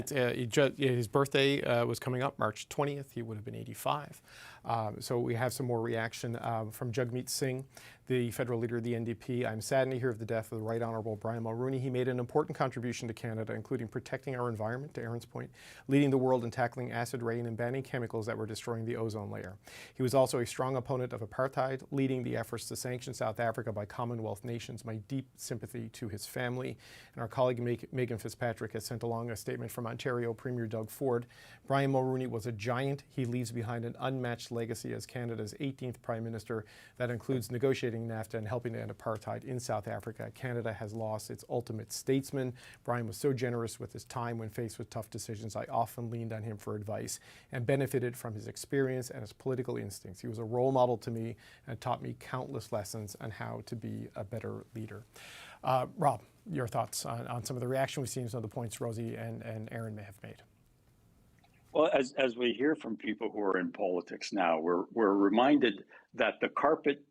His birthday was coming up, March 20th. He would have been 85. So we have some more reaction from Jagmeet Singh, the federal leader of the NDP. I'm saddened to hear of the death of the Right Honourable Brian Mulroney. He made an important contribution to Canada, including protecting our environment, to Aaron's point, leading the world in tackling acid rain and banning chemicals that were destroying the ozone layer. He was also a strong opponent of apartheid, leading the efforts to sanction South Africa by Commonwealth nations. My deep sympathy to his family. And our colleague Megan Fitzpatrick has sent along a statement from Ontario Premier Doug Ford. Brian Mulroney was a giant. He leaves behind an unmatched legacy as Canada's 18th Prime Minister. That includes negotiating NAFTA and helping to end apartheid in South Africa. Canada has lost its ultimate statesman. Brian was so generous with his time when faced with tough decisions. I often leaned on him for advice and benefited from his experience and his political instincts. He was a role model to me and taught me countless lessons on how to be a better leader. Rob, your thoughts on some of the reaction we've seen, some of the points Rosie and Aaron may have made. Well, as we hear from people who are in politics now, we're reminded that the carpet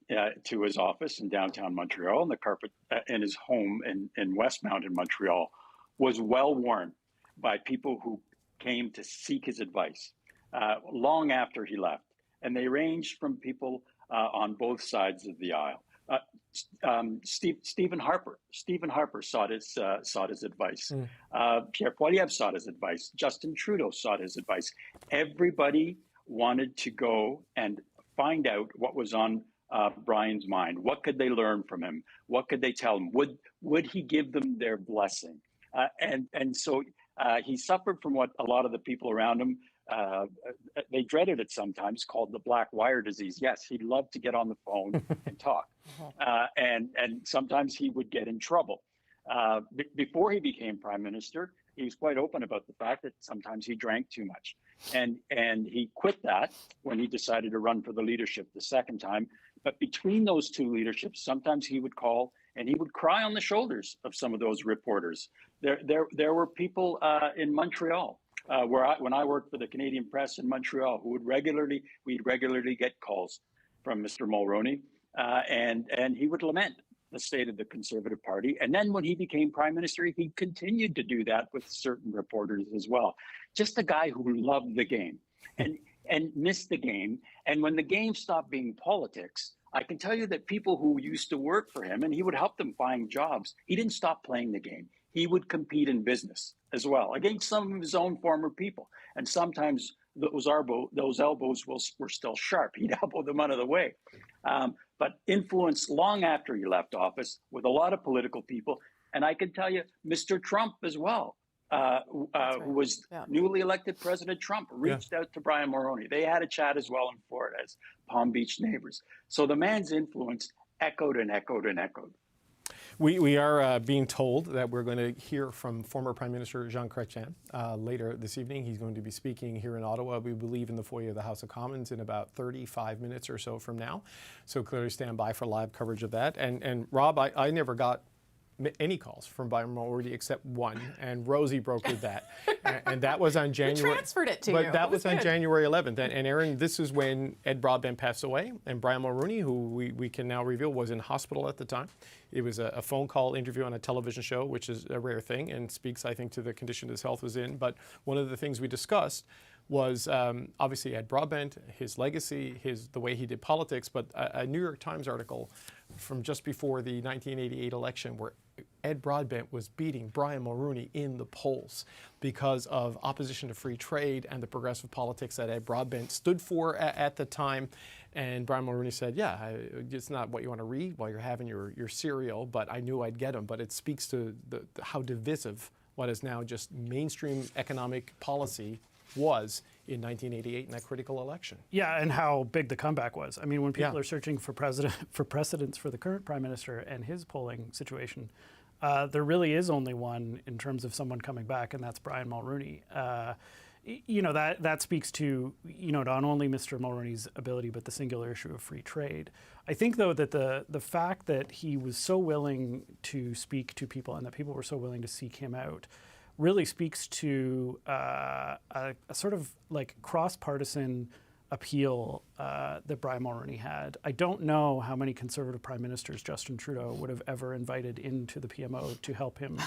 to his office in downtown Montreal and the carpet in his home in Westmount in Montreal was well worn by people who came to seek his advice long after he left. And they ranged from people on both sides of the aisle. Stephen Harper sought his advice. Pierre Poilievre sought his advice. Justin Trudeau sought his advice. Everybody wanted to go and find out what was on Brian's mind. What could they learn from him? What could they tell him? Would he give them their blessing? And so he suffered from what a lot of the people around him, they dreaded it sometimes, called the black wire disease. Yes, he loved to get on the phone and talk. And sometimes he would get in trouble. Before he became prime minister, he was quite open about the fact that sometimes he drank too much. And he quit that when he decided to run for the leadership the second time. But between those two leaderships, sometimes he would call and he would cry on the shoulders of some of those reporters. There were people in Montreal when I worked for the Canadian Press in Montreal we'd regularly get calls from Mr. Mulroney, and he would lament the state of the Conservative Party. And then when he became prime minister, he continued to do that with certain reporters as well. Just a guy who loved the game and missed the game. And when the game stopped being politics, I can tell you that people who used to work for him, and he would help them find jobs, he didn't stop playing the game. He would compete in business as well against some of his own former people. And sometimes those elbows were still sharp. He'd elbow them out of the way. But influenced long after he left office with a lot of political people. And I can tell you, Mr. Trump as well, who was newly elected President Trump, reached out to Brian Mulroney. They had a chat as well in Florida as Palm Beach neighbors. So the man's influence echoed and echoed and echoed. We are being told that we're going to hear from former Prime Minister Jean Chrétien later this evening. He's going to be speaking here in Ottawa, we believe, in the foyer of the House of Commons in about 35 minutes or so from now. So clearly stand by for live coverage of that. And Rob, I never got any calls from Brian Mulroney except one, and Rosie brokered that, and that was on January. We transferred it to you. But that was on January 11th, and Aaron, this is when Ed Broadbent passed away, and Brian Mulroney, who we can now reveal was in hospital at the time. It was a phone call interview on a television show, which is a rare thing, and speaks, I think, to the condition his health was in. But one of the things we discussed was obviously Ed Broadbent, his legacy, the way he did politics, but a New York Times article from just before the 1988 election where Ed Broadbent was beating Brian Mulroney in the polls because of opposition to free trade and the progressive politics that Ed Broadbent stood for at the time. And Brian Mulroney said, yeah, it's not what you want to read while you're having your cereal, but I knew I'd get him. But it speaks to how divisive what is now just mainstream economic policy was in 1988 in that critical election. Yeah, and how big the comeback was. I mean, when people are searching for precedents for the current prime minister and his polling situation, there really is only one in terms of someone coming back, and that's Brian Mulroney. You know, that speaks to, you know, not only Mr. Mulroney's ability, but the singular issue of free trade. I think, though, that the fact that he was so willing to speak to people and that people were so willing to seek him out really speaks to a sort of like cross-partisan appeal that Brian Mulroney had. I don't know how many Conservative prime ministers Justin Trudeau would have ever invited into the PMO to help him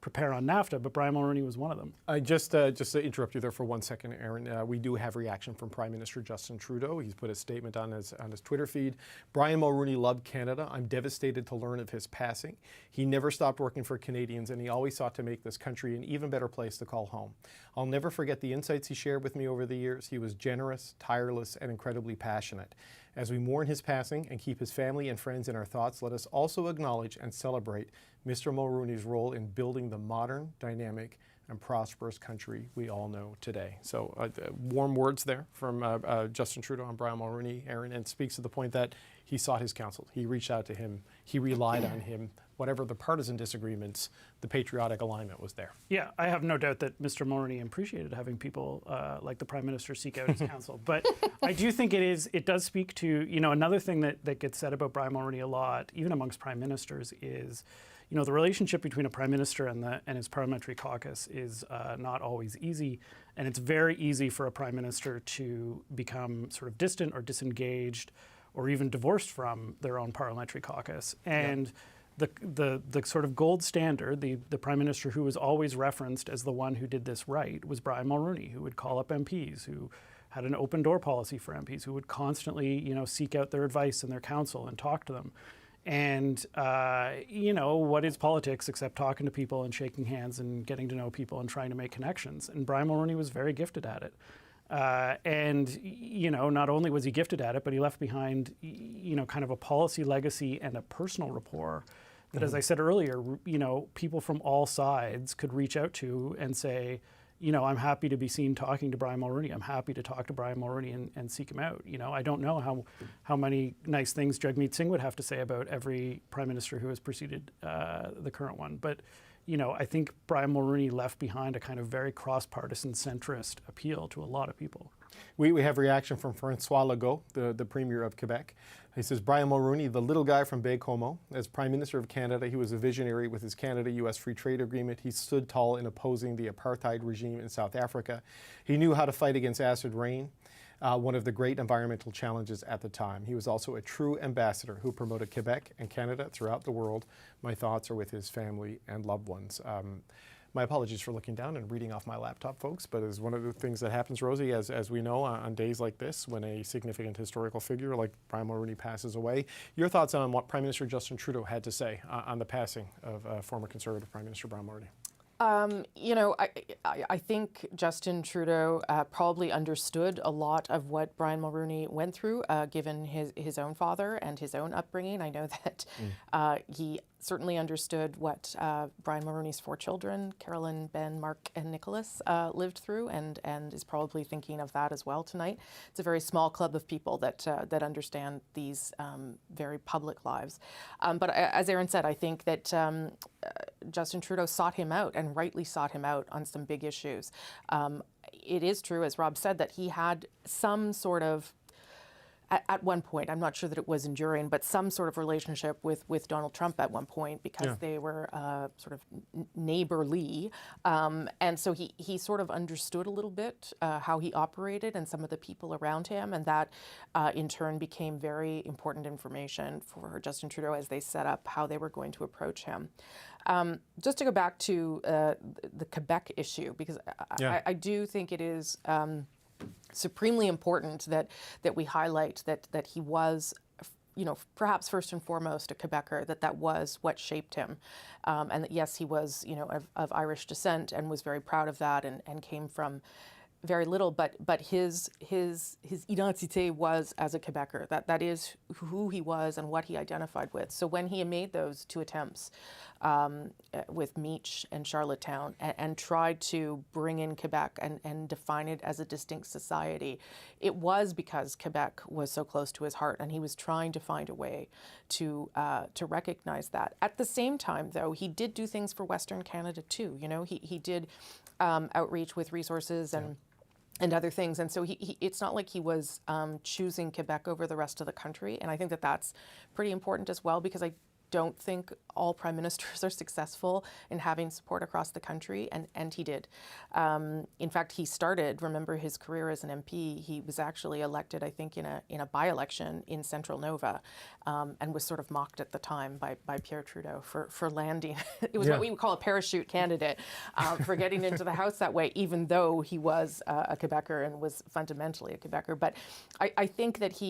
prepare on NAFTA, but Brian Mulroney was one of them. Just to interrupt you there for 1 second, Aaron, we do have reaction from Prime Minister Justin Trudeau. He's put a statement on his Twitter feed. Brian Mulroney loved Canada. I'm devastated to learn of his passing. He never stopped working for Canadians, and he always sought to make this country an even better place to call home. I'll never forget the insights he shared with me over the years. He was generous, tireless, and incredibly passionate. As we mourn his passing and keep his family and friends in our thoughts, let us also acknowledge and celebrate Mr. Mulroney's role in building the modern, dynamic, and prosperous country we all know today. So warm words there from Justin Trudeau and Brian Mulroney, Aaron, and speaks to the point that he sought his counsel. He reached out to him. He relied on him. Whatever the partisan disagreements, the patriotic alignment was there. Yeah, I have no doubt that Mr. Mulroney appreciated having people like the Prime Minister seek out his counsel. But I do think it does speak to, another thing that gets said about Brian Mulroney a lot, even amongst Prime Ministers, is the relationship between a Prime Minister and his parliamentary caucus is not always easy. And it's very easy for a Prime Minister to become sort of distant or disengaged or even divorced from their own parliamentary caucus. And the sort of gold standard, the Prime Minister who was always referenced as the one who did this right, was Brian Mulroney, who would call up MPs, who had an open door policy for MPs, who would constantly seek out their advice and their counsel and talk to them. And, what is politics except talking to people and shaking hands and getting to know people and trying to make connections? And Brian Mulroney was very gifted at it. Not only was he gifted at it, but he left behind, kind of a policy legacy and a personal rapport that, as I said earlier, people from all sides could reach out to and say, I'm happy to be seen talking to Brian Mulroney. I'm happy to talk to Brian Mulroney and seek him out. I don't know how many nice things Jagmeet Singh would have to say about every Prime Minister who has preceded the current one. But, I think Brian Mulroney left behind a kind of very cross-partisan centrist appeal to a lot of people. We have reaction from François Legault, the Premier of Quebec. He says, Brian Mulroney, the little guy from Baie-Comeau. As Prime Minister of Canada, he was a visionary with his Canada-U.S. Free Trade Agreement. He stood tall in opposing the apartheid regime in South Africa. He knew how to fight against acid rain, one of the great environmental challenges at the time. He was also a true ambassador who promoted Quebec and Canada throughout the world. My thoughts are with his family and loved ones. My apologies for looking down and reading off my laptop, folks, but as one of the things that happens, Rosie, as we know, on days like this, when a significant historical figure like Brian Mulroney passes away, your thoughts on what Prime Minister Justin Trudeau had to say on the passing of former Conservative Prime Minister Brian Mulroney? I think Justin Trudeau probably understood a lot of what Brian Mulroney went through, given his own father and his own upbringing. I know that he certainly understood what Brian Mulroney's 4 children, Carolyn, Ben, Mark, and Nicholas, lived through, and is probably thinking of that as well tonight. It's a very small club of people that understand these very public lives. But as Aaron said, I think that Justin Trudeau sought him out, and rightly sought him out on some big issues. It is true, as Rob said, that he had some sort of, at one point, I'm not sure that it was enduring, but some sort of relationship with Donald Trump at one point, because they were sort of neighborly. And so he sort of understood a little bit how he operated and some of the people around him. And that in turn became very important information for Justin Trudeau as they set up how they were going to approach him. Just to go back to the Quebec issue, because I do think it is supremely important that we highlight that he was, perhaps first and foremost a Quebecer, that was what shaped him. And that, yes, he was, of Irish descent and was very proud of that and came from very little, but his identité was as a Quebecer. That is who he was and what he identified with. So when he made those 2 attempts with Meech and Charlottetown and tried to bring in Quebec and define it as a distinct society, it was because Quebec was so close to his heart, and he was trying to find a way to recognize that. At the same time, though, he did do things for Western Canada too. He did outreach with resources and other things. And so it's not like he was choosing Quebec over the rest of the country. And I think that that's pretty important as well, because don't think all prime ministers are successful in having support across the country, and he did. In fact, he started, remember his career as an MP, he was actually elected, I think, in a by-election in Central Nova, and was sort of mocked at the time by Pierre Trudeau for landing. It was what we would call a parachute candidate, for getting into the House that way, even though he was a Quebecer and was fundamentally a Quebecer. But I think that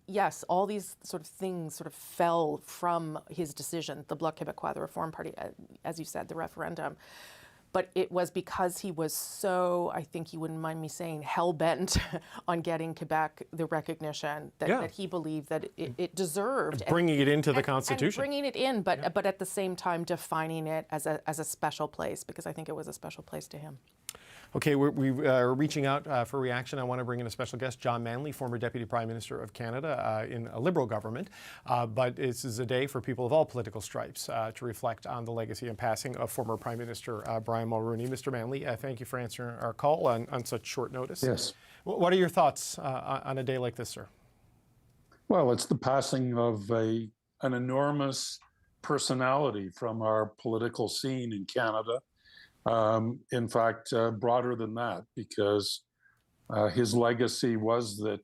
yes, all these sort of things sort of fell from his decision, the Bloc Québécois, the Reform Party, as you said, the referendum. But it was because he was so, I think you wouldn't mind me saying, hell-bent on getting Quebec the recognition that he believed that it deserved. Bringing it into the Constitution. And bringing it in, but at the same time defining it as a special place, because I think it was a special place to him. Okay, we are reaching out for reaction. I want to bring in a special guest, John Manley, former Deputy Prime Minister of Canada in a Liberal government. But this is a day for people of all political stripes to reflect on the legacy and passing of former Prime Minister Brian Mulroney. Mr. Manley, thank you for answering our call on such short notice. Yes. What are your thoughts on a day like this, sir? Well, it's the passing of an enormous personality from our political scene in Canada. In fact, broader than that, because his legacy was that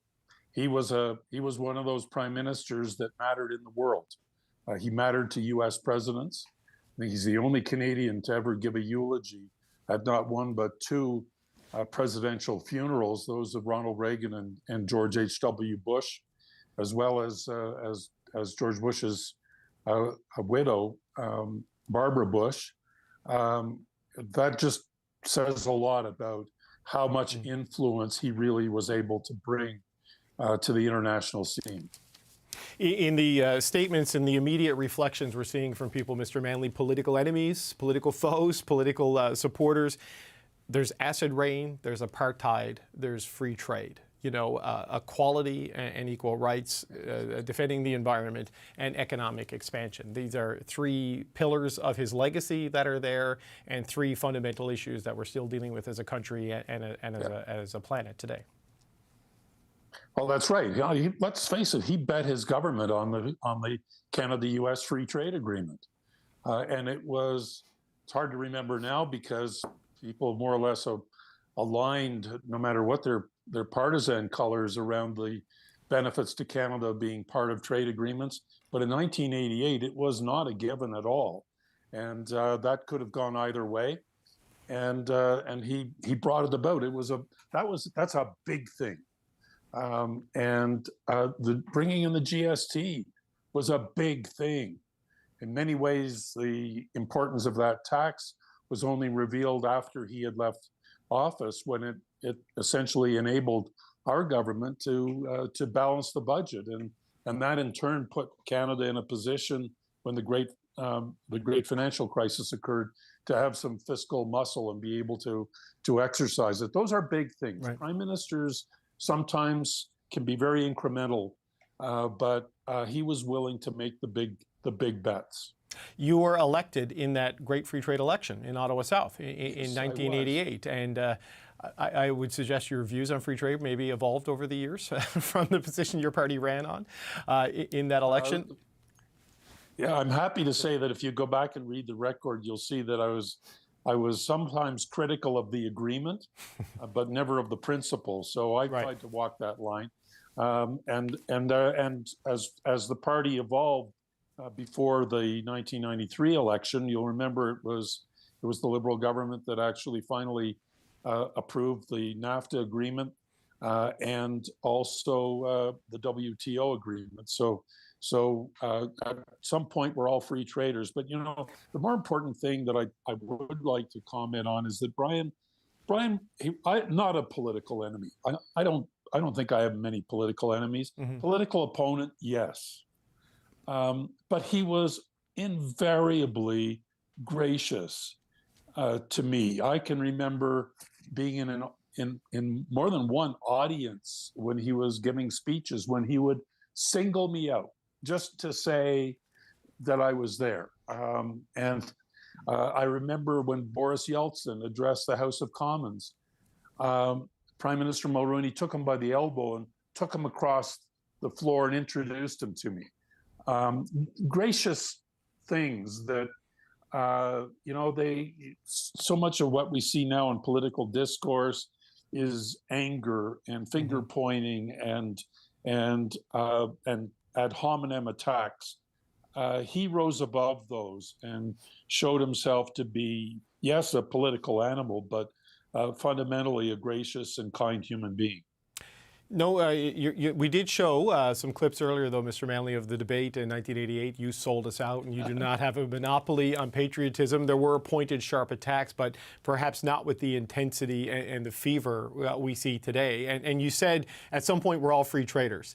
he was one of those prime ministers that mattered in the world. He mattered to U.S. presidents. I think he's the only Canadian to ever give a eulogy at not one but two presidential funerals, those of Ronald Reagan and George H.W. Bush, as well as George Bush's widow, Barbara Bush. That just says a lot about how much influence he really was able to bring to the international scene. In the statements and the immediate reflections we're seeing from people, Mr. Manley, political enemies, political foes, political supporters, there's acid rain, there's apartheid, there's free trade. You know, equality and equal rights, defending the environment, and economic expansion. These are three pillars of his legacy that are there, and three fundamental issues that we're still dealing with as a country and as a planet today. Well, that's right. Let's face it, he bet his government on the Canada-U.S. Free Trade Agreement. And it's hard to remember now because people more or less are aligned, no matter what their partisan colors, around the benefits to Canada being part of trade agreements. But in 1988, it was not a given at all. And that could have gone either way. And he brought it about. That's a big thing. The bringing in the GST was a big thing. In many ways, the importance of that tax was only revealed after he had left office, when it essentially enabled our government to balance the budget, and that in turn put Canada in a position when the great financial crisis occurred to have some fiscal muscle and be able to exercise it. Those are big things. Right. Prime ministers sometimes can be very incremental, but he was willing to make the big bets. You were elected in that great free trade election in Ottawa South in 1988, and I would suggest your views on free trade maybe evolved over the years from the position your party ran on in that election. Yeah, I'm happy to say that if you go back and read the record, you'll see that I was sometimes critical of the agreement, but never of the principle. So I tried to walk that line, and as the party evolved. Before the 1993 election, you'll remember it was the Liberal government that actually finally approved the NAFTA agreement and also the WTO agreement. So at some point, we're all free traders. But you know, the more important thing that I would like to comment on is that Brian, not a political enemy. I don't think I have many political enemies. Mm-hmm. Political opponent, yes. But he was invariably gracious to me. I can remember being in more than one audience when he was giving speeches, when he would single me out just to say that I was there. I remember when Boris Yeltsin addressed the House of Commons, Prime Minister Mulroney took him by the elbow and took him across the floor and introduced him to me. gracious things that, so much of what we see now in political discourse is anger and finger pointing and ad hominem attacks. He rose above those and showed himself to be, yes, a political animal, but fundamentally a gracious and kind human being. No, we did show some clips earlier, though, Mr. Manley, of the debate in 1988. You sold us out, and you do not have a monopoly on patriotism. There were pointed, sharp attacks, but perhaps not with the intensity and the fever we see today. And you said at some point we're all free traders.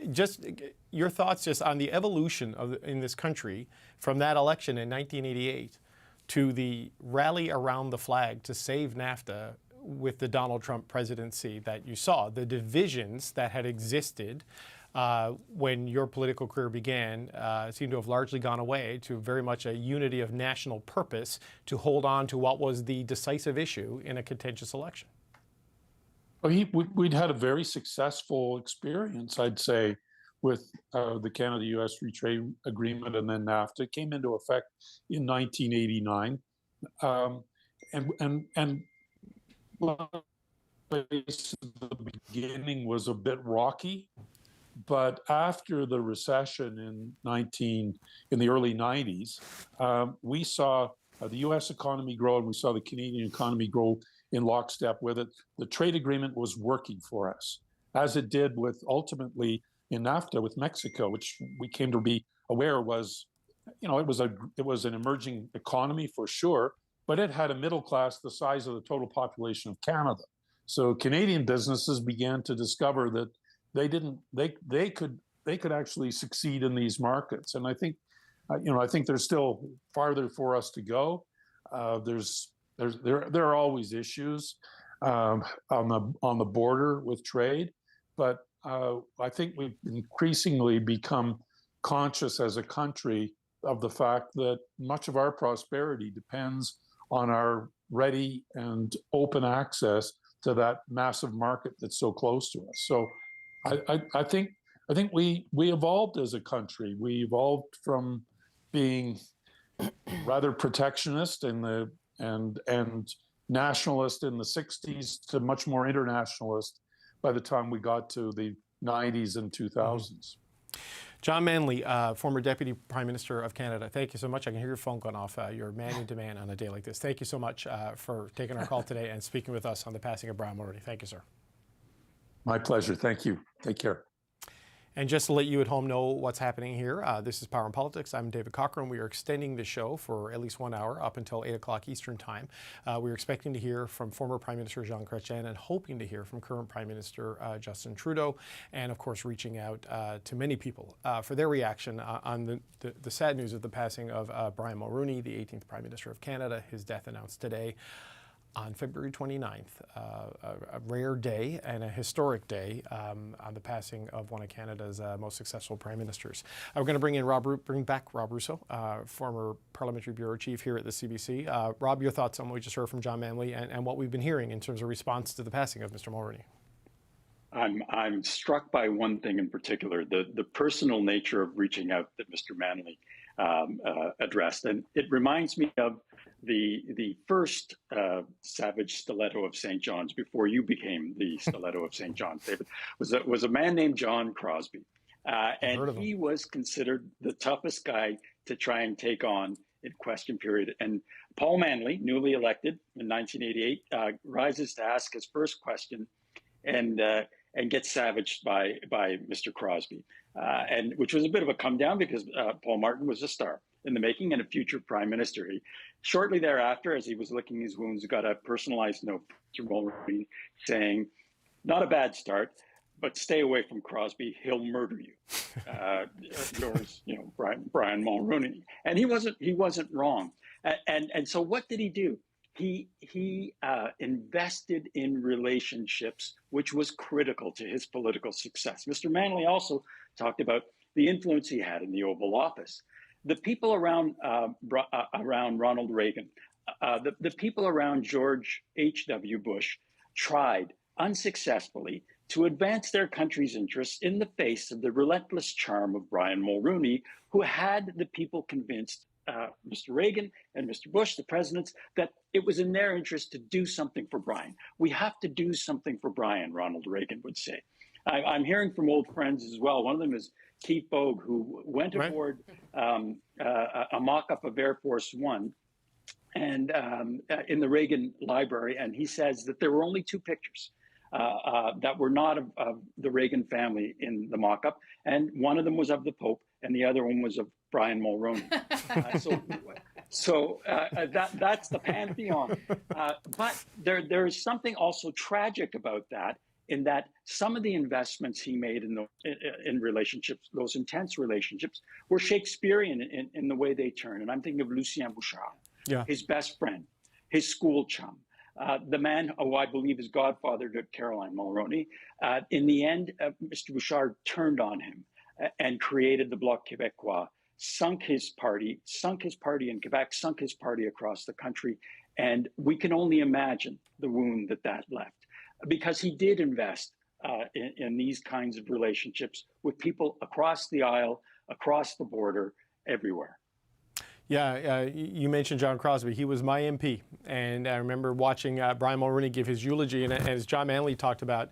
Just your thoughts just on the evolution in this country from that election in 1988 to the rally around the flag to save NAFTA with the Donald Trump presidency that you saw, the divisions that had existed when your political career began seem to have largely gone away to very much a unity of national purpose to hold on to what was the decisive issue in a contentious election. Well, we'd had a very successful experience, I'd say, with the Canada-U.S. Free Trade Agreement and then NAFTA. It came into effect in 1989. And the beginning was a bit rocky, but after the recession in the early 90s, we saw the U.S. economy grow, and we saw the Canadian economy grow in lockstep with it. The trade agreement was working for us, as it did with ultimately in NAFTA with Mexico, which we came to be aware was, it was an emerging economy for sure, but it had a middle class the size of the total population of Canada. So Canadian businesses began to discover that they could actually succeed in these markets. And I think, I think there's still farther for us to go. There are always issues on the border with trade, but I think we've increasingly become conscious as a country of the fact that much of our prosperity depends on our ready and open access to that massive market that's so close to us. So I think we evolved as a country. We evolved from being rather protectionist and nationalist in the 60s to much more internationalist by the time we got to the 90s and 2000s. John Manley, former Deputy Prime Minister of Canada, thank you so much. I can hear your phone going off. You're a man in demand on a day like this. Thank you so much for taking our call today and speaking with us on the passing of Brian Mulroney. Thank you, sir. My pleasure. Thank you. Take care. And just to let you at home know what's happening here, this is Power and Politics. I'm David Cochran. We are extending the show for at least 1 hour up until 8 o'clock Eastern Time. We're expecting to hear from former Prime Minister Jean Chrétien and hoping to hear from current Prime Minister Justin Trudeau, and of course reaching out to many people for their reaction on the sad news of the passing of Brian Mulroney, the 18th Prime Minister of Canada, his death announced today on February 29th, a rare day and a historic day on the passing of one of Canada's most successful prime ministers. We're going to bring back Rob Russo, former Parliamentary Bureau Chief here at the CBC. Rob, your thoughts on what we just heard from John Manley and what we've been hearing in terms of response to the passing of Mr. Mulroney? I'm struck by one thing in particular, the personal nature of reaching out that Mr. Manley addressed. And it reminds me of the first Savage Stiletto of St. John's before you became the Stiletto of St. John's, David, was a man named John Crosby. And he was considered the toughest guy to try and take on in question period. And Paul Manley, newly elected in 1988, rises to ask his first question and gets savaged by Mr. Crosby, and which was a bit of a come down because Paul Martin was a star in the making and a future prime minister. He, shortly thereafter, as he was licking his wounds, got a personalized note from Mulroney saying, "Not a bad start, but stay away from Crosby. He'll murder you." Yours, Brian Mulroney, and he wasn't wrong. And so what did he do? He invested in relationships, which was critical to his political success. Mr. Manley also talked about the influence he had in the Oval Office. The people around Ronald Reagan, the people around George H.W. Bush tried unsuccessfully to advance their country's interests in the face of the relentless charm of Brian Mulroney, who had the people convinced, Mr. Reagan and Mr. Bush, the presidents, that it was in their interest to do something for Brian. We have to do something for Brian, Ronald Reagan would say. I'm hearing from old friends as well. One of them is Keith Bogue, who went aboard a mock-up of Air Force One and in the Reagan Library, and he says that there were only two pictures that were not of the Reagan family in the mock-up, and one of them was of the Pope, and the other one was of Brian Mulroney. So that's the pantheon. But there is something also tragic about that, in that some of the investments he made in relationships, those intense relationships, were Shakespearean in the way they turn. And I'm thinking of Lucien Bouchard, his best friend, his school chum, the man who I believe is godfather to Caroline Mulroney. In the end, Mr. Bouchard turned on him and created the Bloc Québécois, sunk his party in Quebec, sunk his party across the country. And we can only imagine the wound that left, because he did invest in these kinds of relationships with people across the aisle, across the border, everywhere. Yeah, you mentioned John Crosbie. He was my MP, and I remember watching Brian Mulroney give his eulogy. And as John Manley talked about,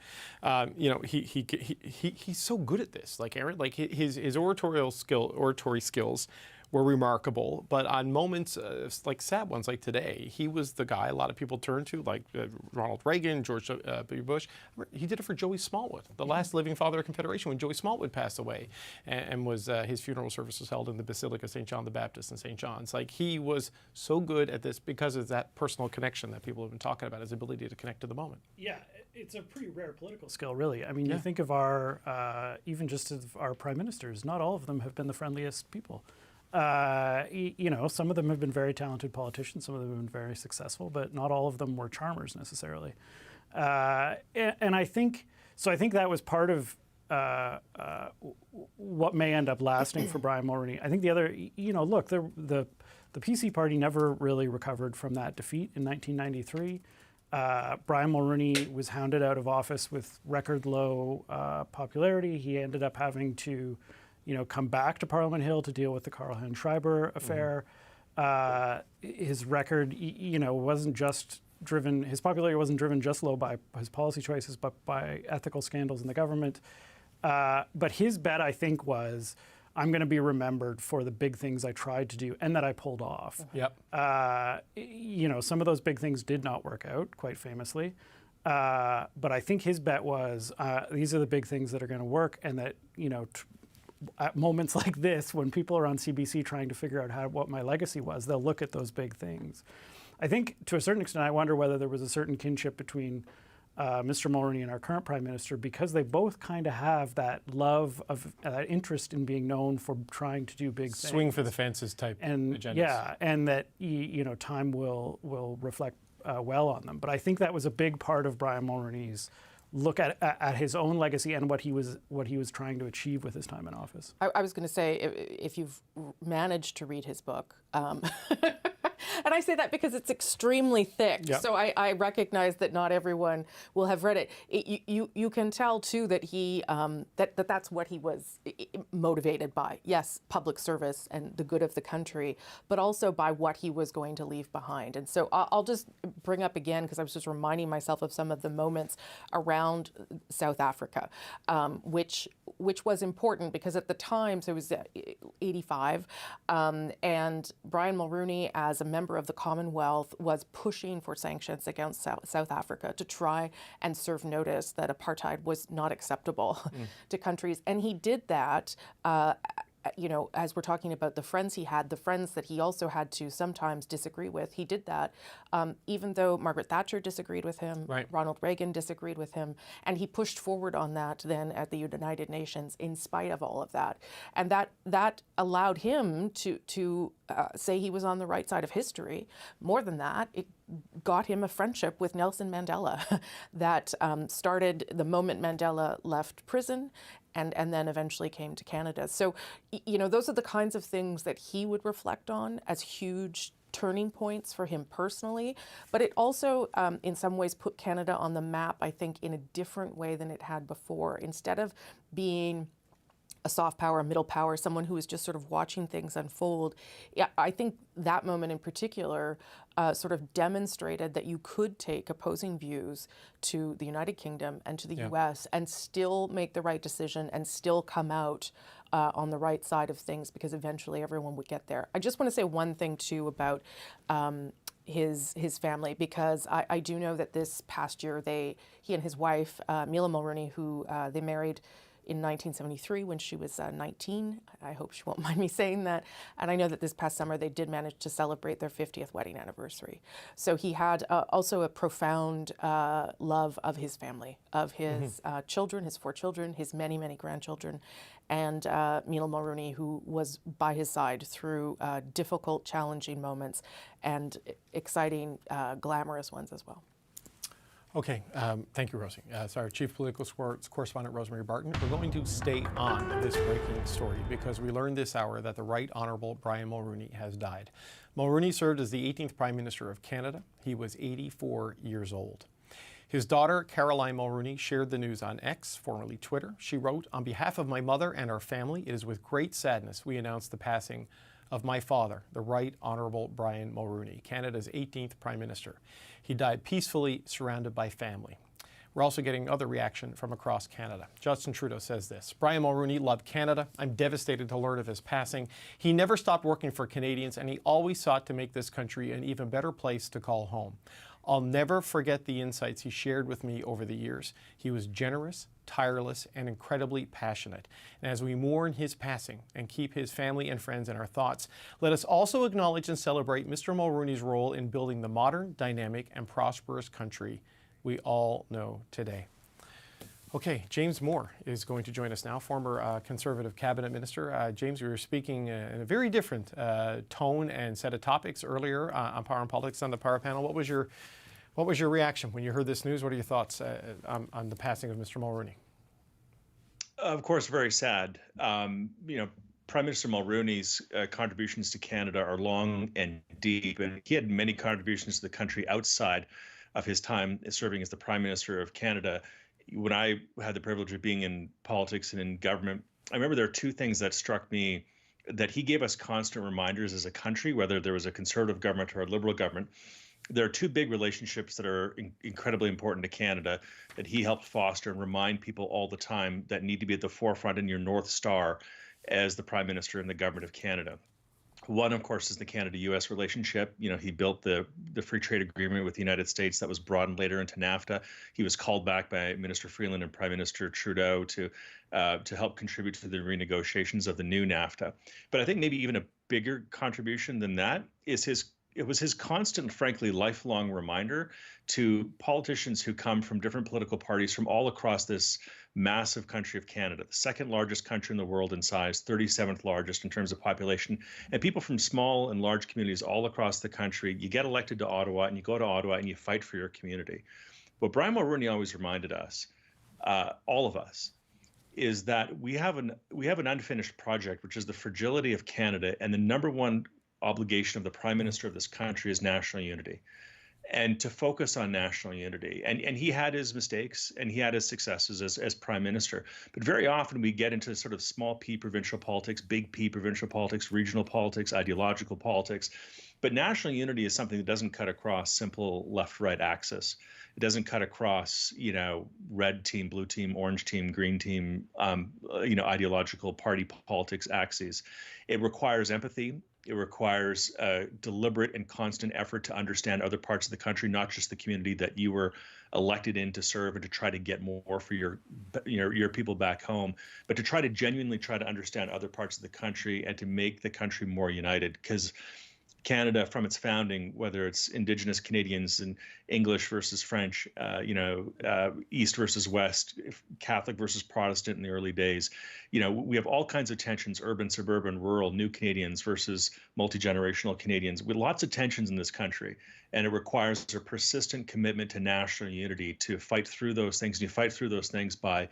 you know, he's so good at this. Like Aaron, like his oratory skills were remarkable, but on moments like sad ones like today, he was the guy a lot of people turn to, like Ronald Reagan, George W. Bush. He did it for Joey Smallwood, the last living father of Confederation, when Joey Smallwood passed away, and was his funeral service was held in the Basilica of St. John the Baptist in St. John's. Like, he was so good at this because of that personal connection that people have been talking about, his ability to connect to the moment. Yeah, it's a pretty rare political skill, really. I mean, you think of our, even just of our prime ministers, not all of them have been the friendliest people. You know, some of them have been very talented politicians, some of them have been very successful, but not all of them were charmers necessarily. And I think that was part of what may end up lasting for Brian Mulroney. I think the other, you know, look, the PC party never really recovered from that defeat in 1993. Brian Mulroney was hounded out of office with record low popularity. He ended up having to, you know, come back to Parliament Hill to deal with the Karl-Heinz Schreiber affair. His record, you know, wasn't just driven, his popularity wasn't driven just low by his policy choices, but by ethical scandals in the government. But his bet, I think, was, I'm going to be remembered for the big things I tried to do and that I pulled off. You know, some of those big things did not work out, quite famously. But I think his bet was, these are the big things that are going to work, and that, you know, at moments like this, when people are on CBC trying to figure out what my legacy was, they'll look at those big things. I think, to a certain extent, I wonder whether there was a certain kinship between Mr. Mulroney and our current Prime Minister, because they both kind of have that love of that interest in being known for trying to do big things. Swing for the fences type agendas. Yeah, and that, you know, time will reflect well on them. But I think that was a big part of Brian Mulroney's look at his own legacy and what he was trying to achieve with his time in office. I was going to say, if you've managed to read his book, and I say that because it's extremely thick, so I recognize that not everyone will have read it. You can tell too that he that's what he was motivated by. Yes, public service and the good of the country, but also by what he was going to leave behind. And so I'll just bring up again, because I was just reminding myself of some of the moments around South Africa, which was important because at the time, so it was 85, and Brian Mulroney, as a member of the Commonwealth, was pushing for sanctions against South Africa to try and serve notice that apartheid was not acceptable to countries. And he did that, you know, as we're talking about the friends he had, the friends that he also had to sometimes disagree with, he did that even though Margaret Thatcher disagreed with him, Ronald Reagan disagreed with him, and he pushed forward on that then at the United Nations in spite of all of that. And that allowed him to say he was on the right side of history. More than that, it got him a friendship with Nelson Mandela that started the moment Mandela left prison and then eventually came to Canada. So, you know, those are the kinds of things that he would reflect on as huge turning points for him personally, but it also, in some ways, put Canada on the map, I think, in a different way than it had before. Instead of being a soft power, a middle power, someone who is just sort of watching things unfold. Yeah, I think that moment in particular sort of demonstrated that you could take opposing views to the United Kingdom and to the U.S. and still make the right decision and still come out on the right side of things, because eventually everyone would get there. I just want to say one thing too about his family, because I do know that this past year he and his wife, Mila Mulroney, who they married in 1973 when she was 19. I hope she won't mind me saying that. And I know that this past summer they did manage to celebrate their 50th wedding anniversary. So he had also a profound love of his family, of his children, his 4 children, his many, many grandchildren, and Mila Mulroney, who was by his side through difficult, challenging moments and exciting, glamorous ones as well. Okay, thank you, Rosie. It's our Chief Political Sports Correspondent, Rosemary Barton. We're going to stay on this breaking story because we learned this hour that the Right Honourable Brian Mulroney has died. Mulroney served as the 18th Prime Minister of Canada. He was 84 years old. His daughter, Caroline Mulroney, shared the news on X, formerly Twitter. She wrote, "On behalf of my mother and our family, it is with great sadness we announce the passing of my father, the Right Honourable Brian Mulroney, Canada's 18th Prime Minister. He died peacefully, surrounded by family." We're also getting other reaction from across Canada. Justin Trudeau says this: "Brian Mulroney loved Canada. I'm devastated to learn of his passing. He never stopped working for Canadians, and he always sought to make this country an even better place to call home. I'll never forget the insights he shared with me over the years. He was generous, tireless, and incredibly passionate. And as we mourn his passing and keep his family and friends in our thoughts, let us also acknowledge and celebrate Mr. Mulroney's role in building the modern, dynamic, and prosperous country we all know today." Okay, James Moore is going to join us now, former Conservative Cabinet Minister. James, we were speaking in a very different tone and set of topics earlier on Power and Politics on the Power Panel. What was your reaction when you heard this news? What are your thoughts on the passing of Mr. Mulroney? Of course, very sad. Prime Minister Mulroney's contributions to Canada are long and deep, and he had many contributions to the country outside of his time serving as the Prime Minister of Canada. When I had the privilege of being in politics and in government, I remember there are 2 things that struck me that he gave us constant reminders as a country, whether there was a Conservative government or a Liberal government. There are 2 big relationships that are incredibly important to Canada that he helped foster and remind people all the time that need to be at the forefront in your North Star as the Prime Minister in the Government of Canada. One, of course, is the Canada-U.S. relationship. He built the free trade agreement with the United States that was broadened later into NAFTA. He was called back by Minister Freeland and Prime Minister Trudeau to help contribute to the renegotiations of the new NAFTA. But I think maybe even a bigger contribution than that is it was his constant, frankly, lifelong reminder to politicians who come from different political parties from all across this massive country of Canada, the 2nd largest country in the world in size, 37th largest in terms of population, and people from small and large communities all across the country. You get elected to Ottawa, and you go to Ottawa, and you fight for your community. What Brian Mulroney always reminded us, all of us, is that we have an unfinished project, which is the fragility of Canada, and the number one obligation of the Prime Minister of this country is national unity, and to focus on national unity. And he had his mistakes and he had his successes as Prime Minister. But very often we get into sort of small p provincial politics, big P provincial politics, regional politics, ideological politics. But national unity is something that doesn't cut across simple left-right axis. It doesn't cut across, red team, blue team, orange team, green team, ideological party politics axes. It requires empathy. It requires a deliberate and constant effort to understand other parts of the country, not just the community that you were elected in to serve and to try to get more for your people back home, but to try to genuinely try to understand other parts of the country and to make the country more united. Because Canada, from its founding, whether it's Indigenous Canadians and English versus French, East versus West, Catholic versus Protestant in the early days, we have all kinds of tensions: urban, suburban, rural, new Canadians versus multi-generational Canadians. With lots of tensions in this country, and it requires a persistent commitment to national unity to fight through those things. And you fight through those things by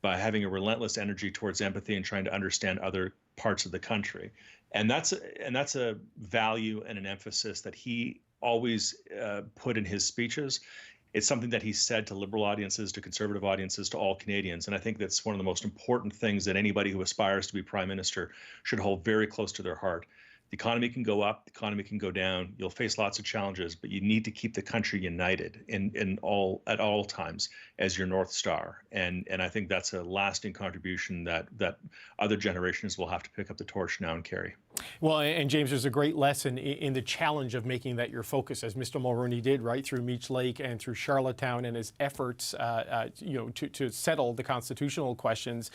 having a relentless energy towards empathy and trying to understand other parts of the country. And that's a value and an emphasis that he always put in his speeches. It's something that he said to liberal audiences, to conservative audiences, to all Canadians. And I think that's one of the most important things that anybody who aspires to be prime minister should hold very close to their heart. The economy can go up, the economy can go down. You'll face lots of challenges, but you need to keep the country united at all times as your North Star. And I think that's a lasting contribution that other generations will have to pick up the torch now and carry. Well, and James, there's a great lesson in the challenge of making that your focus, as Mr. Mulroney did, right, through Meech Lake and through Charlottetown, and his efforts, to settle the constitutional questions.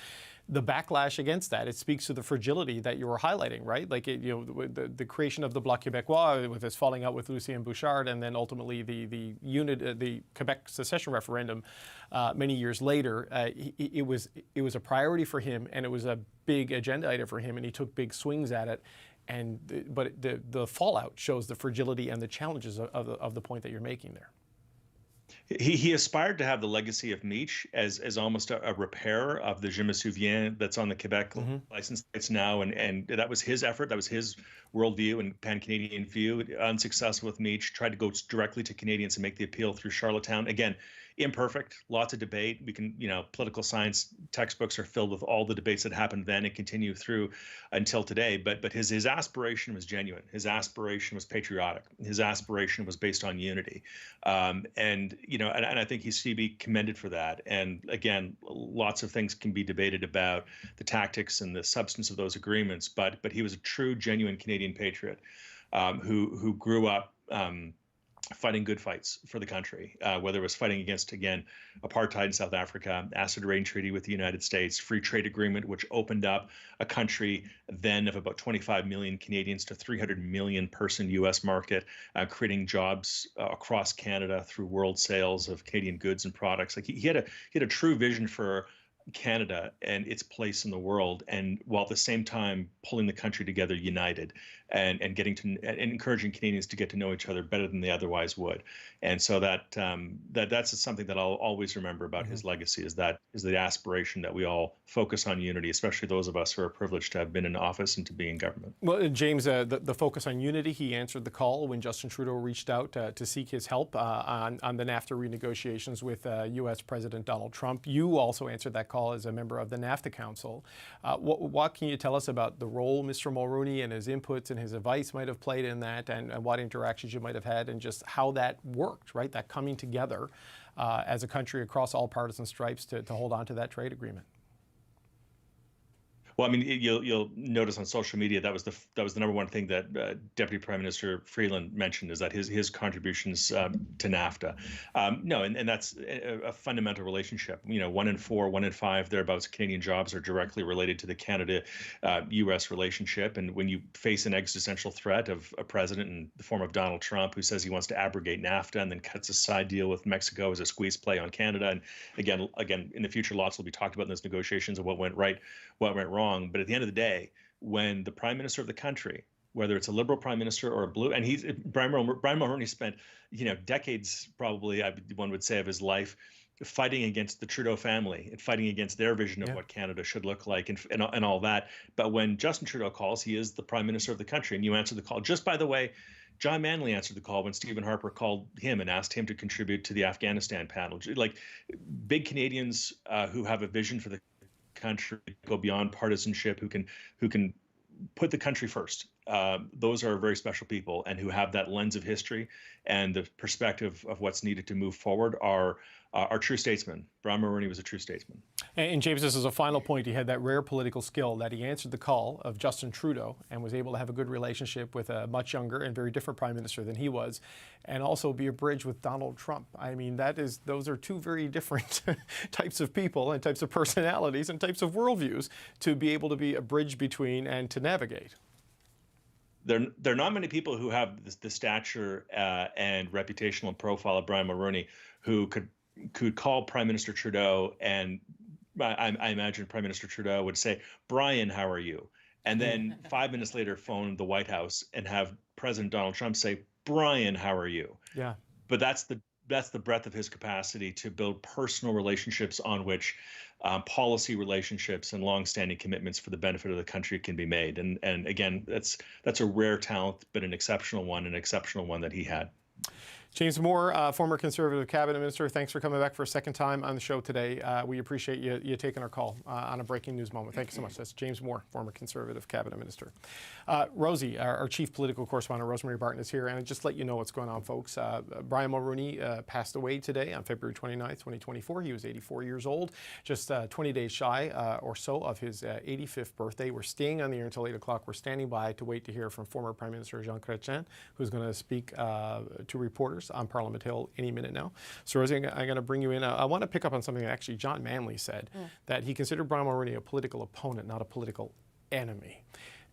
The backlash against that, it speaks to the fragility that you were highlighting, right? Like, the creation of the Bloc Québécois with his falling out with Lucien Bouchard, and then ultimately the Quebec secession referendum many years later. It was a priority for him, and it was a big agenda item for him, and he took big swings at it. But the fallout shows the fragility and the challenges of the point that you're making there. He aspired to have the legacy of Meech as almost a repair of the Je me souviens that's on the Quebec license plates now, and that was his effort, that was his worldview and pan-Canadian view. Unsuccessful with Meech, tried to go directly to Canadians and make the appeal through Charlottetown. Again, imperfect, lots of debate. We can, political science textbooks are filled with all the debates that happened then and continue through until today. But his aspiration was genuine. His aspiration was patriotic. His aspiration was based on unity. And I think he's to be commended for that. And again, lots of things can be debated about the tactics and the substance of those agreements. But he was a true, genuine Canadian patriot who grew up fighting good fights for the country, whether it was fighting against, again, apartheid in South Africa, acid rain treaty with the United States, free trade agreement, which opened up a country then of about 25 million Canadians to 300 million person U.S. market, creating jobs across Canada through world sales of Canadian goods and products. Like he had a true vision for Canada and its place in the world, and while at the same time pulling the country together united and encouraging Canadians to get to know each other better than they otherwise would. And so that's something that I'll always remember about his legacy, is the aspiration that we all focus on unity, especially those of us who are privileged to have been in office and to be in government. Well, James, the focus on unity, he answered the call when Justin Trudeau reached out to seek his help on the NAFTA renegotiations with U.S. President Donald Trump. You also answered that call as a member of the NAFTA Council. What can you tell us about the role Mr. Mulroney and his inputs and his advice might have played in that, and what interactions you might have had, and just how that worked, right? That coming together as a country across all partisan stripes to hold on to that trade agreement. Well, I mean, you'll notice on social media that was the number one thing that Deputy Prime Minister Freeland mentioned, is that his contributions to NAFTA. And that's a fundamental relationship. 1 in 4, 1 in 5 thereabouts Canadian jobs are directly related to the Canada-U.S. relationship. And when you face an existential threat of a president in the form of Donald Trump, who says he wants to abrogate NAFTA and then cuts a side deal with Mexico as a squeeze play on Canada, and again in the future, lots will be talked about in those negotiations of what went right, what went wrong. But at the end of the day, when the prime minister of the country, whether it's a liberal prime minister or a blue, and Brian Mulroney spent, decades, probably one would say, of his life fighting against the Trudeau family and fighting against their vision of what Canada should look like and all that. But when Justin Trudeau calls, he is the prime minister of the country, and you answer the call. Just by the way, John Manley answered the call when Stephen Harper called him and asked him to contribute to the Afghanistan panel. Like big Canadians who have a vision for the country, go beyond partisanship, who can put the country first. Those are very special people, and who have that lens of history and the perspective of what's needed to move forward are true statesmen. Brian Mulroney was a true statesman. And James, this is a final point. He had that rare political skill that he answered the call of Justin Trudeau and was able to have a good relationship with a much younger and very different prime minister than he was, and also be a bridge with Donald Trump. I mean, those are two very different types of people and types of personalities and types of worldviews to be able to be a bridge between and to navigate. There are not many people who have the stature and reputational profile of Brian Mulroney who could call Prime Minister Trudeau, and I imagine Prime Minister Trudeau would say, "Brian, how are you?" And then 5 minutes later phone the White House and have President Donald Trump say, "Brian, how are you?" Yeah. But that's the that's the breadth of his capacity to build personal relationships on which policy relationships and longstanding commitments for the benefit of the country can be made. And again, that's a rare talent, but an exceptional one that he had. James Moore, former Conservative Cabinet Minister, thanks for coming back for a second time on the show today. We appreciate you taking our call on a breaking news moment. Thank you so much. That's James Moore, former Conservative Cabinet Minister. Rosie, our chief political correspondent, Rosemary Barton, is here. And just let you know what's going on, folks. Brian Mulroney passed away today on February 29th, 2024. He was 84 years old, just 20 days shy or so of his 85th birthday. We're staying on the air until 8 o'clock. We're standing by to wait to hear from former Prime Minister Jean Chrétien, who's going to speak to reporters on Parliament Hill any minute now. So Rosie, I'm going to bring you in. I want to pick up on something that actually John Manley said, that he considered Brian Mulroney a political opponent, not a political enemy.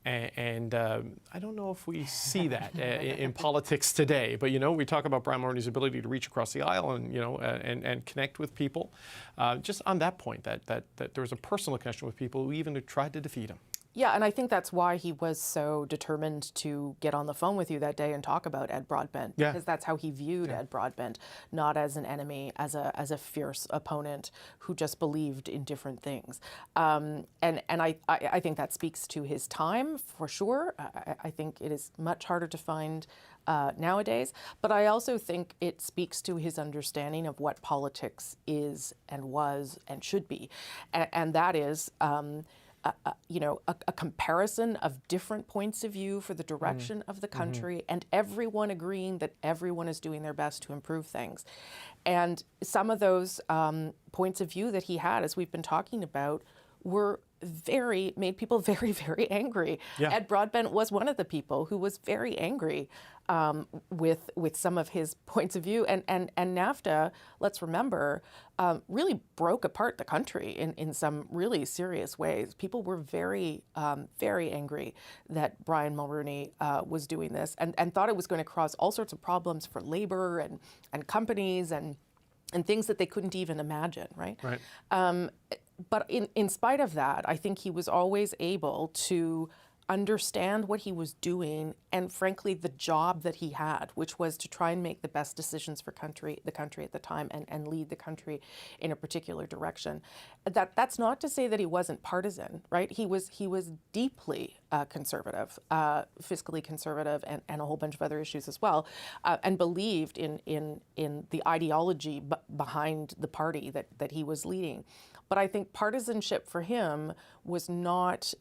And I don't know if we see that in politics today, but we talk about Brian Mulroney's ability to reach across the aisle and and connect with people. Just on that point, that there was a personal connection with people who even tried to defeat him. Yeah, and I think that's why he was so determined to get on the phone with you that day and talk about Ed Broadbent, because that's how he viewed Ed Broadbent, not as an enemy, as a fierce opponent who just believed in different things. And I think that speaks to his time, for sure. I think it is much harder to find nowadays, but I also think it speaks to his understanding of what politics is and was and should be, and that is a comparison of different points of view for the direction of the country, and everyone agreeing that everyone is doing their best to improve things. And some of those points of view that he had, as we've been talking about, made people very, very angry. Yeah. Ed Broadbent was one of the people who was very angry with some of his points of view. And NAFTA, let's remember, really broke apart the country in some really serious ways. People were very, very angry that Brian Mulroney was doing this and thought it was going to cause all sorts of problems for labor and companies and things that they couldn't even imagine, right? But in spite of that, I think he was always able to understand what he was doing and, frankly, the job that he had, which was to try and make the best decisions for the country at the time and lead the country in a particular direction. That's not to say that he wasn't partisan, right? He was deeply conservative, fiscally conservative, and a whole bunch of other issues as well, and believed in the ideology behind the party that he was leading. But I think partisanship for him was not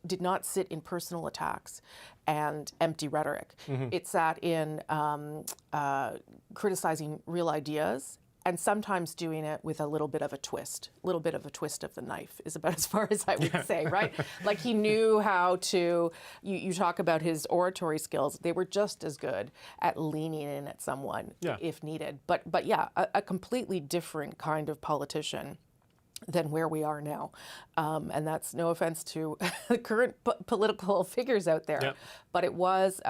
did not sit in personal attacks and empty rhetoric. It sat in criticizing real ideas and sometimes doing it with a little bit of a twist of the knife is about as far as I would say, right? Like he knew how to, you talk about his oratory skills, they were just as good at leaning in at someone if needed. But yeah, a completely different kind of politician than where we are now. And that's no offense to the current political figures out there, but it was,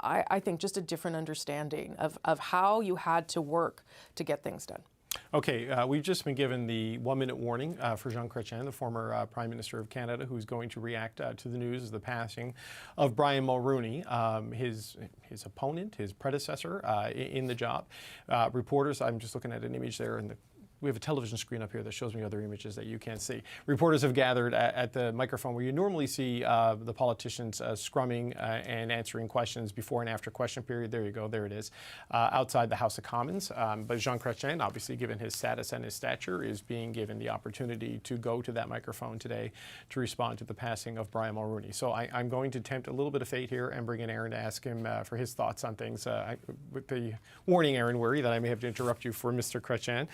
I think, just a different understanding of how you had to work to get things done. Okay, we've just been given the 1-minute warning for Jean Chrétien, the former Prime Minister of Canada, who's going to react to the news of the passing of Brian Mulroney, his opponent, his predecessor in the job. Reporters, I'm just looking at an image there, and we have a television screen up here that shows me other images that you can't see. Reporters have gathered at the microphone where you normally see the politicians scrumming and answering questions before and after question period. There you go, there it is, outside the House of Commons. But Jean Chrétien, obviously given his status and his stature, is being given the opportunity to go to that microphone today to respond to the passing of Brian Mulroney. So I'm going to tempt a little bit of fate here and bring in Aaron to ask him for his thoughts on things. With the warning, Aaron, worry that I may have to interrupt you for Mr. Chrétien.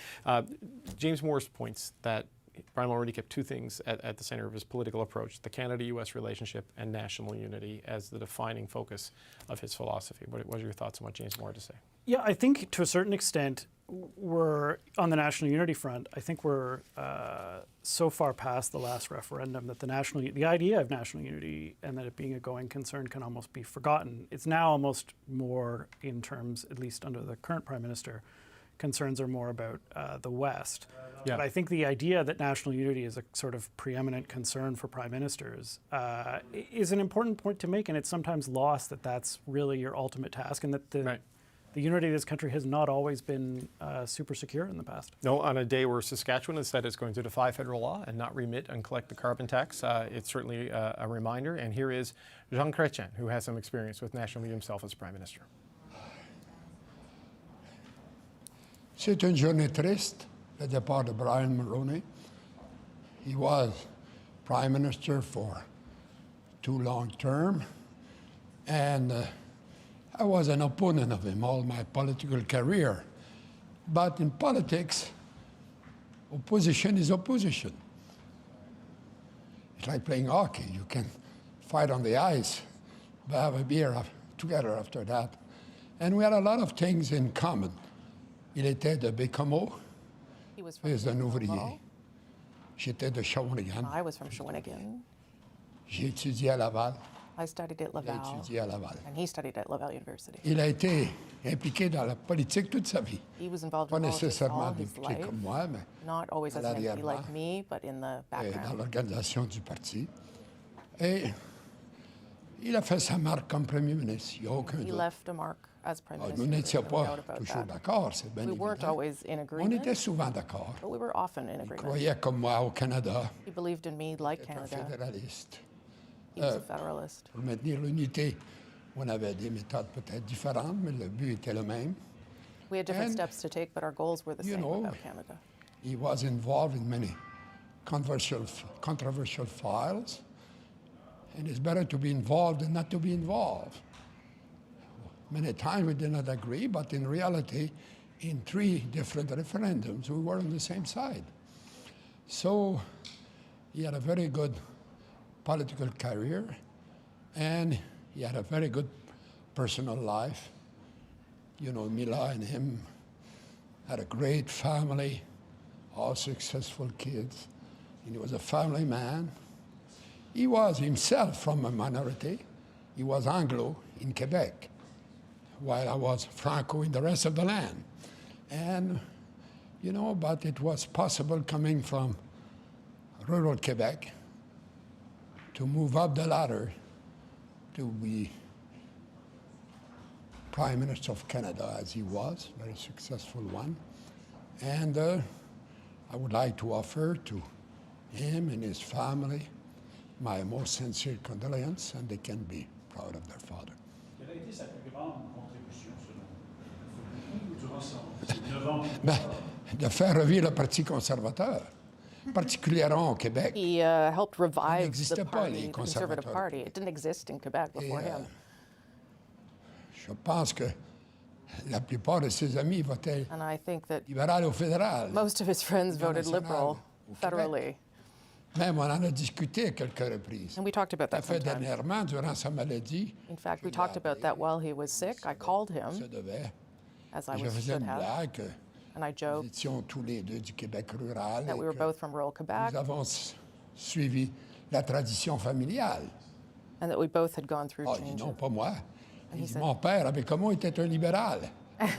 James Moore's points that Brian Mulroney kept two things at the center of his political approach: the Canada-U.S. relationship and national unity as the defining focus of his philosophy. What are your thoughts on what James Moore had to say? Yeah, I think to a certain extent, we're on the national unity front. I think we're so far past the last referendum that the idea of national unity and that it being a going concern can almost be forgotten. It's now almost more in terms, at least under the current Prime Minister, concerns are more about the West. But I think the idea that national unity is a sort of preeminent concern for prime ministers is an important point to make, and it's sometimes lost that that's really your ultimate task, and that the unity of this country has not always been super secure in the past. No, on a day where Saskatchewan has said it's going to defy federal law and not remit and collect the carbon tax, it's certainly a reminder. And here is Jean Chrétien, who has some experience with national media himself as Prime Minister. C'est une journée triste, le départ de Brian Mulroney. He was Prime Minister for too long term, and I was an opponent of him all my political career. But in politics, opposition is opposition. It's like playing hockey. You can fight on the ice, but have a beer together after that. And we had a lot of things in common. Il était de Bécomo, fils d'un ouvrier. J'étais de Shawinigan. I was from Shawinigan. J'ai étudié à Laval. I studied at Il a Laval, étudié à Laval. and he studied at Laval University. Il a été impliqué dans la politique toute sa vie. He was involved Pas in politics all nécessairement his impliqué life, comme moi, mais not always as an MP like me, but in the dans background. l'organisation du parti. Et il a fait sa marque comme Premier ministre, il n'y a aucun He doute. left a mark as Prime Minister. Nous n'étions There's no pas doubt about toujours that. d'accord, c'est bien We weren't évident. always in On agreement, était souvent d'accord. but we were often in Il agreement. croyait comme moi au Canada, He believed in me like être un Canada. fédéraliste. He was a federalist. Pour maintenir l'unité, on avait des méthodes peut-être différentes, mais le but était le même. We had different And, steps to take, but our goals were the you same know, about Canada. He was involved in many controversial files, and it's better to be involved than not to be involved. Many times we did not agree, but in reality, in 3 different referendums, we were on the same side. So he had a very good political career, and he had a very good personal life. You know, Mila and him had a great family, all successful kids, and he was a family man. He was himself from a minority. He was Anglo in Quebec, while I was Franco in the rest of the land. And, you know, but it was possible coming from rural Quebec to move up the ladder to be Prime Minister of Canada, as he was, very successful one. And I would like to offer to him and his family my most sincere condolences, and they can be proud of their father. Quelle a été sa plus grande contribution, selon vous, durant ses 9 ans? De faire revivre le Parti conservateur, particulièrement au Québec. He helped revive n'existait the pas, party, les the Conservative conservateurs. Party. It didn't exist in Quebec before him. Je pense que la plupart de ses amis votaient And I think that libéral ou fédéral. most of his friends Union voted nationale liberal au Québec. federally. Même on en a discuté à quelques reprises. And we talked about Tout à that fait sometimes. dernièrement, durant sa maladie, In fact, we talked about that while he was sick. I called se him, devait. as I Je faisais should une have, blague que and I nous joked étions tous les deux du Québec rural that et we were que both from rural Quebec nous avons suivi la tradition familiale. and that we both had gone through Ah, il dit changes. non, pas moi. Il he dit, said- mon père, avec comment était un libéral.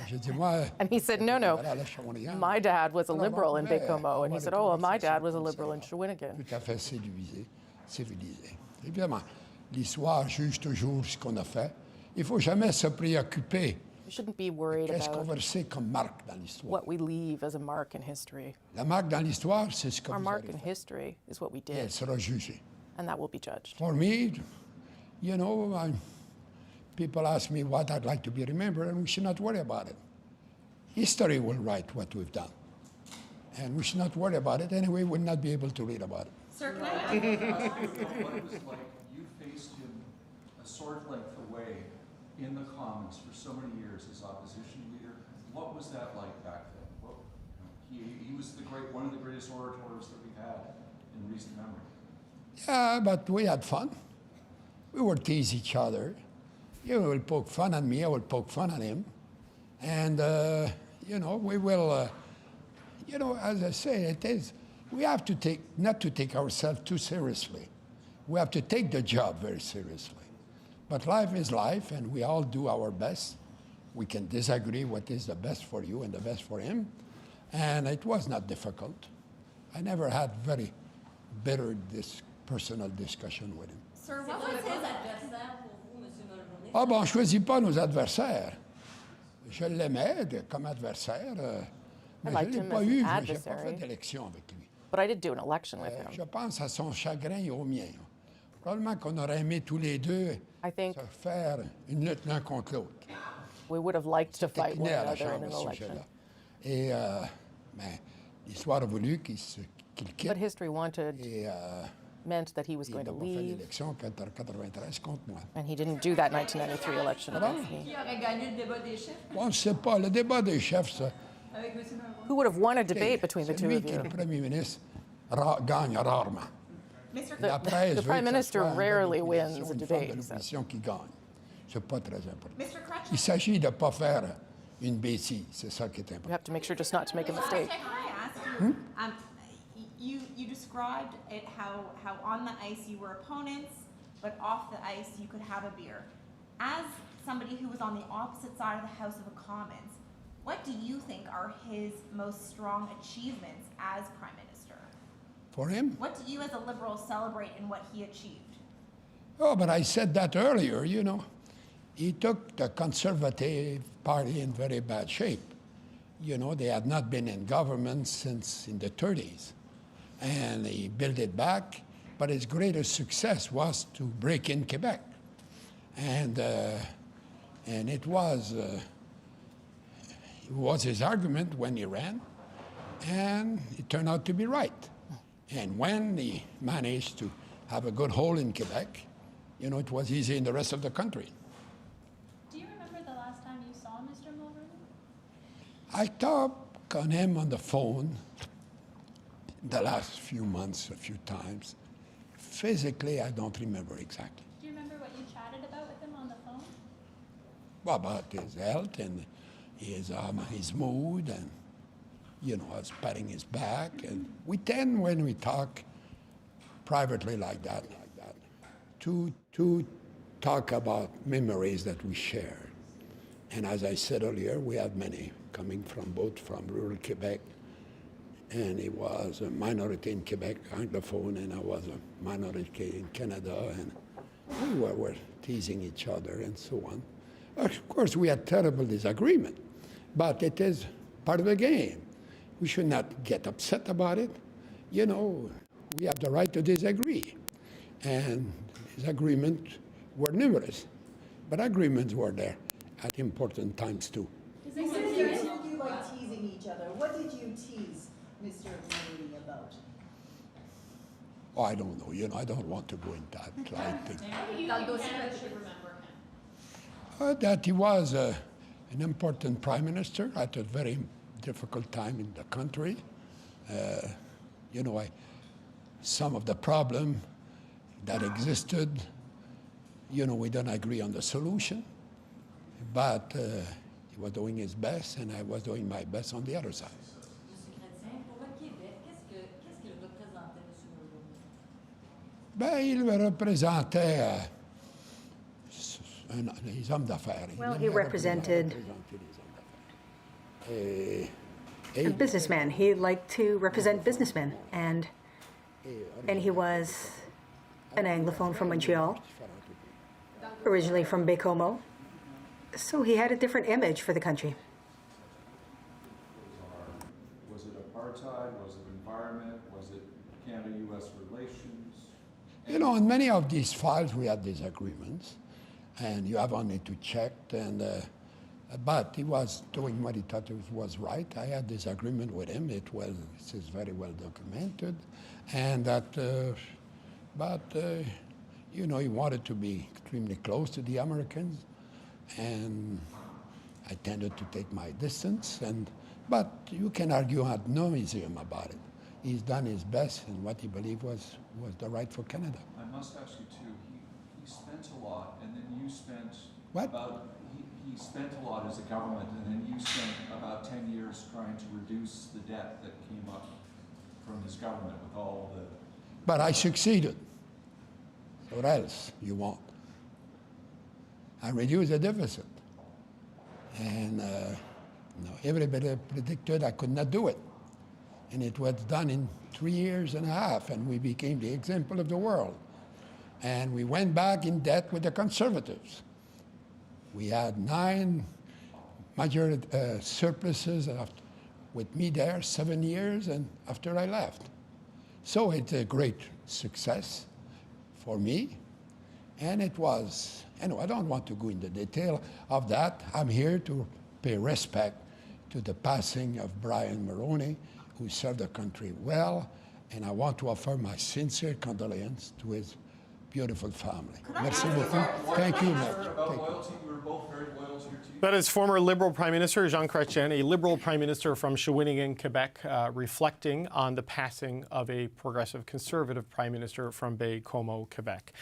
J'ai dit, moi, And he said, no, no, libéral à Shawinigan. my dad was a Alors, liberal in on pouvait Bécomo. And he avoir said, des oh, well, my dad conversations was a comme liberal ça. in Shawinigan. Tout à fait civilisé. Évidemment, l'histoire juge toujours ce qu'on a fait. Il ne faut jamais se préoccuper We shouldn't be worried qu'est-ce qu'on va about laisser comme marque dans l'histoire. what we leave as a mark in history. La marque dans l'histoire, c'est ce que Our vous mark avez in fait. history is what we Et elle did, sera jugée. and that will be judged. For me, you know, people ask me what I'd like to be remembered, and we should not worry about it. History will write what we've done. And we should not worry about it. Anyway, we'll not be able to read about it. Sir, can I ask you what it was like? You faced him a sword length away in the Commons for so many years as opposition leader. What was that like back then? He was one of the greatest orators that we've had in recent memory. Yeah, but we had fun. We would tease each other. You will poke fun at me, I will poke fun at him. And, you know, we will, you know, as I say, we have to not to take ourselves too seriously. We have to take the job very seriously. But life is life, and we all do our best. We can disagree what is the best for you and the best for him. And it was not difficult. I never had very bitter personal discussion with him. Sir, what was his adversaire pour vous, Monsieur Mulroney? Ah ben, on ne choisit pas nos adversaires. Je l'aimais comme adversaire, mais je liked ne l'ai him pas as an eu, j'ai pas adversary. fait d'élection avec lui. But I did do an election with him. Je pense à son chagrin et au mien. Probablement qu'on aurait aimé tous les deux I think se faire une lutte l'un contre l'autre. we would have liked to fight one Taquiner à la another in Chambre an à ce election. sujet-là. Et ben, l'histoire a voulu qu'il quitte. But history wanted Et meant that he was il going n'a to pas fait leave, l'élection qu'en 93 contre moi. and he didn't do that 1993 election against me. Qui aurait gagné le débat des chefs Bon, je ne sais pas, le débat des chefs, ça, avec M. Mulroney? Who would have won a debate between the c'est two lui of qui est you? le premier ministre, gagne rarement. Mr. La presse the veut Prime que ça Minister soit un gars de rarely l'opposition, wins a une debate, femme de so. l'opposition qui gagne. C'est pas très important. Mr. Crutchfield, Il s'agit de ne pas faire une bêtise, c'est ça qui est You important. have to make sure just not to make a mistake. can I ask you, you described it how on the ice you were opponents, but off the ice you could have a beer. As somebody who was on the opposite side of the House of Commons, what do you think are his most strong achievements as Prime Minister? For him? What do you as a Liberal celebrate in what he achieved? Oh, but I said that earlier, you know. He took the Conservative Party in very bad shape. You know, they had not been in government since in the 30s. And he built it back, but his greatest success was to break in Quebec. And it was his argument when he ran, and it turned out to be right. And when he managed to have a good hold in Quebec, you know, it was easy in the rest of the country. Do you remember the last time you saw Mr. Mulroney? I talked on him on the phone the last few months a few times. Physically, I don't remember exactly. Do you remember what you chatted about with him on the phone? Well, about his health and his mood, and you know, I was patting his back, and we tend, when we talk privately like that, to talk about memories that we share. And as I said earlier, we have many coming from rural Quebec, and he was a minority in Quebec, Anglophone, and I was a minority in Canada, and we were teasing each other and so on. Of course, we had terrible disagreement, but it is part of the game. We should not get upset about it. You know, we have the right to disagree. And disagreements were numerous, but agreements were there at important times too. You like teasing each other. What did you tease Mr. Mulroney about? Oh, I don't know. You know, I don't want to go into that. I think that he was an important prime minister at a very difficult time in the country. You know, some of the problem that existed, you know, we don't agree on the solution, but he was doing his best, and I was doing my best on the other side. Ben, il représentait les hommes d'affaires. Well, he represented a businessman. He liked to represent businessmen, and he was an Anglophone from Montreal, originally from Baie-Comeau. So he had a different image for the country. Was it apartheid? Was it environment? Was it Canada-U.S. relations? You know, in many of these files we had disagreements, and you have only to check. But he was doing what he thought was right. I had disagreement with him. It is very well documented, and that. You know, he wanted to be extremely close to the Americans, and I tended to take my distance. But you can argue ad nauseam about it. He's done his best in what he believed was the right for Canada. I must ask you too. He spent a lot, and then you spent What? about. He spent a lot as a government, and then you spent about 10 years trying to reduce the debt that came up from his government with all the. But I succeeded. What else you want? I reduced the deficit. And everybody predicted I could not do it. And it was done in 3 years and a half, and we became the example of the world. And we went back in debt with the Conservatives. We had 9 major surpluses with me there 7 years and after I left. So it's a great success for me. And it was, I don't want to go into detail of that. I'm here to pay respect to the passing of Brian Mulroney, who served the country well, and I want to offer my sincere condolence to his beautiful family. Merci beaucoup. Thank you, Nick. You were both very loyal to your team. That is former Liberal Prime Minister Jean Chrétien, a Liberal Prime Minister from Shawinigan, Quebec, reflecting on the passing of a progressive Conservative Prime Minister from Baie-Comeau, Quebec,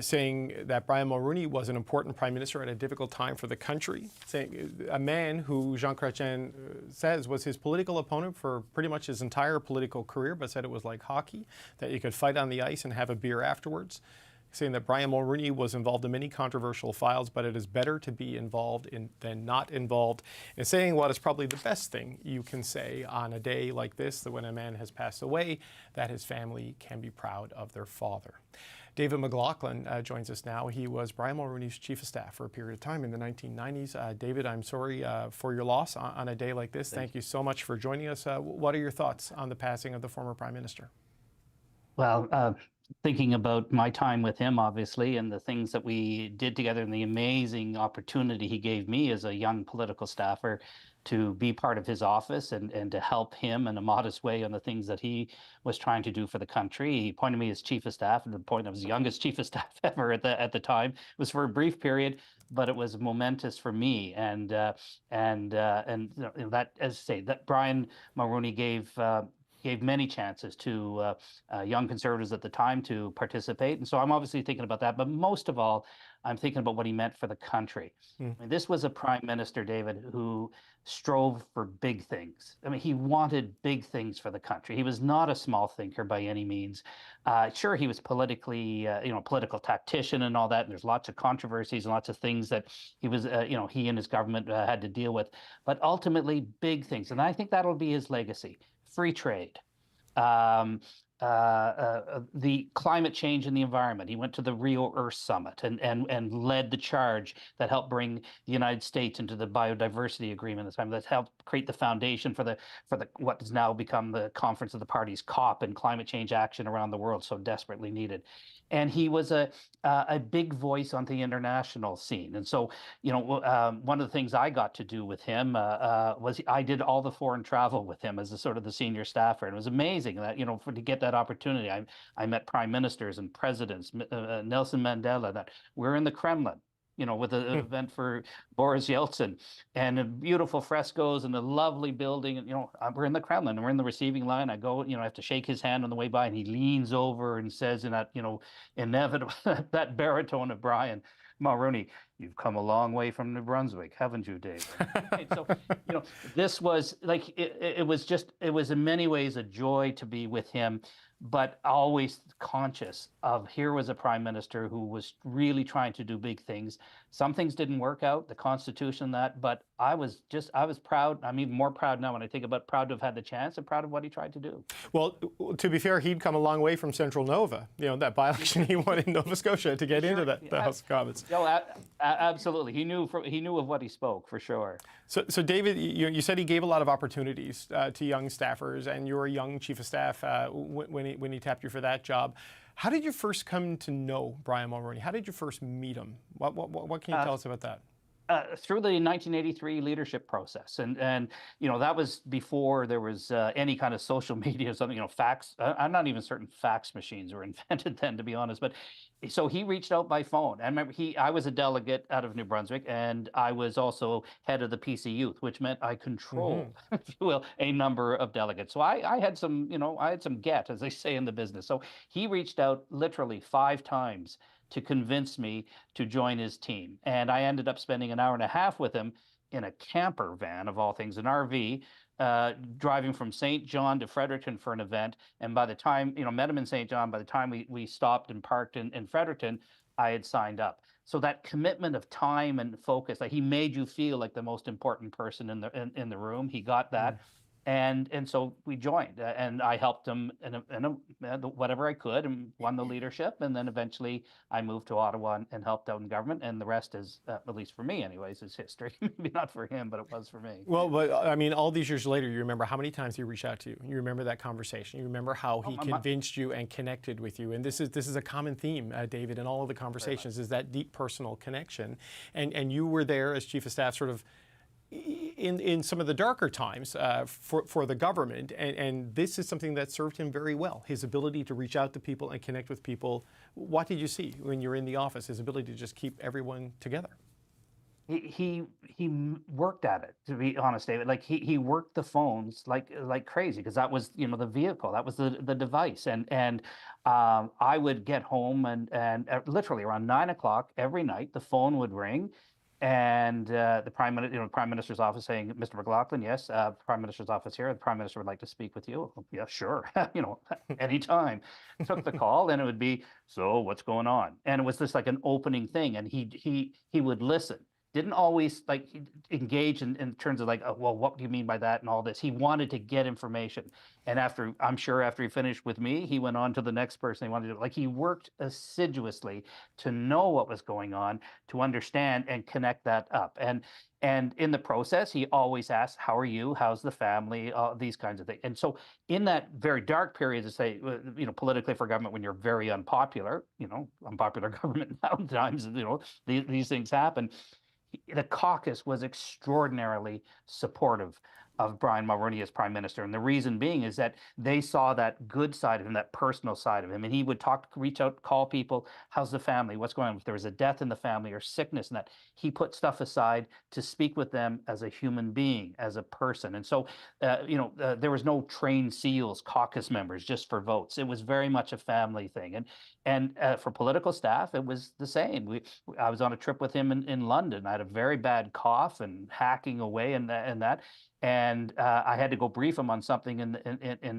saying that Brian Mulroney was an important Prime Minister at a difficult time for the country, saying a man who Jean Chrétien says was his political opponent for pretty much his entire political career, but said it was like hockey, that you could fight on the ice and have a beer afterwards. Saying that Brian Mulroney was involved in many controversial files, but it is better to be involved than not involved. And saying what is probably the best thing you can say on a day like this, that when a man has passed away, that his family can be proud of their father. David McLaughlin joins us now. He was Brian Mulroney's Chief of Staff for a period of time in the 1990s. David, I'm sorry for your loss on a day like this. Thank you so much for joining us. What are your thoughts on the passing of the former Prime Minister? Well, thinking about my time with him, obviously, and the things that we did together and the amazing opportunity he gave me as a young political staffer to be part of his office and to help him in a modest way on the things that he was trying to do for the country. He appointed me as Chief of Staff, and the point I was the youngest Chief of Staff ever at the time. It was for a brief period, but it was momentous for me. And that, as I say, that Brian Mulroney gave many chances to young Conservatives at the time to participate. And so I'm obviously thinking about that. But most of all, I'm thinking about what he meant for the country. I mean, this was a Prime Minister, David, who strove for big things. I mean, he wanted big things for the country. He was not a small thinker by any means. Sure, he was politically, political tactician and all that. And there's lots of controversies and lots of things that he was, he and his government had to deal with. But ultimately, big things. And I think that'll be his legacy. Free trade, the climate change and the environment. He went to the Rio Earth Summit and led the charge that helped bring the United States into the biodiversity agreement at the time. That helped create the foundation for the what has now become the Conference of the Parties, COP, and climate change action around the world, so desperately needed. And he was a big voice on the international scene. And so, one of the things I got to do with him was I did all the foreign travel with him as a sort of the senior staffer. And it was amazing that, to get that opportunity. I met prime ministers and presidents, Nelson Mandela, that we're in the Kremlin, with an event for Boris Yeltsin, and beautiful frescoes and a lovely building. And, we're in the Kremlin and we're in the receiving line. I go, I have to shake his hand on the way by, and he leans over and says in that, inevitable, that baritone of Brian Mulroney, "You've come a long way from New Brunswick, haven't you, Dave?" Right? So, this was like, it was in many ways a joy to be with him, but always conscious of here was a prime minister who was really trying to do big things. Some things didn't work out, the Constitution, but I was proud. I'm even more proud now when I think about proud to have had the chance and proud of what he tried to do. Well, to be fair, he'd come a long way from Central Nova, that by-election he won in Nova Scotia to get into the House of Commons. Absolutely. He knew of what he spoke, for sure. So David, you said he gave a lot of opportunities to young staffers, and you were a young Chief of Staff when he tapped you for that job. How did you first come to know Brian Mulroney? How did you first meet him? What can you tell us about that? Through the 1983 leadership process, and that was before there was any kind of social media or something. Fax. I'm not even certain fax machines were invented then, to be honest. But so he reached out by phone. I remember I was a delegate out of New Brunswick, and I was also head of the PC Youth, which meant I controlled, if you will, a number of delegates. So I had some, I had some get, as they say in the business. So he reached out literally 5 times to convince me to join his team. And I ended up spending an hour and a half with him in a camper van, of all things, an RV, driving from St. John to Fredericton for an event. And by the time, met him in St. John, by the time we stopped and parked in Fredericton, I had signed up. So that commitment of time and focus, like he made you feel like the most important person in the room. He got that. And so we joined, and I helped him in whatever I could, and won the leadership. And then eventually I moved to Ottawa and helped out in government. And the rest is, at least for me, anyways, is history. Maybe not for him, but it was for me. Well, but I mean, all these years later, you remember how many times he reached out to you. You remember that conversation. You remember how he convinced you and connected with you. And this is a common theme, David, in all of the conversations, is that deep personal connection. And you were there as chief of staff, sort of in some of the darker times for the government, and this is something that served him very well. His ability to reach out to people and connect with people. What did you see when you're in the office? His ability to just keep everyone together. He worked at it, to be honest, David. Like he worked the phones like crazy, because that was the vehicle, that was the device, and I would get home and literally around 9 o'clock every night the phone would ring. And the Prime Minister's office saying, "Mr. McLaughlin, yes, Prime Minister's office here. The Prime Minister would like to speak with you." Yeah, sure. Anytime. Took the call, and it would be, "So, what's going on?" And it was just like an opening thing, and he would listen. Didn't always engage in terms of well, what do you mean by that and all this. He wanted to get information. And I'm sure after he finished with me, he went on to the next person he wanted to. He worked assiduously to know what was going on, to understand and connect that up. And in the process, he always asked, "How are you? How's the family?" These kinds of things. And so in that very dark period, to say, politically for government, when you're very unpopular, unpopular government sometimes, these things happen. The caucus was extraordinarily supportive of Brian Mulroney as Prime Minister. And the reason being is that they saw that good side of him, that personal side of him. And he would reach out, call people, "How's the family? What's going on?" If there was a death in the family or sickness, and that he put stuff aside to speak with them as a human being, as a person. And so, there was no trained SEALs, caucus members, just for votes. It was very much a family thing. And for political staff, it was the same. I was on a trip with him in London. I had a very bad cough and hacking away and that. And I had to go brief him on something in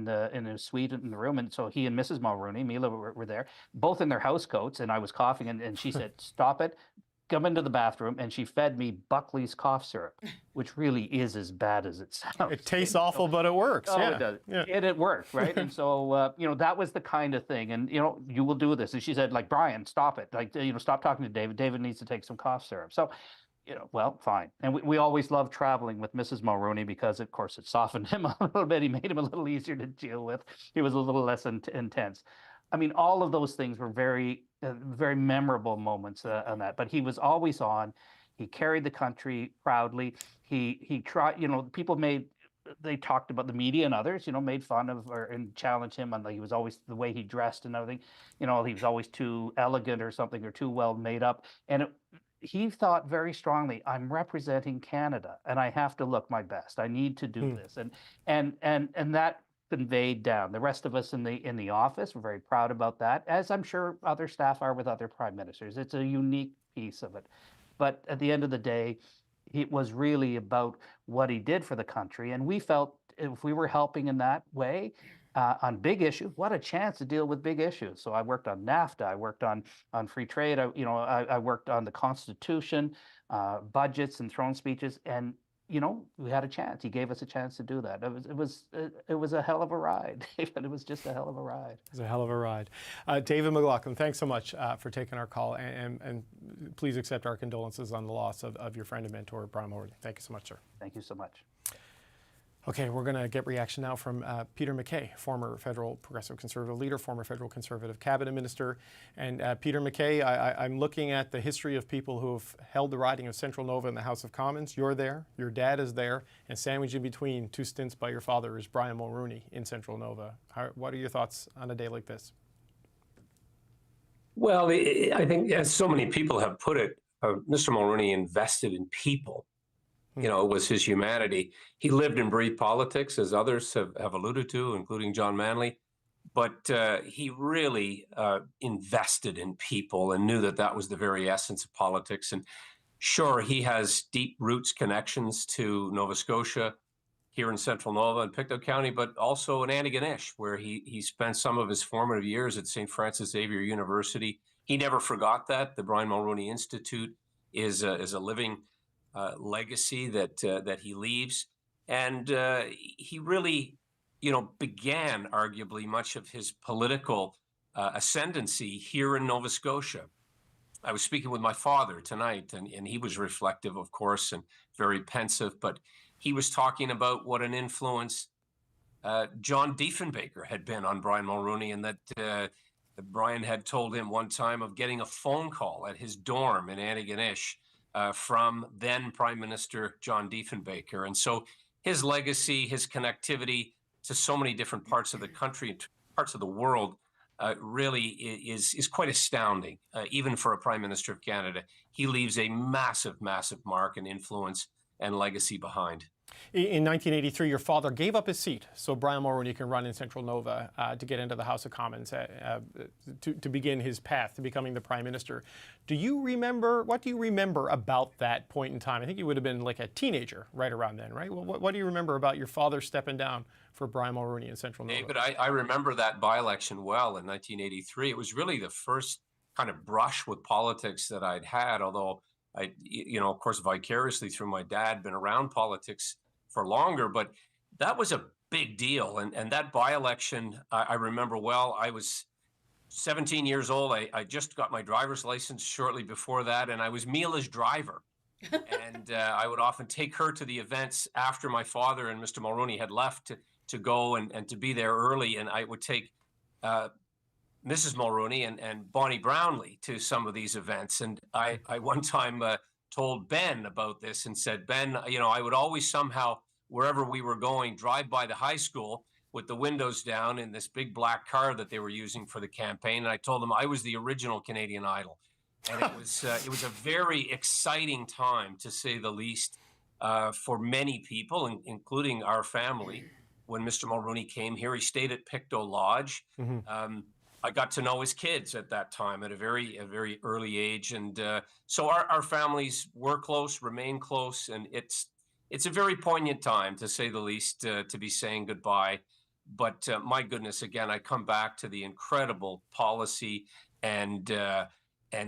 a suite in the room. And so he and Mrs. Mulroney, Mila, were there, both in their house coats. And I was coughing, and she said, "Stop it, come into the bathroom." And she fed me Buckley's cough syrup, which really is as bad as it sounds. It tastes awful, but it works. Oh, yeah. It does. Yeah. It worked, right? And so, that was the kind of thing. And, you will do this. And she said, "Brian, stop it. Stop talking to David. David needs to take some cough syrup." So, well, fine. And we always loved traveling with Mrs. Mulroney because, of course, it softened him a little bit. He made him a little easier to deal with. He was a little less intense. I mean, all of those things were very, very memorable moments on that. But he was always on. He carried the country proudly. He tried, people they talked about the media and others, made fun of and challenged him on he was always the way he dressed and everything. He was always too elegant or something, or too well made up. And he thought very strongly, "I'm representing Canada and I have to look my best. I need to do this." And that conveyed down. The rest of us in the office were very proud about that, as I'm sure other staff are with other prime ministers. It's a unique piece of it. But at the end of the day, it was really about what he did for the country. And we felt if we were helping in that way, on big issues, what a chance to deal with big issues. So I worked on NAFTA, I worked on free trade, I worked on the Constitution, budgets and throne speeches, and we had a chance. He gave us a chance to do that. It was a hell of a ride, David. It was just a hell of a ride. It was a hell of a ride. David McLaughlin, thanks so much for taking our call, and please accept our condolences on the loss of your friend and mentor, Brian Mulroney. Thank you so much, sir. Thank you so much. Okay, we're going to get reaction now from Peter MacKay, former federal Progressive Conservative leader, former federal Conservative cabinet minister. And Peter MacKay, I'm looking at the history of people who have held the riding of Central Nova in the House of Commons. You're there, your dad is there, and sandwiched in between two stints by your father is Brian Mulroney in Central Nova. What are your thoughts on a day like this? Well, I think, as so many people have put it, Mr. Mulroney invested in people. It was his humanity. He lived and breathed politics, as others have alluded to, including John Manley. But he really invested in people and knew that was the very essence of politics. And sure, he has deep roots, connections to Nova Scotia, here in Central Nova and Pictou County, but also in Antigonish, where he spent some of his formative years at St. Francis Xavier University. He never forgot that. The Brian Mulroney Institute is a living legacy that he leaves. And he really, began arguably much of his political ascendancy here in Nova Scotia. I was speaking with my father tonight, and he was reflective, of course, and very pensive, but he was talking about what an influence John Diefenbaker had been on Brian Mulroney, and that Brian had told him one time of getting a phone call at his dorm in Antigonish from then Prime Minister John Diefenbaker. And so his legacy, his connectivity to so many different parts of the country and parts of the world really is quite astounding, even for a Prime Minister of Canada. He leaves a massive, massive mark and influence and legacy behind. In 1983, your father gave up his seat so Brian Mulroney can run in Central Nova to get into the House of Commons to begin his path to becoming the Prime Minister. What do you remember about that point in time? I think you would have been like a teenager right around then, right? What do you remember about your father stepping down for Brian Mulroney in Central Nova? David, I remember that by-election well in 1983. It was really the first kind of brush with politics that I'd had, although I, of course, vicariously through my dad, been around politics for longer, but that was a big deal. And that by-election, I remember well. I was 17 years old. I just got my driver's license shortly before that, and I was Mila's driver. And I would often take her to the events after my father and Mr. Mulroney had left to go and to be there early. And I would take Mrs. Mulroney and Bonnie Brownlee to some of these events. And I one time told Ben about this and said, Ben, I would always somehow, wherever we were going, drive by the high school with the windows down in this big black car that they were using for the campaign. And I told them I was the original Canadian Idol. And it was a very exciting time, to say the least, for many people, including our family. When Mr. Mulroney came here, he stayed at Pictou Lodge. Mm-hmm. I got to know his kids at that time at a very early age. And so our families were close, remain close. And it's a very poignant time, to say the least, to be saying goodbye. But my goodness, again, I come back to the incredible policy and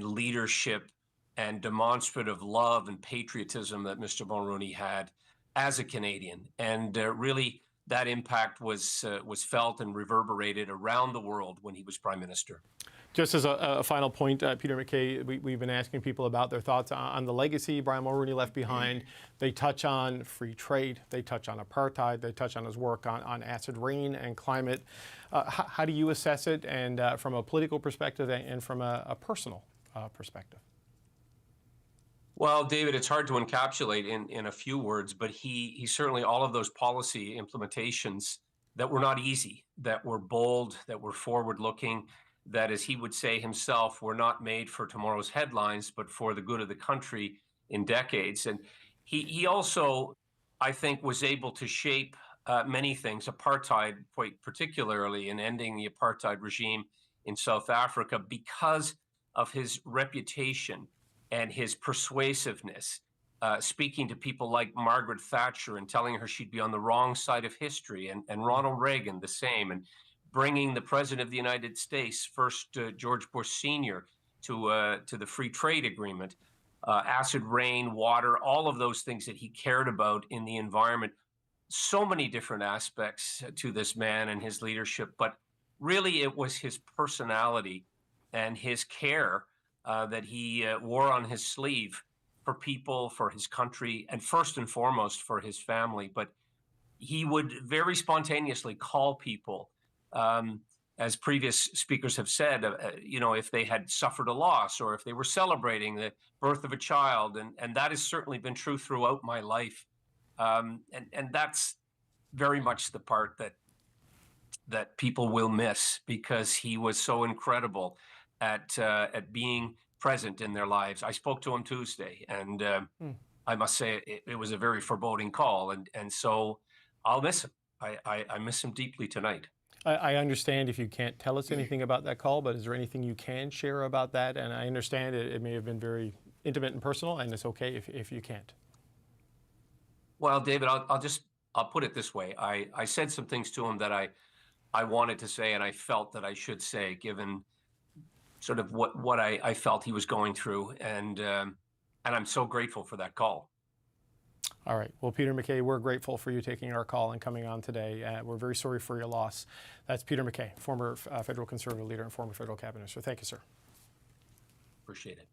leadership and demonstrative love and patriotism that Mr. Mulroney had as a Canadian. And really, that impact was felt and reverberated around the world when he was Prime Minister. Just as a final point, Peter MacKay, we've been asking people about their thoughts on the legacy Brian Mulroney left behind. They touch on free trade, they touch on apartheid, they touch on his work on acid rain and climate. How do you assess it, and from a political perspective and from a personal perspective? Well, David, it's hard to encapsulate in a few words, but he certainly, all of those policy implementations that were not easy, that were bold, that were forward-looking, that, as he would say himself, were not made for tomorrow's headlines, but for the good of the country in decades. And he also, I think, was able to shape many things, apartheid quite particularly, in ending the apartheid regime in South Africa, because of his reputation and his persuasiveness, speaking to people like Margaret Thatcher and telling her she'd be on the wrong side of history, and Ronald Reagan the same, and bringing the President of the United States, first George Bush Sr., to the free trade agreement, acid rain, water, all of those things that he cared about in the environment. So many different aspects to this man and his leadership, but really it was his personality and his care that he wore on his sleeve for people, for his country, and first and foremost for his family. But he would very spontaneously call people, as previous speakers have said, if they had suffered a loss or if they were celebrating the birth of a child. And that has certainly been true throughout my life. And that's very much the part that people will miss, because he was so incredible at being present in their lives. I spoke to him Tuesday, and I must say it was a very foreboding call, and so I'll miss him. I miss him deeply tonight. I understand if you can't tell us anything about that call, but is there anything you can share about that? And I understand it may have been very intimate and personal, and it's okay if you can't. Well, David, I'll put it this way. I said some things to him that I wanted to say and I felt that I should say, given sort of what I felt he was going through, and I'm so grateful for that call. All right. Well, Peter MacKay, we're grateful for you taking our call and coming on today. We're very sorry for your loss. That's Peter MacKay, former federal Conservative leader and former federal cabinet minister. Thank you, sir. Appreciate it.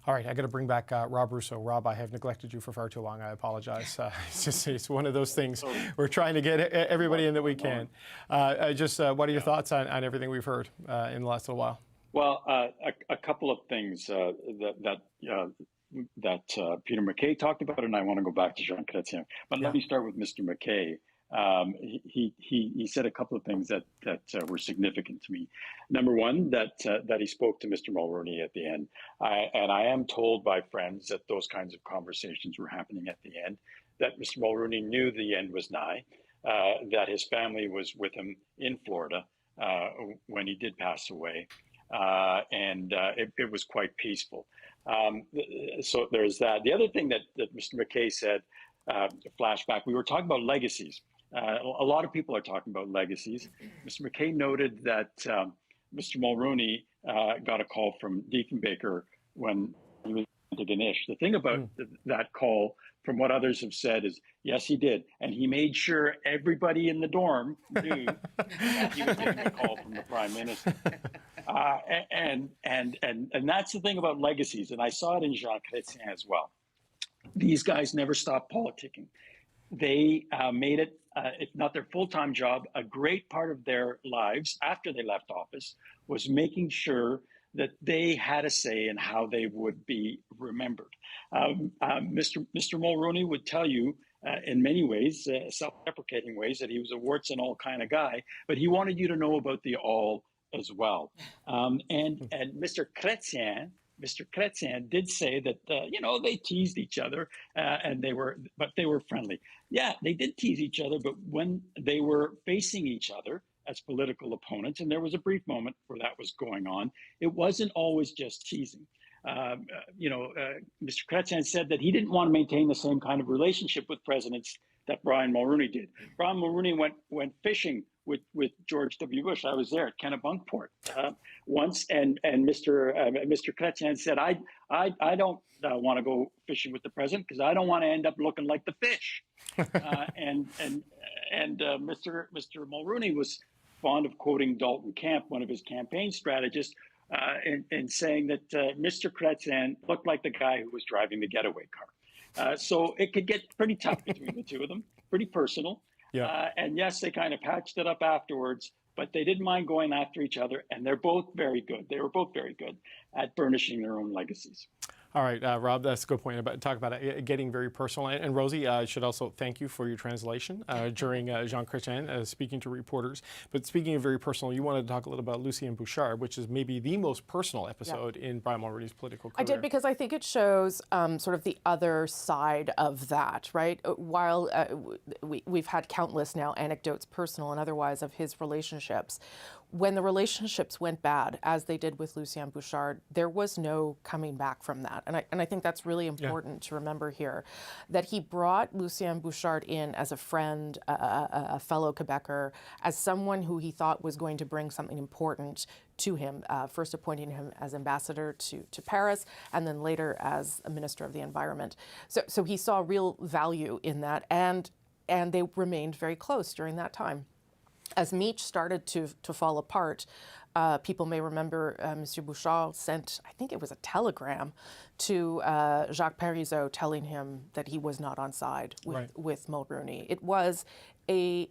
All right, I got to bring back Rob Russo. Rob, I have neglected you for far too long. I apologize. It's one of those things. We're trying to get everybody in that we can. What are your thoughts on everything we've heard in the last little while? Well, a couple of things that Peter MacKay talked about, and I want to go back to Jean Chrétien. But let me start with Mr. MacKay. He said a couple of things that were significant to me. Number one, that he spoke to Mr. Mulroney at the end. And I am told by friends that those kinds of conversations were happening at the end, that Mr. Mulroney knew the end was nigh, that his family was with him in Florida when he did pass away. And it was quite peaceful. So there's that. The other thing that Mr. MacKay said, flashback, we were talking about legacies. A lot of people are talking about legacies. Mr. MacKay noted that Mr. Mulroney got a call from Diefenbaker when he was to Ganesh. The thing about that call, from what others have said, is yes, he did. And he made sure everybody in the dorm knew that he was getting a call from the Prime Minister. And that's the thing about legacies. And I saw it in Jean Chrétien as well. These guys never stopped politicking. They made it, if not their full-time job, a great part of their lives after they left office was making sure that they had a say in how they would be remembered. Mr. Mulroney would tell you in many ways, self-deprecating ways, that he was a warts and all kind of guy, but he wanted you to know about the all as well. And Mr. Chrétien did say that, they teased each other but they were friendly. Yeah, they did tease each other, but when they were facing each other as political opponents, and there was a brief moment where that was going on, it wasn't always just teasing. Mr. Chrétien said that he didn't want to maintain the same kind of relationship with presidents that Brian Mulroney did. Brian Mulroney went fishing with George W. Bush. I was there at Kennebunkport once, and Mr. Chrétien said, I don't want to go fishing with the president because I don't want to end up looking like the fish. And Mr. Mulroney was fond of quoting Dalton Camp, one of his campaign strategists, and saying that Mr. Chrétien looked like the guy who was driving the getaway car. So it could get pretty tough between the two of them, pretty personal. Yeah. And yes, they kind of patched it up afterwards, but they didn't mind going after each other, and they're both very good. They were both very good at burnishing their own legacies. All right, Rob, that's a good point. Talk about it getting very personal. And Rosie, I should also thank you for your translation during Jean Chrétien speaking to reporters. But speaking of very personal, you wanted to talk a little about Lucien Bouchard, which is maybe the most personal episode in Brian Mulroney's political career. I did, because I think it shows sort of the other side of that, right? While we've had countless now anecdotes, personal and otherwise, of his relationships. When the relationships went bad, as they did with Lucien Bouchard, there was no coming back from that. And I think that's really important to remember here, that he brought Lucien Bouchard in as a friend, a fellow Quebecer, as someone who he thought was going to bring something important to him, first appointing him as ambassador to Paris, and then later as a minister of the environment. So he saw real value in that, and they remained very close during that time. As Meech started to fall apart, people may remember Monsieur Bouchard sent, I think it was a telegram, to Jacques Parizeau telling him that he was not on side with Mulroney. It was a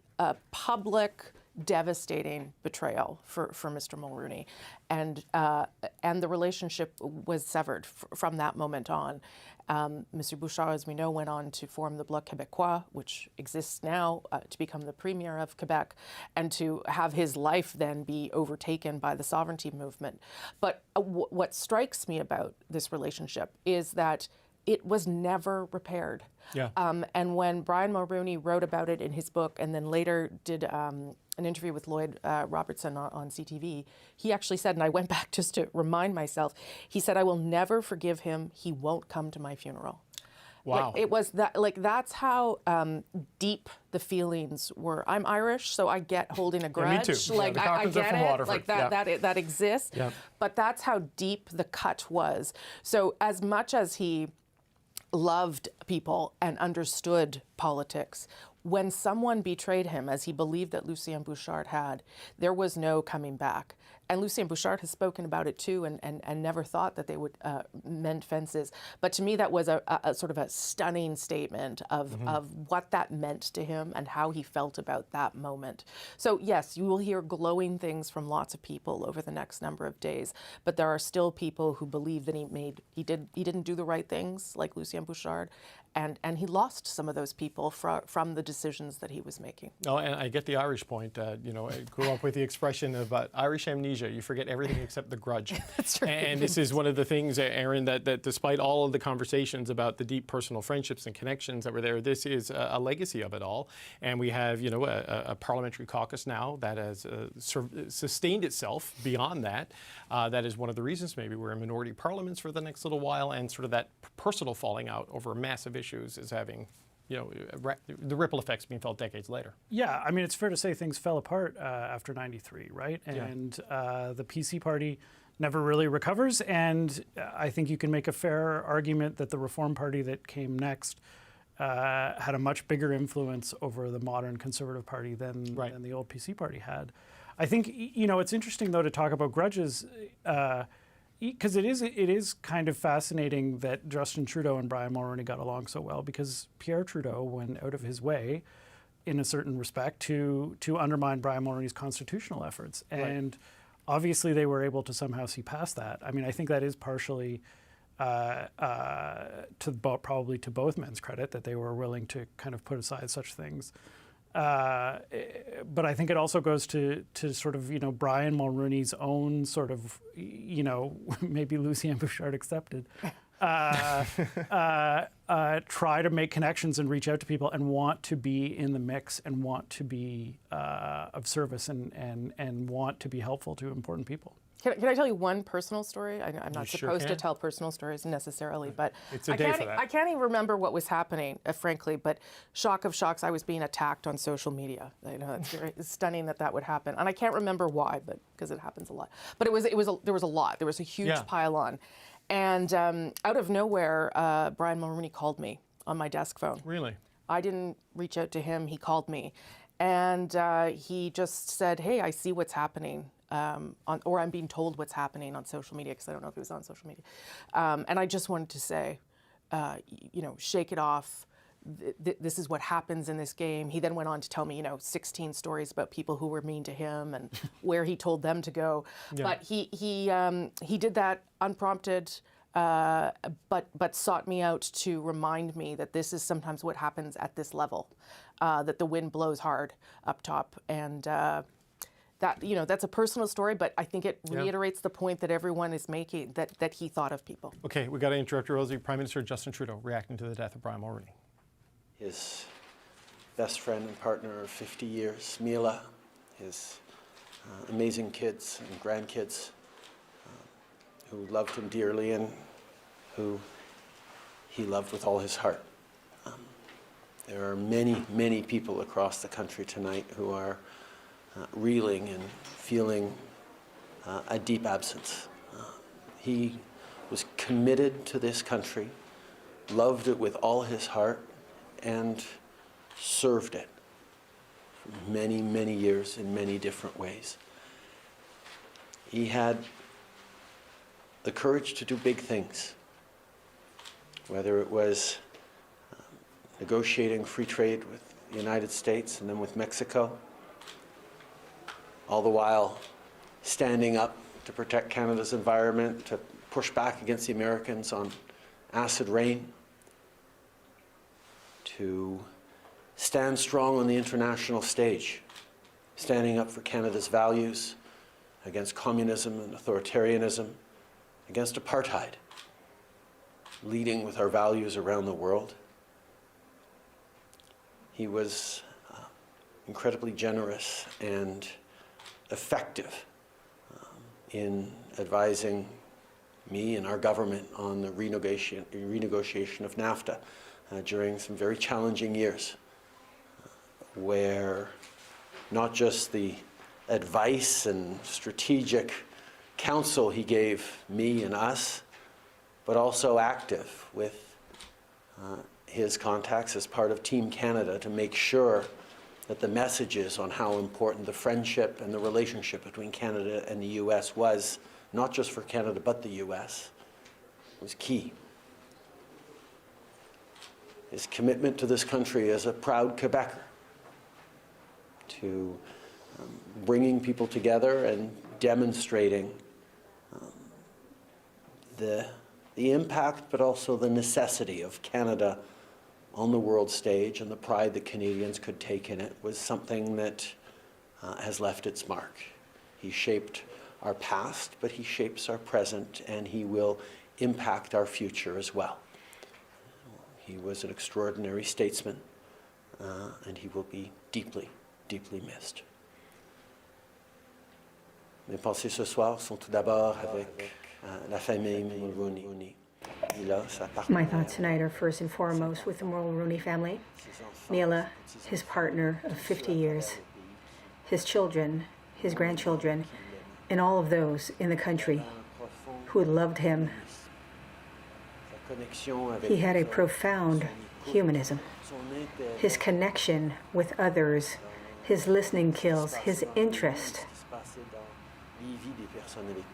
public, devastating betrayal for Mr. Mulroney, and the relationship was severed from that moment on. Mr. Bouchard, as we know, went on to form the Bloc Québécois, which exists now to become the Premier of Quebec, and to have his life then be overtaken by the sovereignty movement. But what strikes me about this relationship is that it was never repaired. Yeah. And when Brian Mulroney wrote about it in his book, and then later did an interview with Lloyd Robertson on CTV, he actually said, and I went back just to remind myself, he said, "I will never forgive him. He won't come to my funeral." Wow. It was that, that's how deep the feelings were. I'm Irish, so I get holding a grudge. Me too. I get it. That exists. Yeah. But that's how deep the cut was. So as much as he loved people and understood politics. When someone betrayed him, as he believed that Lucien Bouchard had, there was no coming back. And Lucien Bouchard has spoken about it too, and never thought that they would mend fences. But to me, that was a sort of a stunning statement of what that meant to him and how he felt about that moment. So yes, you will hear glowing things from lots of people over the next number of days, but there are still people who believe that he didn't do the right things, like Lucien Bouchard, and he lost some of those people from the decisions that he was making. Oh, and I get the Irish point. I grew up with the expression of Irish amnesia. You forget everything except the grudge. That's right. And this is one of the things, Aaron, that despite all of the conversations about the deep personal friendships and connections that were there, this is a legacy of it all. And we have, a parliamentary caucus now that has sustained itself beyond that. That is one of the reasons maybe we're in minority parliaments for the next little while, and sort of that personal falling out over massive issues is having the ripple effects being felt decades later. Yeah, I mean, it's fair to say things fell apart after '93, right? And the PC party never really recovers. And I think you can make a fair argument that the Reform Party that came next had a much bigger influence over the modern Conservative Party than the old PC party had. I think, it's interesting, though, to talk about grudges, because it is kind of fascinating that Justin Trudeau and Brian Mulroney got along so well, because Pierre Trudeau went out of his way, in a certain respect, to undermine Brian Mulroney's constitutional efforts. And obviously they were able to somehow see past that. I mean, I think that is partially probably to both men's credit, that they were willing to kind of put aside such things. But I think it also goes to sort of, Brian Mulroney's own sort of, maybe Lucien Bouchard accepted, try to make connections and reach out to people and want to be in the mix and want to be of service and want to be helpful to important people. Can I tell you one personal story? I'm not supposed to tell personal stories necessarily, but it's a day for that. I can't even remember what was happening, frankly, but shock of shocks, I was being attacked on social media. It's very stunning that would happen. And I can't remember why, but because it happens a lot. But there was a lot. There was a huge pile on. And out of nowhere, Brian Mulroney called me on my desk phone. Really? I didn't reach out to him. He called me. And he just said, hey, I see what's happening. Or I'm being told what's happening on social media, because I don't know if he was on social media. And I just wanted to say, shake it off. This is what happens in this game. He then went on to tell me, 16 stories about people who were mean to him and where he told them to go. Yeah. But he did that unprompted, but sought me out to remind me that this is sometimes what happens at this level, that the wind blows hard up top, and that's a personal story, but I think it reiterates the point that everyone is making, that he thought of people. Okay, we got to interrupt you, Rosie. Prime Minister Justin Trudeau reacting to the death of Brian Mulroney. His best friend and partner of 50 years, Mila, his amazing kids and grandkids who loved him dearly and who he loved with all his heart. There are many, many people across the country tonight who are reeling and feeling a deep absence. He was committed to this country, loved it with all his heart, and served it for many, many years in many different ways. He had the courage to do big things, whether it was negotiating free trade with the United States and then with Mexico, all the while standing up to protect Canada's environment, to push back against the Americans on acid rain, to stand strong on the international stage, standing up for Canada's values against communism and authoritarianism, against apartheid, leading with our values around the world. He was incredibly generous and effective in advising me and our government on the renegotiation of NAFTA during some very challenging years, where not just the advice and strategic counsel he gave me and us, but also active with his contacts as part of Team Canada to make sure that the messages on how important the friendship and the relationship between Canada and the U.S. was, not just for Canada but the U.S., was key. His commitment to this country as a proud Quebecer, to bringing people together and demonstrating the impact but also the necessity of Canada on the world stage and the pride that Canadians could take in it was something that has left its mark. He shaped our past, but he shapes our present, and he will impact our future as well. He was an extraordinary statesman, and he will be deeply, deeply missed. Mes pensées ce soir sont tout d'abord avec la famille Mulroney. My thoughts tonight are first and foremost with the Mulroney family, Mila, his partner of 50 years, his children, his grandchildren, and all of those in the country who loved him. He had a profound humanism. His connection with others, his listening skills, his interest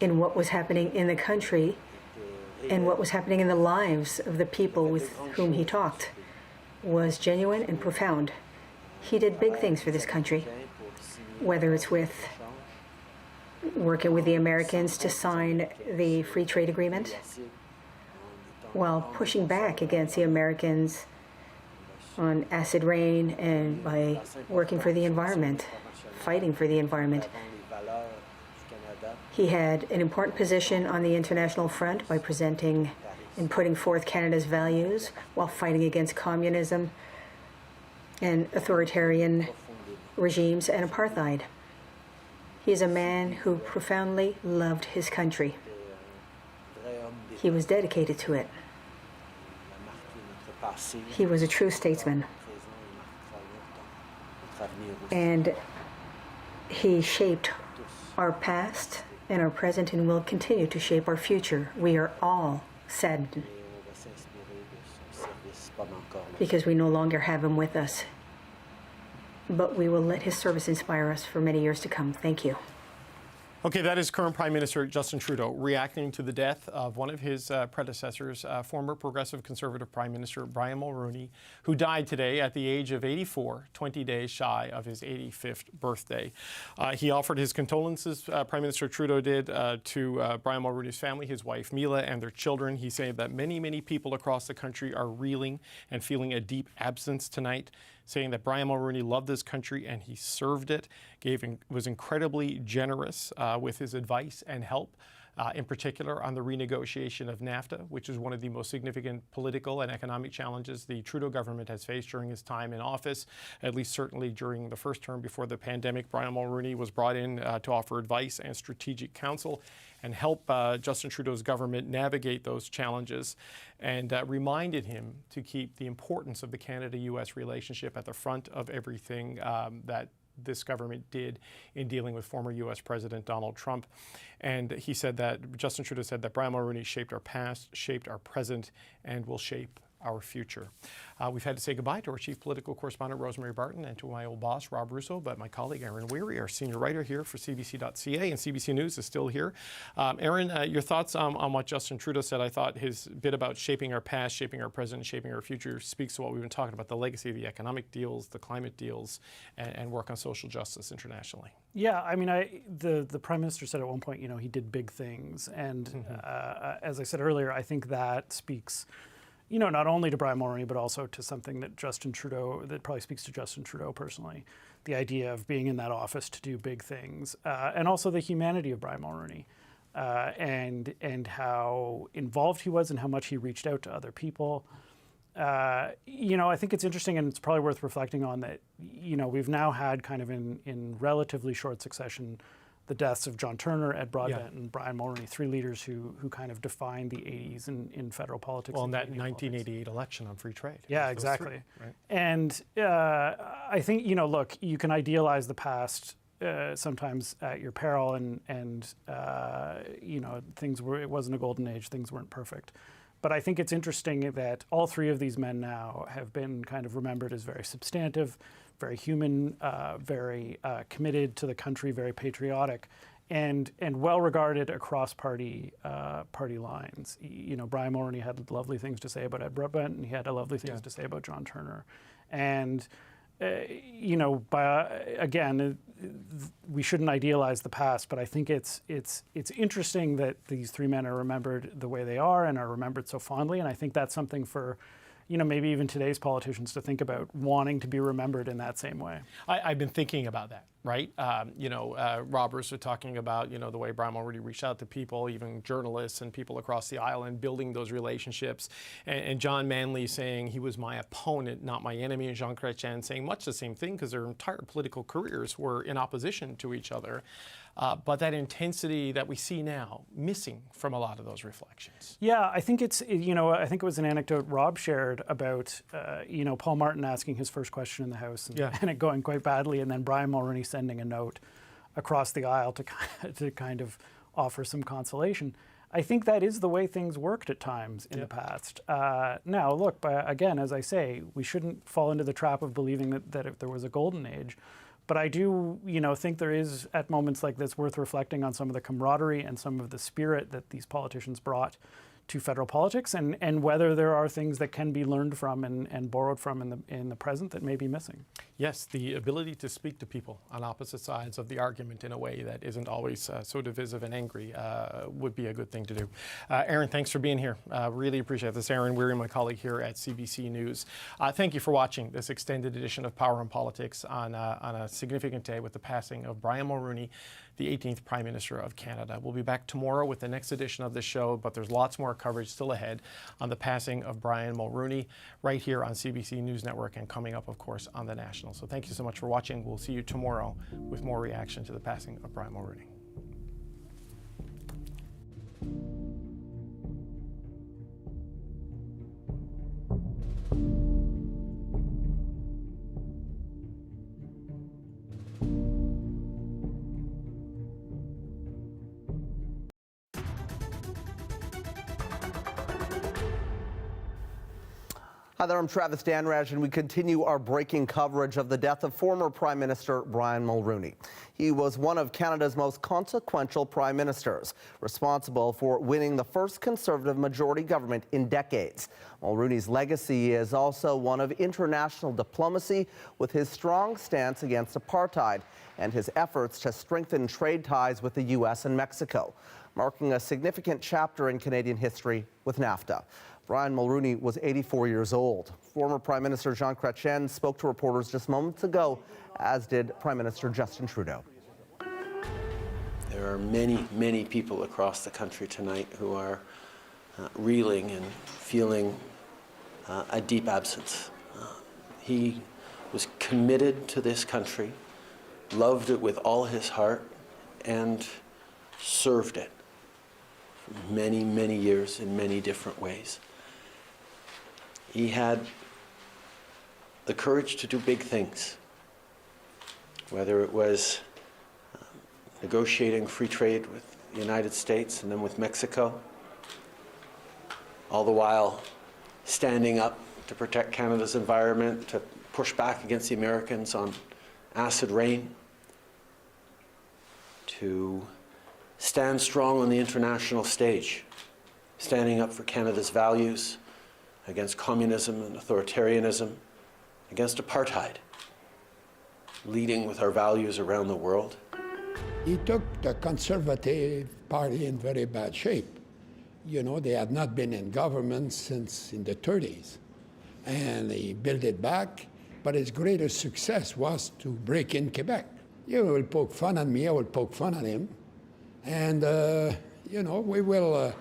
in what was happening in the country and what was happening in the lives of the people with whom he talked was genuine and profound. He did big things for this country, whether it's with working with the Americans to sign the free trade agreement, while pushing back against the Americans on acid rain and by working for the environment, fighting for the environment. He had an important position on the international front by presenting and putting forth Canada's values while fighting against communism and authoritarian regimes and apartheid. He is a man who profoundly loved his country. He was dedicated to it. He was a true statesman. And he shaped our past and our present and will continue to shape our future. We are all saddened because we no longer have him with us. But we will let his service inspire us for many years to come. Thank you. Okay, that is current Prime Minister Justin Trudeau reacting to the death of one of his predecessors, former Progressive Conservative Prime Minister Brian Mulroney, who died today at the age of 84, 20 days shy of his 85th birthday. He offered his condolences, Prime Minister Trudeau did, to Brian Mulroney's family, his wife Mila, and their children. He said that many, many people across the country are reeling and feeling a deep absence tonight, saying that Brian Mulroney loved this country and he served it, was incredibly generous with his advice and help, in particular on the renegotiation of NAFTA, which is one of the most significant political and economic challenges the Trudeau government has faced during his time in office, at least certainly during the first term before the pandemic. Brian Mulroney was brought in to offer advice and strategic counsel and help Justin Trudeau's government navigate those challenges, and reminded him to keep the importance of the Canada-U.S. relationship at the front of everything that this government did in dealing with former U.S. President Donald Trump. And he said that, Justin Trudeau said that Brian Mulroney shaped our past, shaped our present, and will shape our future. We've had to say goodbye to our chief political correspondent, Rosemary Barton, and to my old boss, Rob Russo, but my colleague, Aaron Weary, our senior writer here for CBC.ca, and CBC News is still here. Aaron, your thoughts on what Justin Trudeau said? I thought his bit about shaping our past, shaping our present, shaping our future speaks to what we've been talking about, the legacy of the economic deals, the climate deals, and work on social justice internationally. Yeah, I mean, the Prime Minister said at one point, he did big things. And as I said earlier, I think that speaks not only to Brian Mulroney, but also to something that that probably speaks to Justin Trudeau personally, the idea of being in that office to do big things, and also the humanity of Brian Mulroney, and how involved he was and how much he reached out to other people. I think it's interesting, and it's probably worth reflecting on that, we've now had kind of in relatively short succession the deaths of John Turner, Ed Broadbent, and Brian Mulroney, three leaders who kind of defined the 80s in federal politics. Well, in that 1988 election on free trade. Yeah, exactly. Three, right? And I think, look, you can idealize the past sometimes at your peril, and it wasn't a golden age, things weren't perfect. But I think it's interesting that all three of these men now have been kind of remembered as very substantive, very human, very committed to the country, very patriotic, and well regarded across party lines. You know, Brian Mulroney had lovely things to say about Ed Broadbent, and he had lovely things to say about John Turner. And you know, again, we shouldn't idealize the past, but I think it's interesting that these three men are remembered the way they are and are remembered so fondly. And I think that's something for, you know, maybe even today's politicians to think about, wanting to be remembered in that same way. I've been thinking about that, right? You know, Robbers are talking about, you know, the way Brian Mulroney reached out to people, even journalists and people across the aisle, and building those relationships. And John Manley saying he was my opponent, not my enemy, and Jean Chrétien saying much the same thing, because their entire political careers were in opposition to each other. But that intensity that we see now, missing from a lot of those reflections. Yeah, I think it's, you know, I think it was an anecdote Rob shared about, you know, Paul Martin asking his first question in the House and it going quite badly, and then Brian Mulroney sending a note across the aisle to kind of offer some consolation. I think that is the way things worked at times in the past. Now, look, again, as I say, we shouldn't fall into the trap of believing that if there was a golden age. But I do, you know, think there is, at moments like this, worth reflecting on some of the camaraderie and some of the spirit that these politicians brought to federal politics, and whether there are things that can be learned from and borrowed from in the present that may be missing. Yes, the ability to speak to people on opposite sides of the argument in a way that isn't always so divisive and angry would be a good thing to do. Aaron, thanks for being here. Really appreciate this. Aaron Weary, my colleague here at CBC News. Thank you for watching this extended edition of Power and Politics on a significant day with the passing of Brian Mulroney, the 18th Prime Minister of Canada. We'll be back tomorrow with the next edition of the show, but there's lots more coverage still ahead on the passing of Brian Mulroney right here on CBC News Network, and coming up, of course, on the National. So thank you so much for watching. We'll see you tomorrow with more reaction to the passing of Brian Mulroney. Hi there, I'm Travis Danraj, and we continue our breaking coverage of the death of former Prime Minister Brian Mulroney. He was one of Canada's most consequential prime ministers, responsible for winning the first Conservative majority government in decades. Mulroney's legacy is also one of international diplomacy, with his strong stance against apartheid and his efforts to strengthen trade ties with the U.S. and Mexico, marking a significant chapter in Canadian history with NAFTA. Brian Mulroney was 84 years old. Former Prime Minister Jean Chrétien spoke to reporters just moments ago, as did Prime Minister Justin Trudeau. There are many, many people across the country tonight who are reeling and feeling a deep absence. He was committed to this country, loved it with all his heart, and served it for many, many years in many different ways. He had the courage to do big things, whether it was negotiating free trade with the United States and then with Mexico, all the while standing up to protect Canada's environment, to push back against the Americans on acid rain, to stand strong on the international stage, standing up for Canada's values, against communism and authoritarianism, against apartheid, leading with our values around the world. He took the Conservative Party in very bad shape. You know, they had not been in government since in the 30s. And he built it back, but his greatest success was to break in Quebec. You will poke fun at me, I will poke fun at him. And, you know, we will,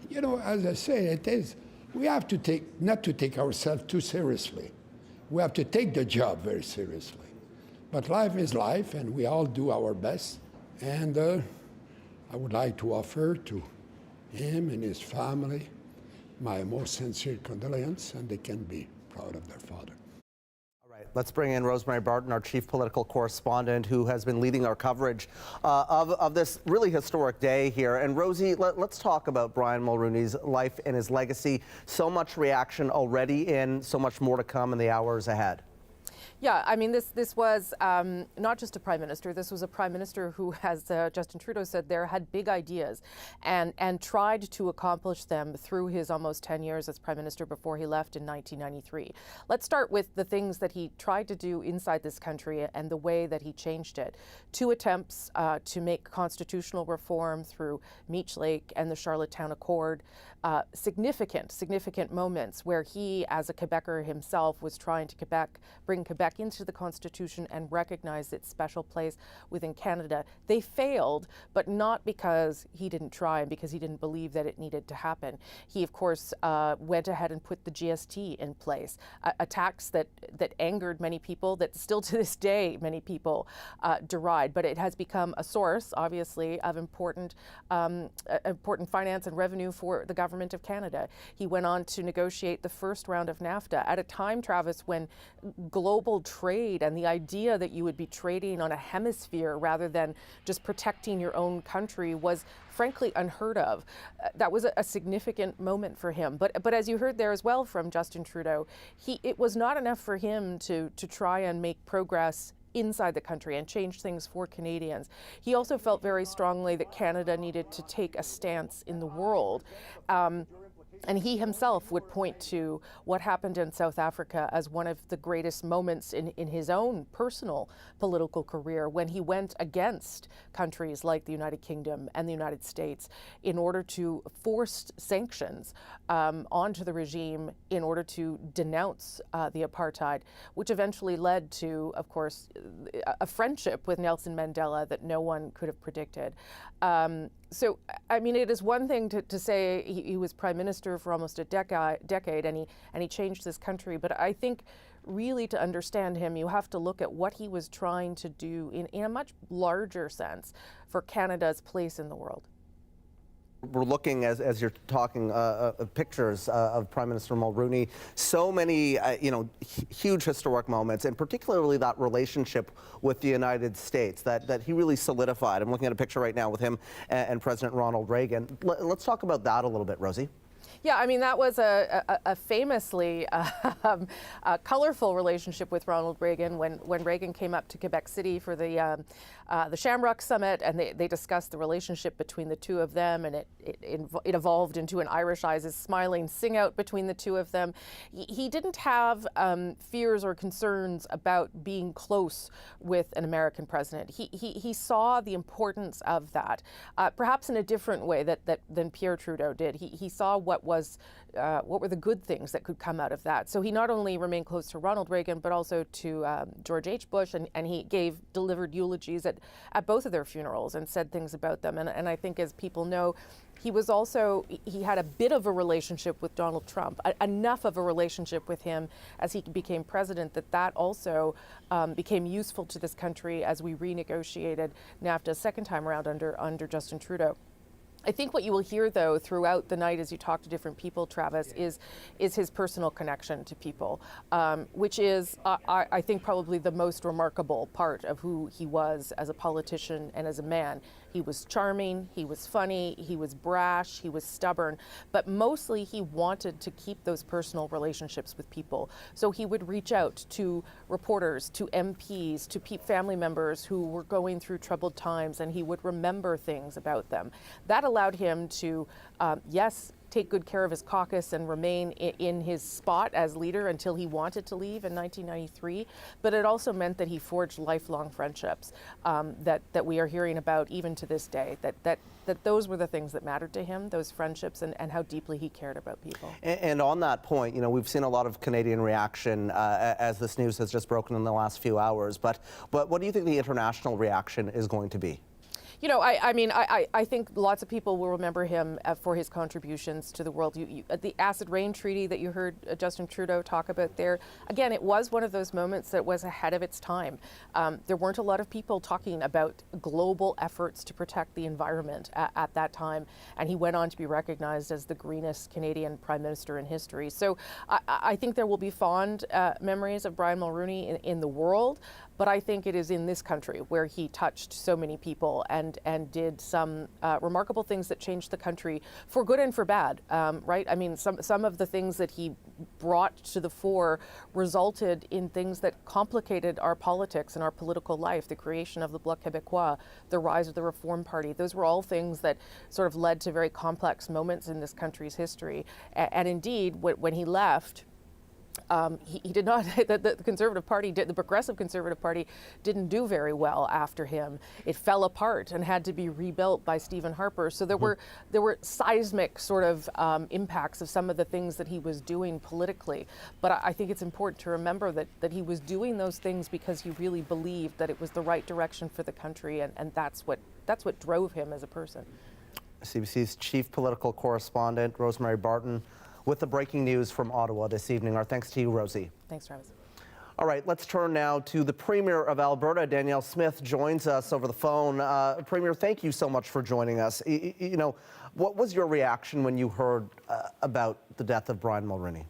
you know, as I say, it is, we have to not to take ourselves too seriously. We have to take the job very seriously. But life is life, and we all do our best. And I would like to offer to him and his family my most sincere condolence, and they can be proud of their father. All right, let's bring in Rosemary Barton, our chief political correspondent, who has been leading our coverage of this really historic day here. And Rosie, let's talk about Brian Mulroney's life and his legacy. So much reaction already in, so much more to come in the hours ahead. Yeah, I mean, this was not just a prime minister. This was a prime minister who, as Justin Trudeau said there, had big ideas and tried to accomplish them through his almost 10 years as prime minister before he left in 1993. Let's start with the things that he tried to do inside this country and the way that he changed it. 2 attempts to make constitutional reform through Meech Lake and the Charlottetown Accord. Significant moments where he, as a Quebecer himself, was trying to bring Quebec into the Constitution and recognize its special place within Canada. They failed, but not because he didn't try and because he didn't believe that it needed to happen. He, of course, went ahead and put the GST in place, a tax that angered many people, that still to this day many people deride, but it has become a source, obviously, of important finance and revenue for the government of Canada. He went on to negotiate the first round of NAFTA at a time, Travis, when global trade and the idea that you would be trading on a hemisphere rather than just protecting your own country was frankly unheard of. That was a significant moment for him. But as you heard there as well from Justin Trudeau, it was not enough for him to try and make progress inside the country and change things for Canadians. He also felt very strongly that Canada needed to take a stance in the world. And he himself would point to what happened in South Africa as one of the greatest moments in his own personal political career, when he went against countries like the United Kingdom and the United States in order to force sanctions onto the regime in order to denounce the apartheid, which eventually led to, of course, a friendship with Nelson Mandela that no one could have predicted. So, I mean, it is one thing to say he was prime minister for almost a decade and he changed this country, but I think really to understand him, you have to look at what he was trying to do in a much larger sense for Canada's place in the world. We're looking, as you're talking, pictures of Prime Minister Mulroney. So many, huge historic moments, and particularly that relationship with the United States that he really solidified. I'm looking at a picture right now with him and President Ronald Reagan. Let's talk about that a little bit, Rosie. Yeah, I mean, that was a famously colorful relationship with Ronald Reagan when Reagan came up to Quebec City for the Shamrock Summit, and they discussed the relationship between the two of them, and it evolved into an Irish Eyes Smiling sing-out between the two of them. He didn't have fears or concerns about being close with an American president. He saw the importance of that, perhaps in a different way than Pierre Trudeau did. He saw what were the good things that could come out of that. So he not only remained close to Ronald Reagan, but also to George H. Bush, and he delivered eulogies at both of their funerals and said things about them. And I think, as people know, he had a bit of a relationship with Donald Trump, enough of a relationship with him as he became president that also became useful to this country as we renegotiated NAFTA a second time around under Justin Trudeau. I think what you will hear, though, throughout the night as you talk to different people, Travis, is his personal connection to people, which is, I think, probably the most remarkable part of who he was as a politician and as a man. He was charming, he was funny, he was brash, he was stubborn, but mostly he wanted to keep those personal relationships with people. So he would reach out to reporters, to MPs, to family members who were going through troubled times, and he would remember things about them. That allowed him to, yes, take good care of his caucus and remain in his spot as leader until he wanted to leave in 1993. But it also meant that he forged lifelong friendships that we are hearing about even to this day, that those were the things that mattered to him, those friendships, and how deeply he cared about people. And on that point, we've seen a lot of Canadian reaction as this news has just broken in the last few hours. But what do you think the international reaction is going to be? You know, I mean, I think lots of people will remember him for his contributions to the world. The Acid Rain Treaty that you heard Justin Trudeau talk about there, again, it was one of those moments that was ahead of its time. There weren't a lot of people talking about global efforts to protect the environment at that time, and he went on to be recognized as the greenest Canadian Prime Minister in history. So I think there will be fond memories of Brian Mulroney in the world, but I think it is in this country where he touched so many people and did some remarkable things that changed the country for good and for bad, right? I mean, some of the things that he brought to the fore resulted in things that complicated our politics and our political life, the creation of the Bloc Québécois, the rise of the Reform Party. Those were all things that sort of led to very complex moments in this country's history. And indeed, when he left, he did not, the Conservative Party, the Progressive Conservative Party didn't do very well after him. It fell apart and had to be rebuilt by Stephen Harper. So there were seismic sort of impacts of some of the things that he was doing politically. But I think it's important to remember that he was doing those things because he really believed that it was the right direction for the country, and that's what drove him as a person. CBC's chief political correspondent, Rosemary Barton, with the breaking news from Ottawa this evening. Our thanks to you, Rosie. Thanks, Travis. All right, let's turn now to the Premier of Alberta. Danielle Smith joins us over the phone. Premier, thank you so much for joining us. You know, what was your reaction when you heard about the death of Brian Mulroney?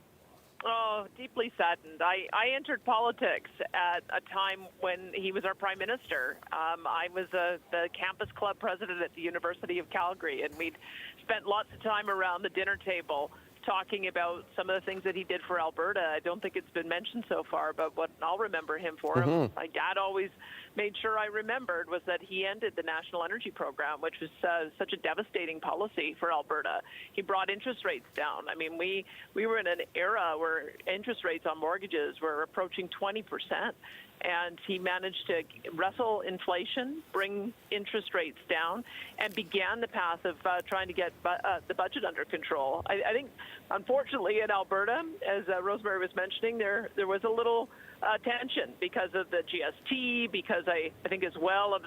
Oh, deeply saddened. I entered politics at a time when he was our Prime Minister. I was the campus club president at the University of Calgary, and we'd spent lots of time around the dinner table talking about some of the things that he did for Alberta. I don't think it's been mentioned so far, but what I'll remember him for, my dad always made sure I remembered, was that he ended the National Energy Program, which was such a devastating policy for Alberta. He brought interest rates down. I mean, we were in an era where interest rates on mortgages were approaching 20%. And he managed to wrestle inflation, bring interest rates down, and began the path of trying to get the budget under control. I think, unfortunately, in Alberta, as Rosemary was mentioning, there was a little tension because of the GST, because I think as well of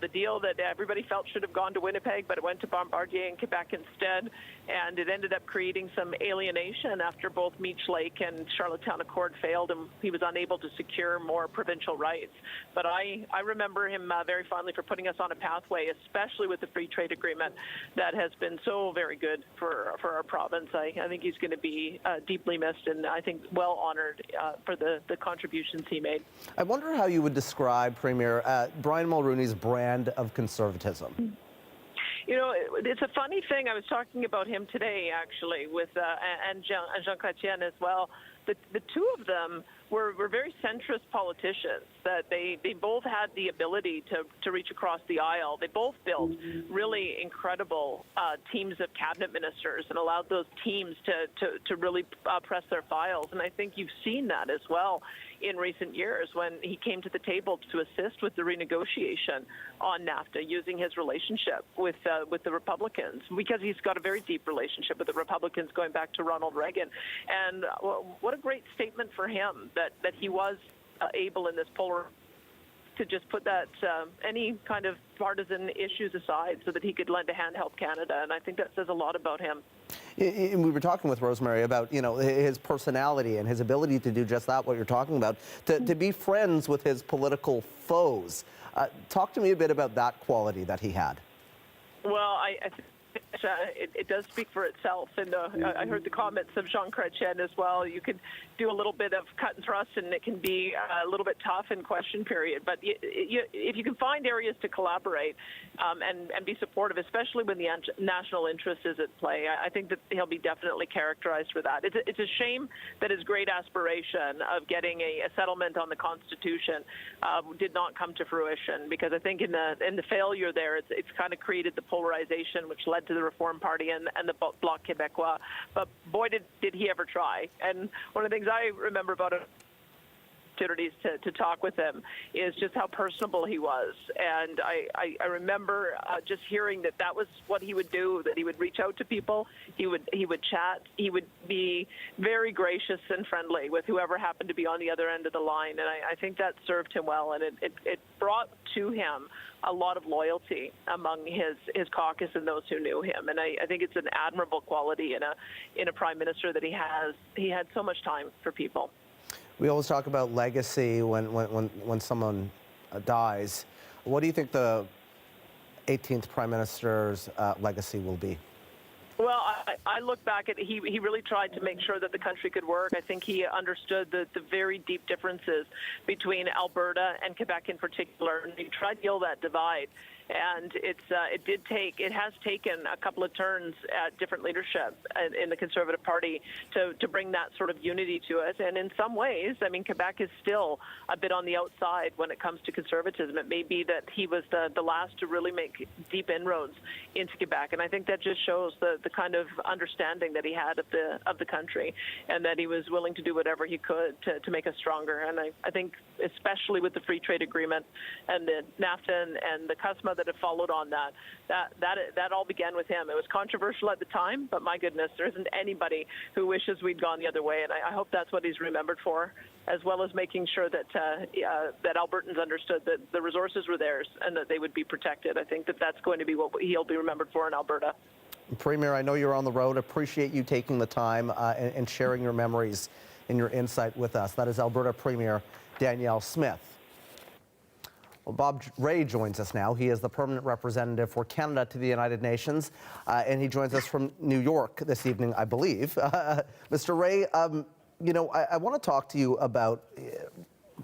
the deal that everybody felt should have gone to Winnipeg, but it went to Bombardier in Quebec instead, and it ended up creating some alienation after both Meech Lake and Charlottetown Accord failed, and he was unable to secure more provincial rights. But I remember him very fondly for putting us on a pathway, especially with the free trade agreement that has been so very good for our province. I think he's going to be deeply missed, and I think well honored for the contributions he made. I wonder how you would describe, Premier, Brian Mulroney's brand of conservatism. You know, it's a funny thing. I was talking about him today, actually, with and Jean Chrétien as well. The two of them were very centrist politicians, that they both had the ability to reach across the aisle. They both built really incredible teams of cabinet ministers and allowed those teams to really press their files. And I think you've seen that as well in recent years when he came to the table to assist with the renegotiation on NAFTA, using his relationship with the Republicans, because he's got a very deep relationship with the Republicans going back to Ronald Reagan. And what a great statement for him that he was able in this polar to just put that any kind of partisan issues aside so that he could lend a hand to help Canada. And I think that says a lot about him. And we were talking with Rosemary about, you know, his personality and his ability to do just that, what you're talking about, to be friends with his political foes. Talk to me a bit about that quality that he had. Well, I think it does speak for itself, and I heard the comments of Jean Chrétien as well. You could do a little bit of cut and thrust, and it can be a little bit tough in question period. But if you can find areas to collaborate and be supportive, especially when the national interest is at play, I think that he'll be definitely characterized for that. It's a shame that his great aspiration of getting a settlement on the Constitution did not come to fruition, because I think in the failure there, it's kind of created the polarization which led to the Reform Party and the Bloc Québécois. But boy, did he ever try. And one of the things I remember about it, opportunities to talk with him is just how personable he was. And I remember just hearing that was what he would do, that he would reach out to people, he would chat, he would be very gracious and friendly with whoever happened to be on the other end of the line. And I think that served him well, and it brought to him a lot of loyalty among his caucus and those who knew him. And I think it's an admirable quality in a prime minister that he had so much time for people. We always talk about legacy when someone dies. What do you think the 18th prime minister's legacy will be? Well, I look back at he really tried to make sure that the country could work. I think he understood the very deep differences between Alberta and Quebec in particular, and he tried to heal that divide. And it has taken a couple of turns at different leadership in the Conservative Party to bring that sort of unity to it. And in some ways, I mean, Quebec is still a bit on the outside when it comes to conservatism. It may be that he was the last to really make deep inroads into Quebec. And I think that just shows the kind of understanding that he had of the country, and that he was willing to do whatever he could to make us stronger. And I think especially with the free trade agreement and the NAFTA and the CUSMA that have followed on that all began with him. It was controversial at the time, but my goodness, there isn't anybody who wishes we'd gone the other way, and I hope that's what he's remembered for, as well as making sure that Albertans understood that the resources were theirs and that they would be protected. I think that's going to be what he'll be remembered for in Alberta. Premier, I know you're on the road. Appreciate you taking the time and sharing your memories and your insight with us. That is Alberta Premier Danielle Smith. Well, Bob Ray joins us now. He is the permanent representative for Canada to the United Nations, and he joins us from New York this evening, I believe. Mr. Ray, you know, I want to talk to you about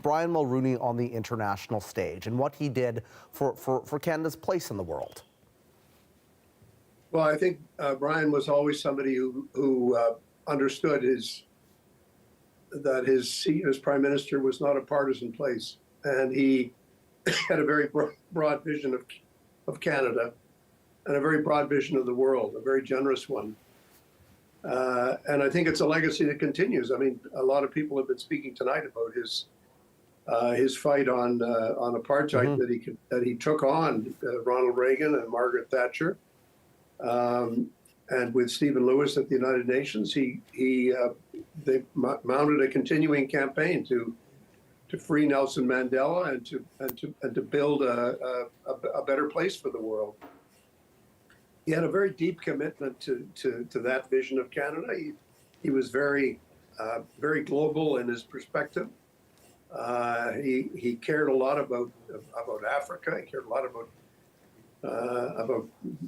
Brian Mulroney on the international stage and what he did for Canada's place in the world. Well, I think Brian was always somebody who understood that his seat as prime minister was not a partisan place, and he had a very broad vision of Canada and a very broad vision of the world, a very generous one. And I think it's a legacy that continues. I mean, a lot of people have been speaking tonight about his fight on apartheid that he took on Ronald Reagan and Margaret Thatcher. And with Stephen Lewis at the United Nations, they mounted a continuing campaign to free Nelson Mandela and to build a better place for the world. He had a very deep commitment to that vision of Canada. He was very global in his perspective. He cared a lot about Africa. He cared a lot about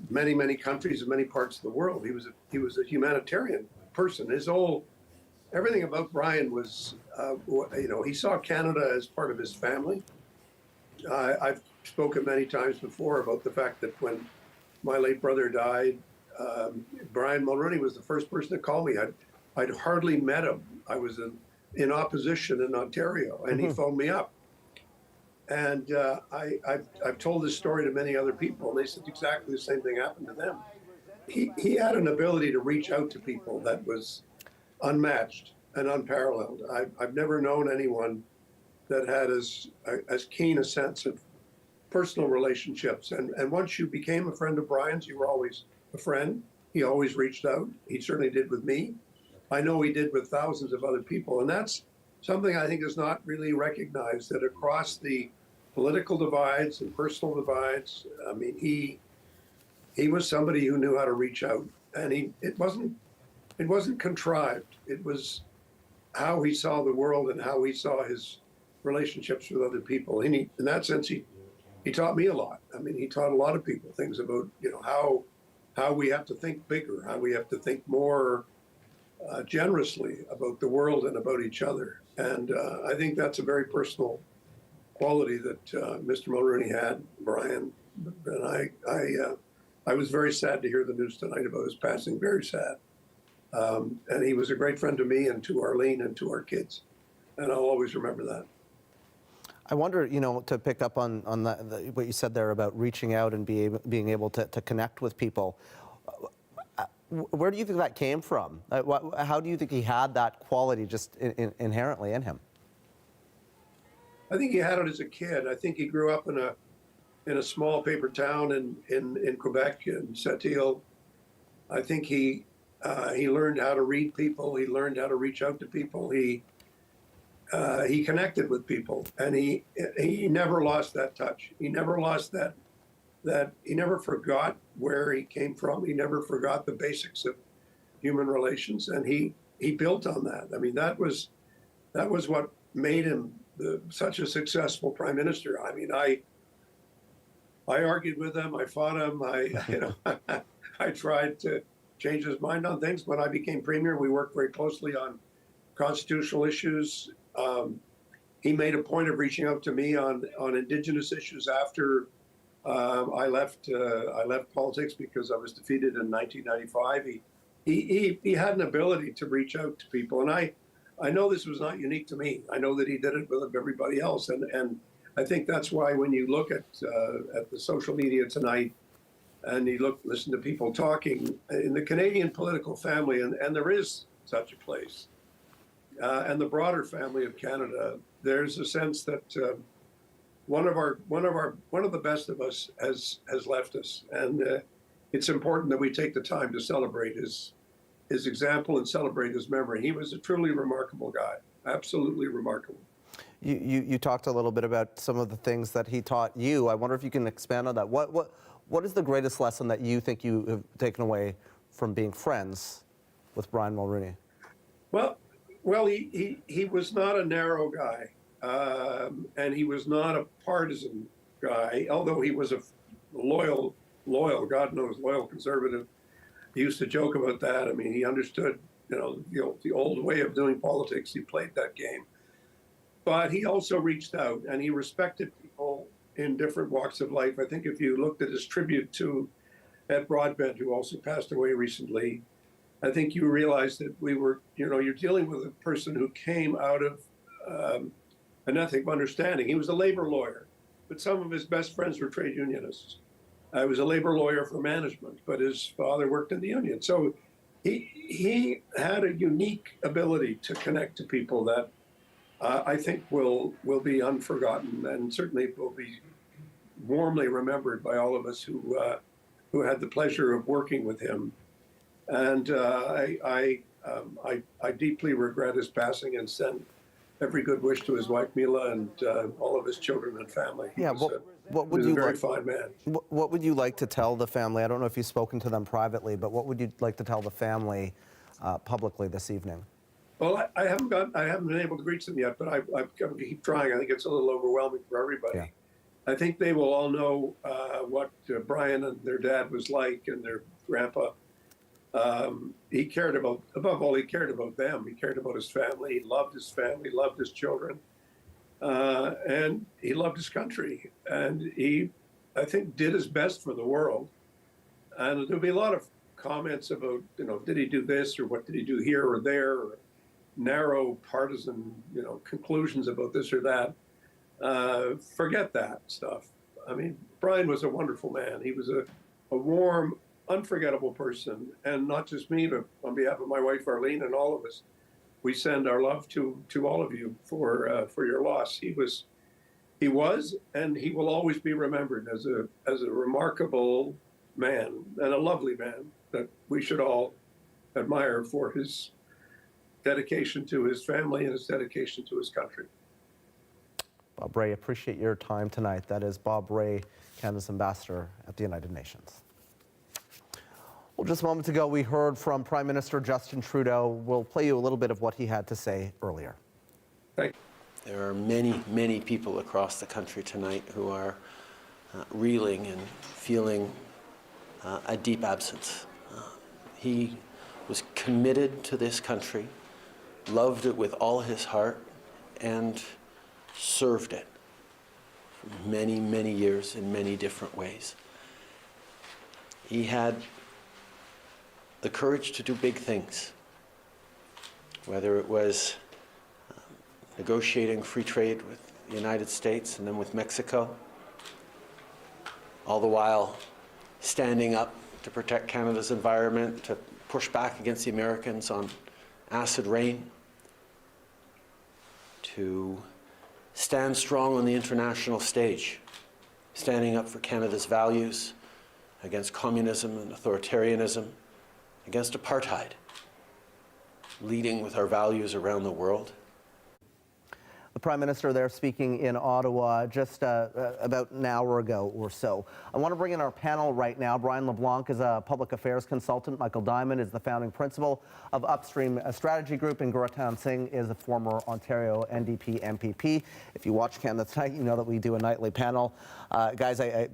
many countries and many parts of the world. He was a humanitarian person. Everything about Brian was, he saw Canada as part of his family. I've spoken many times before about the fact that when my late brother died, Brian Mulroney was the first person to call me. I'd hardly met him. I was in opposition in Ontario, and he phoned me up. And I've told this story to many other people, and they said exactly the same thing happened to them. He had an ability to reach out to people that was unmatched and unparalleled. I've never known anyone that had as keen a sense of personal relationships. And once you became a friend of Brian's, you were always a friend. He always reached out. He certainly did with me. I know he did with thousands of other people. And that's something I think is not really recognized, that across the political divides and personal divides, I mean, he was somebody who knew how to reach out. And it wasn't contrived. It was how he saw the world and how he saw his relationships with other people. And in that sense, he taught me a lot. I mean, he taught a lot of people things about, how we have to think bigger, how we have to think more generously about the world and about each other. And I think that's a very personal quality that Mr. Mulroney had, Brian. And I was very sad to hear the news tonight about his passing, very sad. And he was a great friend to me and to Arlene and to our kids. And I'll always remember that. I wonder, to pick up on what you said there about reaching out and being able to connect with people. Where do you think that came from? How do you think he had that quality just inherently in him? I think he had it as a kid. I think he grew up in a small paper town in Quebec, in Sept-Îles. I think he learned how to read people. He learned how to reach out to people. He connected with people, and he never lost that touch. He never lost that he never forgot where he came from. He never forgot the basics of human relations, and he built on that. I mean, that was what made him such a successful prime minister. I mean, I argued with him. I fought him. I tried to change his mind on things. When I became premier, we worked very closely on constitutional issues. He made a point of reaching out to me on Indigenous issues after I left politics because I was defeated in 1995. He had an ability to reach out to people, and I know this was not unique to me. I know that he did it with everybody else, and I think that's why when you look at the social media tonight, and you listen to people talking in the Canadian political family, and there is such a place, and the broader family of Canada, there's a sense that one of the best of us has left us, and it's important that we take the time to celebrate his example and celebrate his memory. He was a truly remarkable guy, absolutely remarkable. You talked a little bit about some of the things that he taught you. I wonder if you can expand on that. What is the greatest lesson that you think you have taken away from being friends with Brian Mulroney? Well, he was not a narrow guy, and he was not a partisan guy, although he was a loyal, God knows, loyal conservative. He used to joke about that. I mean, he understood, the old way of doing politics. He played that game. But he also reached out, and he respected people in different walks of life. I think if you looked at his tribute to Ed Broadbent, who also passed away recently, I think you realize that you're dealing with a person who came out of an ethic of understanding. He was a labor lawyer, but some of his best friends were trade unionists. I was a labor lawyer for management, but his father worked in the union. So he had a unique ability to connect to people that I think will be unforgotten, and certainly will be warmly remembered by all of us who had the pleasure of working with him. And I deeply regret his passing and send every good wish to his wife Mila and all of his children and family. Yeah. What would he was you a very like? fine man. What would you like to tell the family? I don't know if you've spoken to them privately, but what would you like to tell the family publicly this evening? Well, I haven't been able to reach them yet, but I've got to keep trying. I think it's a little overwhelming for everybody. Yeah. I think they will all know what Brian and their dad was like, and their grandpa. He cared about, above all, he cared about them. He cared about his family. He loved his family, loved his children, and he loved his country. And he, I think, did his best for the world. And there'll be a lot of comments about, did he do this or what did he do here or there, or narrow partisan, conclusions about this or that. Forget that stuff. I mean, Brian was a wonderful man. He was a warm, unforgettable person, and not just me, but on behalf of my wife Arlene and all of us, we send our love to all of you for your loss. He was, and he will always be remembered as a remarkable man and a lovely man that we should all admire for his dedication to his family and his dedication to his country. Bob Rae, appreciate your time tonight. That is Bob Rae, Canada's ambassador at the United Nations. Well, just moments ago, we heard from Prime Minister Justin Trudeau. We'll play you a little bit of what he had to say earlier. Thank you. There are many, many people across the country tonight who are reeling and feeling a deep absence. He was committed to this country, loved it with all his heart, and served it for many, many years in many different ways. He had the courage to do big things, whether it was negotiating free trade with the United States and then with Mexico, all the while standing up to protect Canada's environment, to push back against the Americans on acid rain, to stand strong on the international stage, standing up for Canada's values, against communism and authoritarianism, against apartheid, leading with our values around the world. The Prime Minister there speaking in Ottawa just about an hour ago or so. I want to bring in our panel right now. Brian LeBlanc is a public affairs consultant. Michael Diamond is the founding principal of Upstream Strategy Group, and Guratan Singh is a former Ontario NDP MPP. If you watch Canada Tonight, you know that we do a nightly panel. Guys, I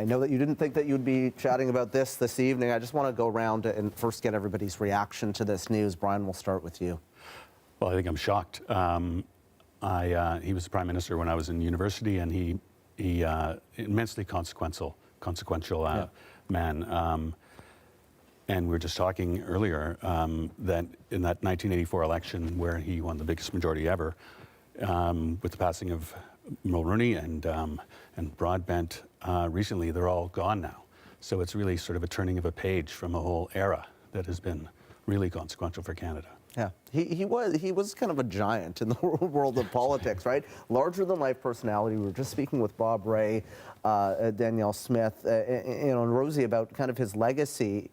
know that you didn't think that you'd be chatting about this evening. I just want to go around and first get everybody's reaction to this news. Brian, we'll start with you. Well, I think I'm shocked. He was the Prime Minister when I was in university, and he immensely consequential man. And we were just talking earlier that in that 1984 election where he won the biggest majority ever, with the passing of Mulroney and Broadbent recently, they're all gone now. So it's really sort of a turning of a page from a whole era that has been really consequential for Canada. Yeah, he was kind of a giant in the world of politics, right? Larger than life personality. We were just speaking with Bob Ray, Danielle Smith, and Rosie about kind of his legacy.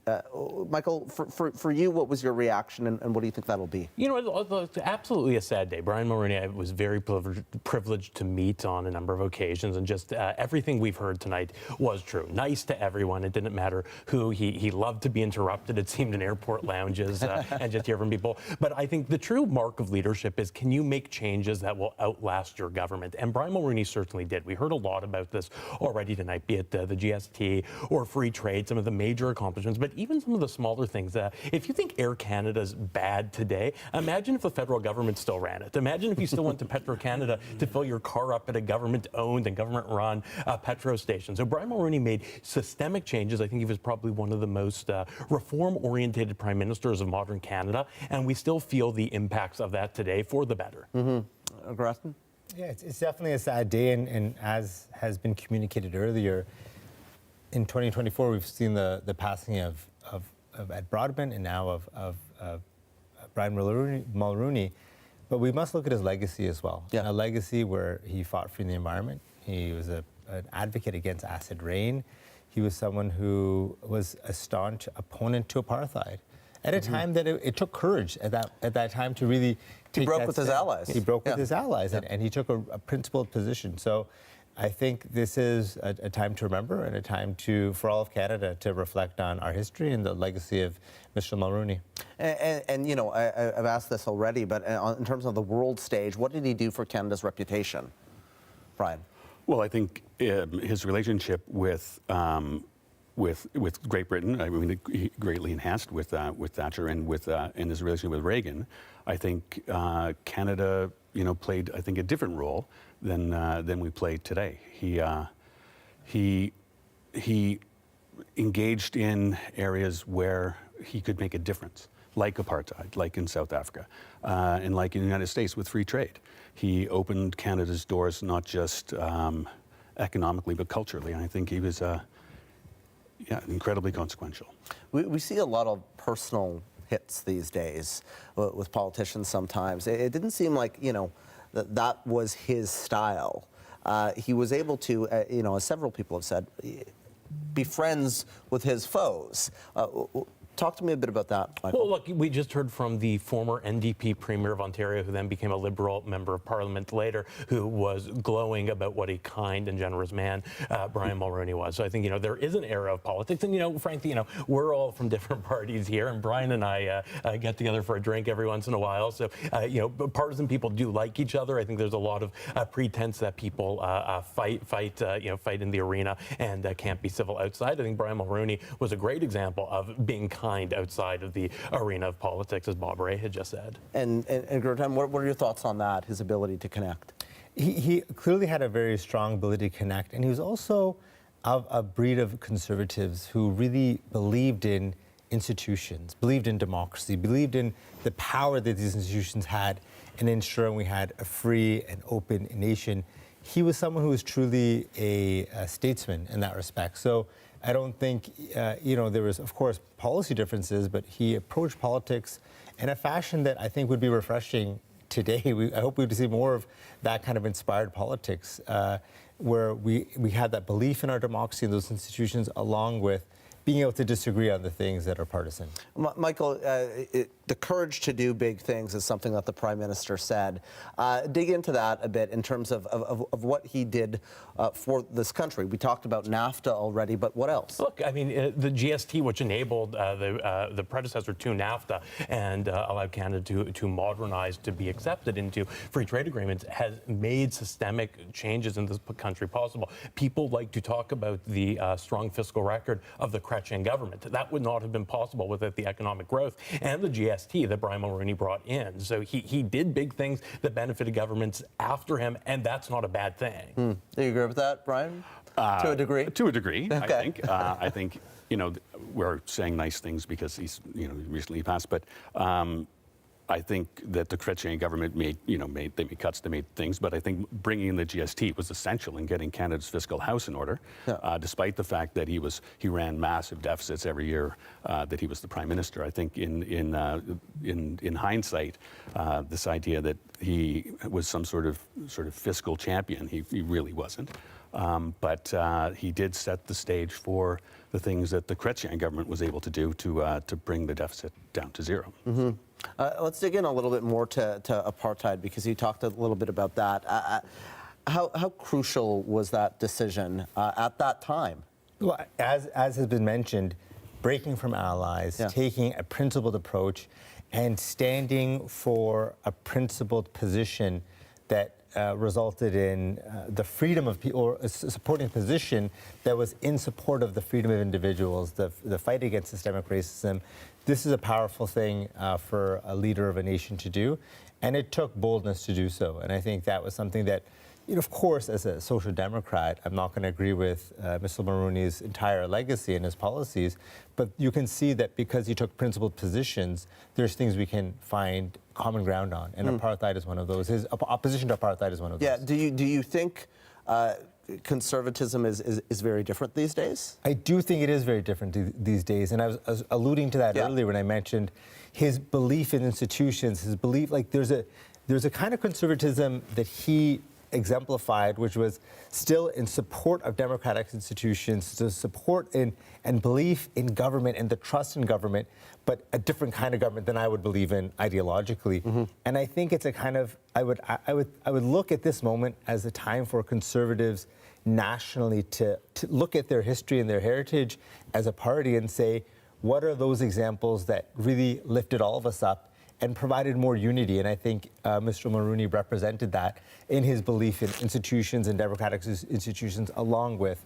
Michael, for you, what was your reaction, and what do you think that'll be? You know, it's absolutely a sad day. Brian Mulroney, I was very privileged to meet on a number of occasions, and just everything we've heard tonight was true. Nice to everyone. It didn't matter who. He loved to be interrupted, it seemed, in airport lounges and just hear from people. But I think the true mark of leadership is, can you make changes that will outlast your government? And Brian Mulroney certainly did. We heard a lot about this already tonight, be it the GST or free trade, some of the major accomplishments, but even some of the smaller things. If you think Air Canada's bad today, imagine if the federal government still ran it. Imagine if you still went to Petro-Canada to fill your car up at a government-owned and government-run petrol station. So Brian Mulroney made systemic changes. I think he was probably one of the most reform-oriented prime ministers of modern Canada, and we still feel the impacts of that today for the better. Graston? Yeah, it's definitely a sad day, and as has been communicated earlier, in 2024 we've seen the passing of Ed Broadbent and now of Brian Mulroney, but we must look at his legacy as well. Yeah. A legacy where he fought for the environment. He was an advocate against acid rain. He was someone who was a staunch opponent to apartheid. At a time that it took courage at that time to really take. He broke with his allies. He broke with his allies, and he took a principled position. So I think this is a time to remember, and a time for all of Canada to reflect on our history and the legacy of Mr. Mulroney. And you know, I've asked this already, but in terms of the world stage, what did he do for Canada's reputation, Brian? Well, I think his relationship with Great Britain, I mean, he greatly enhanced with Thatcher and in his relationship with Reagan. I think Canada, played, I think, a different role than we play today. He engaged in areas where he could make a difference, like apartheid, like in South Africa, and like in the United States with free trade. He opened Canada's doors not just economically but culturally, and I think he was incredibly consequential. We see a lot of personal hits these days with politicians sometimes. It didn't seem like, that was his style. He was able to, as several people have said, be friends with his foes. Talk to me a bit about that, Michael. Well, look, we just heard from the former NDP Premier of Ontario, who then became a Liberal Member of Parliament later, who was glowing about what a kind and generous man Brian Mulroney was. So I think, there is an era of politics. And, frankly, we're all from different parties here. And Brian and I get together for a drink every once in a while. So, partisan people do like each other. I think there's a lot of pretense that people fight in the arena and can't be civil outside. I think Brian Mulroney was a great example of being kind outside of the arena of politics, as Bob Ray had just said. And Guratan, what are your thoughts on that, his ability to connect? He clearly had a very strong ability to connect, and he was also of a breed of conservatives who really believed in institutions, believed in democracy, believed in the power that these institutions had in ensuring we had a free and open nation. He was someone who was truly a statesman in that respect. So I don't think, there was, of course, policy differences, but he approached politics in a fashion that I think would be refreshing today. I hope we see more of that kind of inspired politics, where we have that belief in our democracy and those institutions, along with being able to disagree on the things that are partisan. Michael, the courage to do big things is something that the Prime Minister said. Dig into that a bit in terms of what he did for this country. We talked about NAFTA already, but what else? Look, I mean, the GST, which enabled the predecessor to NAFTA and allowed Canada to modernize, to be accepted into free trade agreements, has made systemic changes in this country possible. People like to talk about the strong fiscal record of the Chrétien government. That would not have been possible without the economic growth and the GST that Brian Mulroney brought in. So he did big things that benefited governments after him, and that's not a bad thing. Do you agree with that, Brian? To a degree? To a degree, Okay. I think. I think, we're saying nice things because he's, recently passed, but I think that the Chrétien government made cuts, they made things, but I think bringing in the GST was essential in getting Canada's fiscal house in order, despite the fact that he ran massive deficits every year that he was the Prime Minister. I think in hindsight, this idea that he was some sort of fiscal champion, he really wasn't. But he did set the stage for the things that the Chrétien government was able to do to bring the deficit down to zero. Mm-hmm. Let's dig in a little bit more to apartheid, because you talked a little bit about that. How crucial was that decision at that time? Well, as has been mentioned, breaking from allies, taking a principled approach, and standing for a principled position that resulted in the freedom of people, or supporting a position that was in support of the freedom of individuals, the fight against systemic racism. This is a powerful thing for a leader of a nation to do, and it took boldness to do so. And I think that was something that, of course, as a social democrat, I'm not going to agree with Mr. Mulroney's entire legacy and his policies, but you can see that because he took principled positions, there's things we can find common ground on, and apartheid is one of those. His opposition to apartheid is one of those. Yeah. Do you think conservatism is very different these days? I do think it is very different these days, and I was alluding to that earlier when I mentioned his belief in institutions, his belief, like there's a kind of conservatism that he exemplified, which was still in support of democratic institutions, to support in and belief in government and the trust in government, but a different kind of government than I would believe in ideologically. And I think it's a kind of, I would look at this moment as a time for conservatives nationally to look at their history and their heritage as a party and say, what are those examples that really lifted all of us up and provided more unity? And I think Mr. Mulroney represented that in his belief in institutions and democratic institutions, along with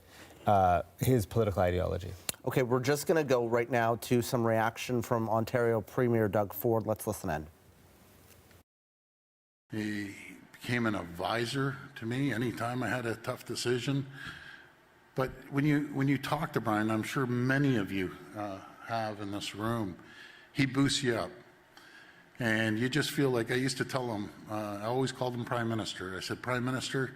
his political ideology. Okay, we're just going to go right now to some reaction from Ontario Premier Doug Ford. Let's listen in. He became an advisor to me anytime I had a tough decision. But when you talk to Brian, I'm sure many of you have in this room, he boosts you up. And you just feel like, I used to tell him, I always called him Prime Minister. I said, Prime Minister,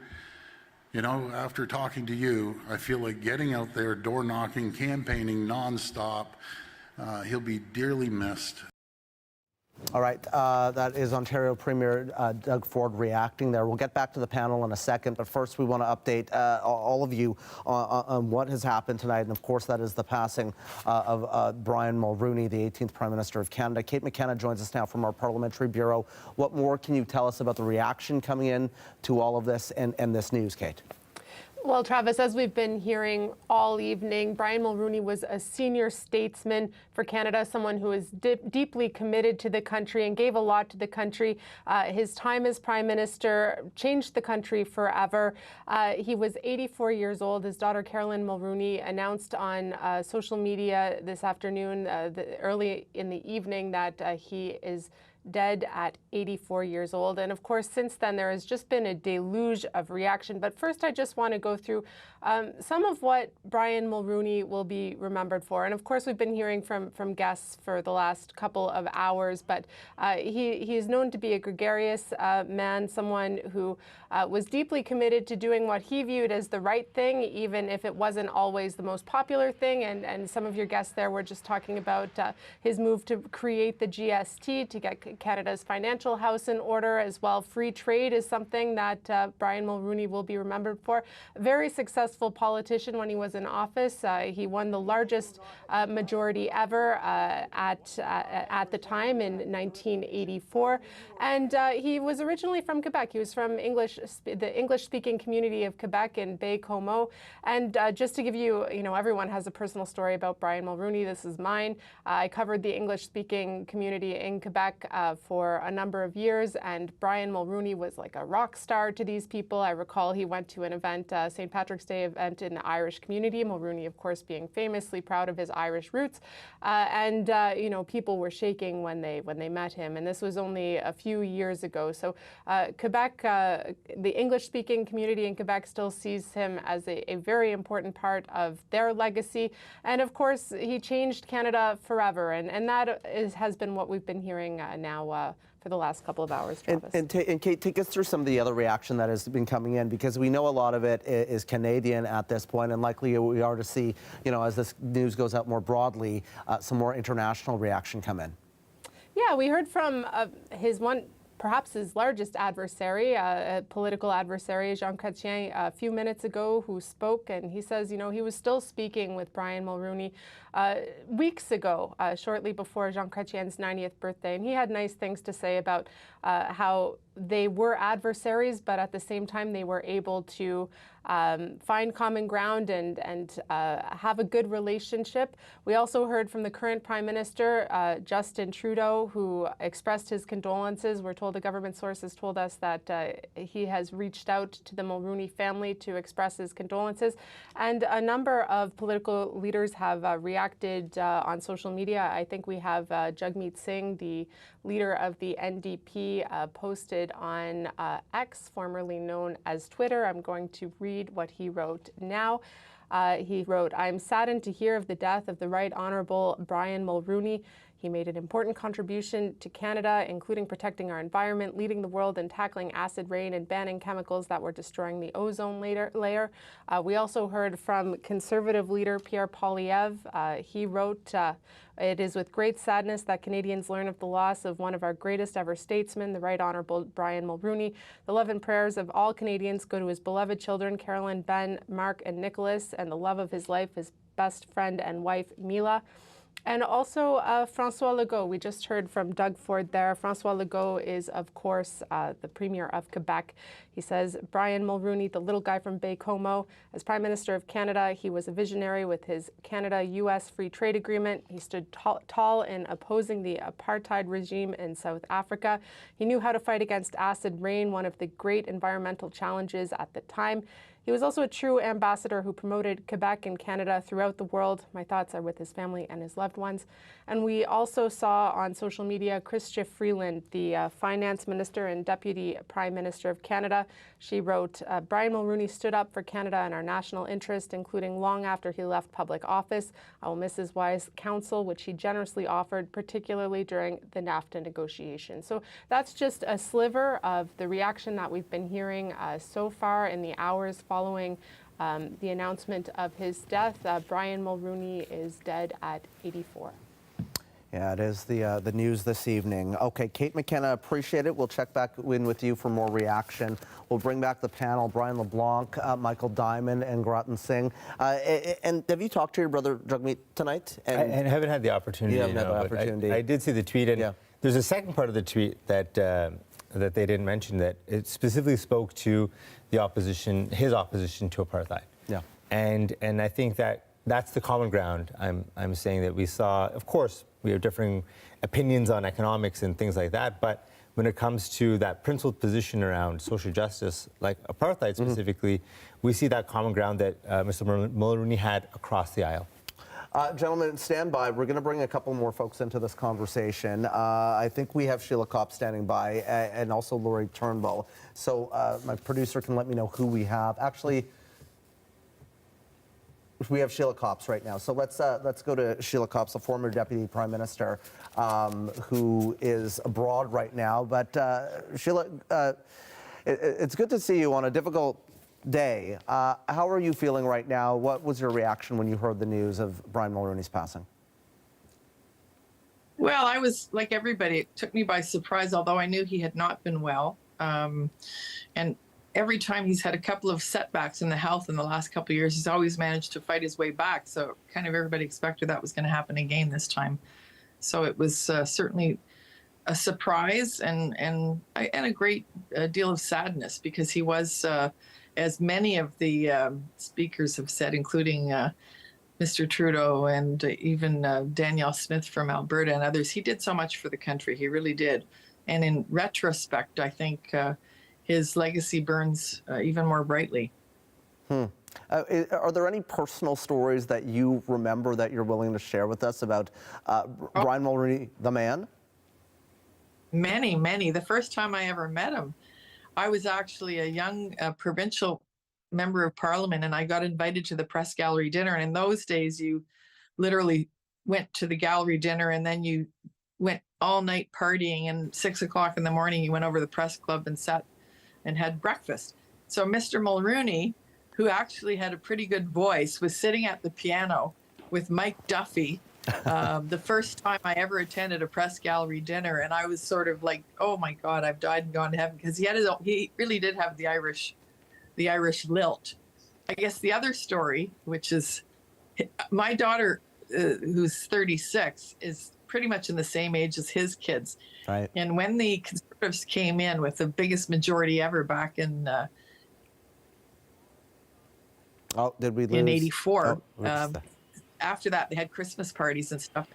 after talking to you, I feel like getting out there, door knocking, campaigning nonstop. He'll be dearly missed. All right, that is Ontario Premier Doug Ford reacting there. We'll get back to the panel in a second, but first we want to update all of you on what has happened tonight, and of course that is the passing of Brian Mulroney, the 18th Prime Minister of Canada. Kate McKenna joins us now from our Parliamentary Bureau. What more can you tell us about the reaction coming in to all of this and this news, Kate? Well, Travis, as we've been hearing all evening, Brian Mulroney was a senior statesman for Canada, someone who is deeply committed to the country and gave a lot to the country. His time as Prime Minister changed the country forever. He was 84 years old. His daughter, Carolyn Mulroney, announced on social media this afternoon, early in the evening, that he is dead at 84 years old. And of course, since then, there has just been a deluge of reaction. But first, I just want to go through some of what Brian Mulroney will be remembered for. And of course, we've been hearing from guests for the last couple of hours, but he is known to be a gregarious man, someone who was deeply committed to doing what he viewed as the right thing, even if it wasn't always the most popular thing. And some of your guests there were just talking about his move to create the GST to get Canada's financial house in order as well. Free trade is something that Brian Mulroney will be remembered for. A very successful politician when he was in office. He won the largest majority ever at the time in 1984. And he was originally from Quebec. He was from the English-speaking community of Quebec in Baie-Comeau. And just to give you, everyone has a personal story about Brian Mulroney. This is mine. I covered the English-speaking community in Quebec for a number of years, and Brian Mulroney was like a rock star to these people. I recall he went to an event, St. Patrick's Day event in the Irish community. Mulroney, of course, being famously proud of his Irish roots, and people were shaking when they met him. And this was only a few years ago. So Quebec, the English-speaking community in Quebec still sees him as a very important part of their legacy. And of course, he changed Canada forever. And that has been what we've been hearing now for the last couple of hours, Travis. And Kate, take us through some of the other reaction that has been coming in, because we know a lot of it is Canadian at this point, and likely we are to see, as this news goes out more broadly, some more international reaction come in. Yeah, we heard from perhaps his largest adversary, a political adversary, Jean Chrétien, a few minutes ago, who spoke, and he says, he was still speaking with Brian Mulroney weeks ago, shortly before Jean Chrétien's 90th birthday, and he had nice things to say about how they were adversaries, but at the same time they were able to find common ground and have a good relationship. We also heard from the current Prime Minister, Justin Trudeau, who expressed his condolences. We're told, the government sources told us that he has reached out to the Mulroney family to express his condolences. And a number of political leaders have reacted on social media. I think we have Jagmeet Singh, the leader of the NDP, posted on X, formerly known as Twitter. I'm going to read what he wrote now. He wrote, "I am saddened to hear of the death of the Right Honourable Brian Mulroney. He made an important contribution to Canada, including protecting our environment, leading the world in tackling acid rain and banning chemicals that were destroying the ozone layer." We also heard from Conservative leader Pierre Poilievre. He wrote, "It is with great sadness that Canadians learn of the loss of one of our greatest ever statesmen, the Right Honourable Brian Mulroney. The love and prayers of all Canadians go to his beloved children, Carolyn, Ben, Mark, and Nicholas, and the love of his life, his best friend and wife, Mila." And also François Legault. We just heard from Doug Ford there. François Legault is, of course, the Premier of Quebec. He says, "Brian Mulroney, the little guy from Baie-Comeau, as Prime Minister of Canada, he was a visionary with his Canada-US Free Trade Agreement. He stood tall in opposing the apartheid regime in South Africa. He knew how to fight against acid rain, one of the great environmental challenges at the time. He was also a true ambassador who promoted Quebec and Canada throughout the world. My thoughts are with his family and his loved ones." And we also saw on social media Chrystia Freeland, the Finance Minister and Deputy Prime Minister of Canada. She wrote, "Brian Mulroney stood up for Canada and our national interest, including long after he left public office. I will miss his wise counsel, which he generously offered, particularly during the NAFTA negotiations." So that's just a sliver of the reaction that we've been hearing so far in the hours following the announcement of his death. Brian Mulroney is dead at 84. Yeah, it is the news this evening. Okay, Kate McKenna, appreciate it. We'll check back in with you for more reaction. We'll bring back the panel, Brian LeBlanc, Michael Diamond, and Grattan Singh. And have you talked to your brother Jagmeet tonight? I haven't had the opportunity. You haven't had the opportunity. I did see the tweet, and there's a second part of the tweet that that they didn't mention, that it specifically spoke to the opposition, his opposition to apartheid. Yeah. And I think that's the common ground. I'm saying that we saw, of course, we have differing opinions on economics and things like that, but when it comes to that principled position around social justice, like apartheid specifically, we see that common ground that Mr. Mulroney had across the aisle. Gentlemen, stand by. We're going to bring a couple more folks into this conversation. I think we have Sheila Kopp standing by, and also Laurie Turnbull. So my producer can let me know who we have. Actually, we have Sheila Kopp right now. So let's go to Sheila Kopp, a former Deputy Prime Minister who is abroad right now. But Sheila, it's good to see you on a difficult day. How are you feeling right now? What was your reaction when you heard the news of Brian Mulroney's passing? Well, I was like everybody. It took me by surprise, although I knew he had not been well. And every time he's had a couple of setbacks in the health in the last couple of years, he's always managed to fight his way back. So kind of everybody expected that was going to happen again this time. So it was certainly a surprise and a great deal of sadness, because he was, as many of the speakers have said, including Mr. Trudeau and even Danielle Smith from Alberta and others, he did so much for the country. He really did. And in retrospect, I think his legacy burns even more brightly. Are there any personal stories that you remember that you're willing to share with us about Brian Mulroney, the man? Many, many. The first time I ever met him, I was actually a young provincial member of parliament, and I got invited to the press gallery dinner. And in those days, you literally went to the gallery dinner and then you went all night partying, and 6 o'clock in the morning you went over to the press club and sat and had breakfast. So Mr. Mulroney, who actually had a pretty good voice, was sitting at the piano with Mike Duffy the first time I ever attended a press gallery dinner. And I was sort of like, oh my God, I've died and gone to heaven, because he really did have the Irish lilt. I guess the other story, which is my daughter, who's 36, is pretty much in the same age as his kids. Right. And when the Conservatives came in with the biggest majority ever back in did we lose? in 84, Oh, after that they had Christmas parties and stuff.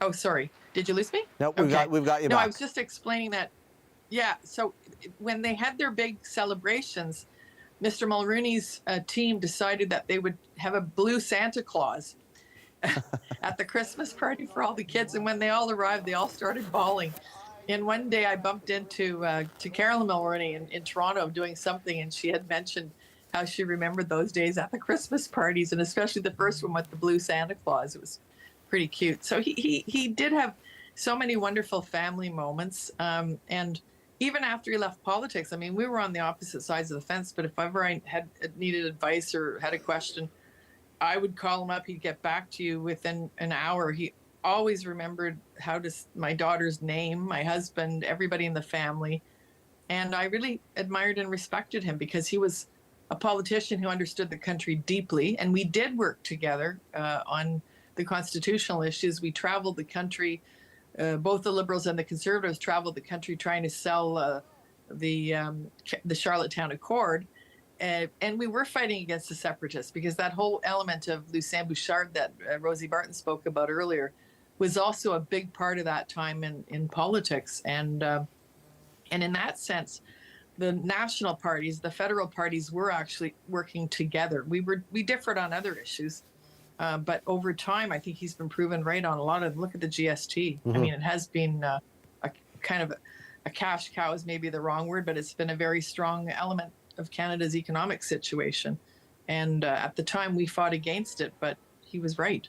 Oh, sorry. Did you lose me? No, we've got you No, back. I was just explaining that. Yeah. So when they had their big celebrations, Mr. Mulroney's team decided that they would have a blue Santa Claus at the Christmas party for all the kids. And when they all arrived, they all started bawling. And one day I bumped into to Carolyn Mulroney in Toronto doing something, and she had mentioned how she remembered those days at the Christmas parties, and especially the first one with the blue Santa Claus. It was pretty cute. So he did have so many wonderful family moments. And even after he left politics, I mean, we were on the opposite sides of the fence, but if ever I had needed advice or had a question, I would call him up. He'd get back to you within an hour. He always remembered my daughter's name, my husband, everybody in the family. And I really admired and respected him, because he was a politician who understood the country deeply. And we did work together on the constitutional issues. We traveled the country. Both the Liberals and the Conservatives traveled the country trying to sell the Charlottetown Accord. And we were fighting against the separatists, because that whole element of Lucien Bouchard that Rosie Barton spoke about earlier was also a big part of that time in politics. And in that sense, the national parties, the federal parties, were actually working together. We differed on other issues. But over time, I think he's been proven right on a lot of them. Look at the GST. I mean, it has been a kind of a cash cow is maybe the wrong word, but it's been a very strong element of Canada's economic situation. And at the time, we fought against it, but he was right.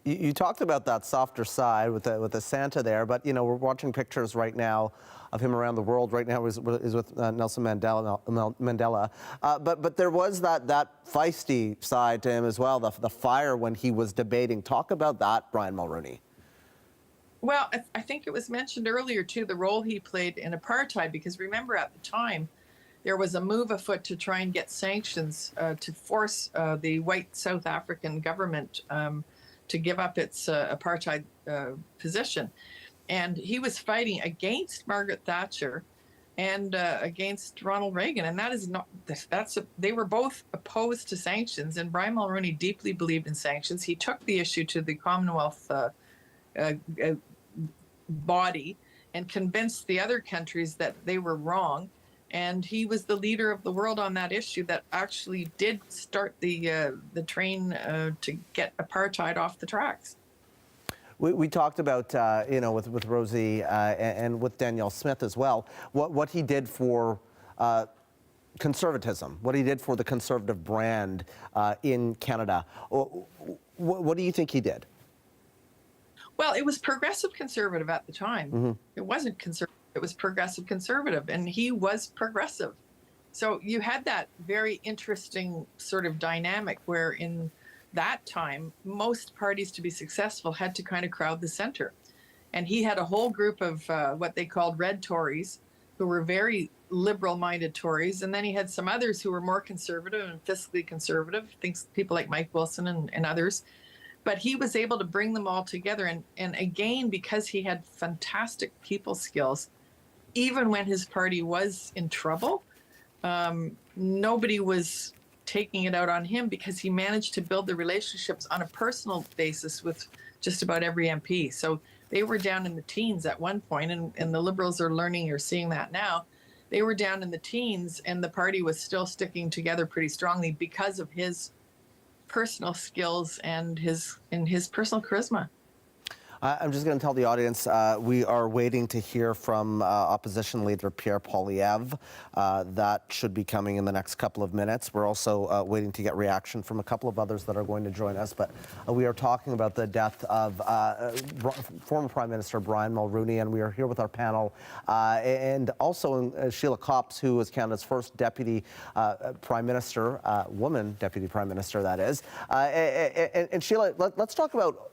You talked about that softer side with the Santa there, but we're watching pictures right now of him around the world. Right now is with Nelson Mandela. But there was that feisty side to him as well, the fire when he was debating. Talk about that, Brian Mulroney. Well, I think it was mentioned earlier too, the role he played in apartheid, because remember at the time there was a move afoot to try and get sanctions to force the white South African government to give up its apartheid position. And he was fighting against Margaret Thatcher and against Ronald Reagan. And that is not, they were both opposed to sanctions. And Brian Mulroney deeply believed in sanctions. He took the issue to the Commonwealth body and convinced the other countries that they were wrong. And he was the leader of the world on that issue that actually did start the train to get apartheid off the tracks. We talked about, with Rosie and with Danielle Smith as well, what he did for conservatism, what he did for the conservative brand in Canada. What do you think he did? Well, it was progressive conservative at the time. Mm-hmm. It wasn't conservative. It was progressive conservative, and he was progressive. So you had that very interesting sort of dynamic where in that time, most parties to be successful had to kind of crowd the center. And he had a whole group of what they called red Tories, who were very liberal-minded Tories. And then he had some others who were more conservative and fiscally conservative, people like Mike Wilson and others. But he was able to bring them all together. And again, because he had fantastic people skills, even when his party was in trouble, nobody was taking it out on him because he managed to build the relationships on a personal basis with just about every MP. So they were down in the teens at one point, and the Liberals are learning or seeing that now. They were down in the teens, and the party was still sticking together pretty strongly because of his personal skills and his personal charisma. I'm just going to tell the audience we are waiting to hear from opposition leader Pierre Poilievre. That should be coming in the next couple of minutes. We're also waiting to get reaction from a couple of others that are going to join us. But we are talking about the death of former Prime Minister Brian Mulroney, and we are here with our panel. And also Sheila Copps, who was Canada's first Deputy Prime Minister, woman Deputy Prime Minister, that is. And Sheila, let's talk about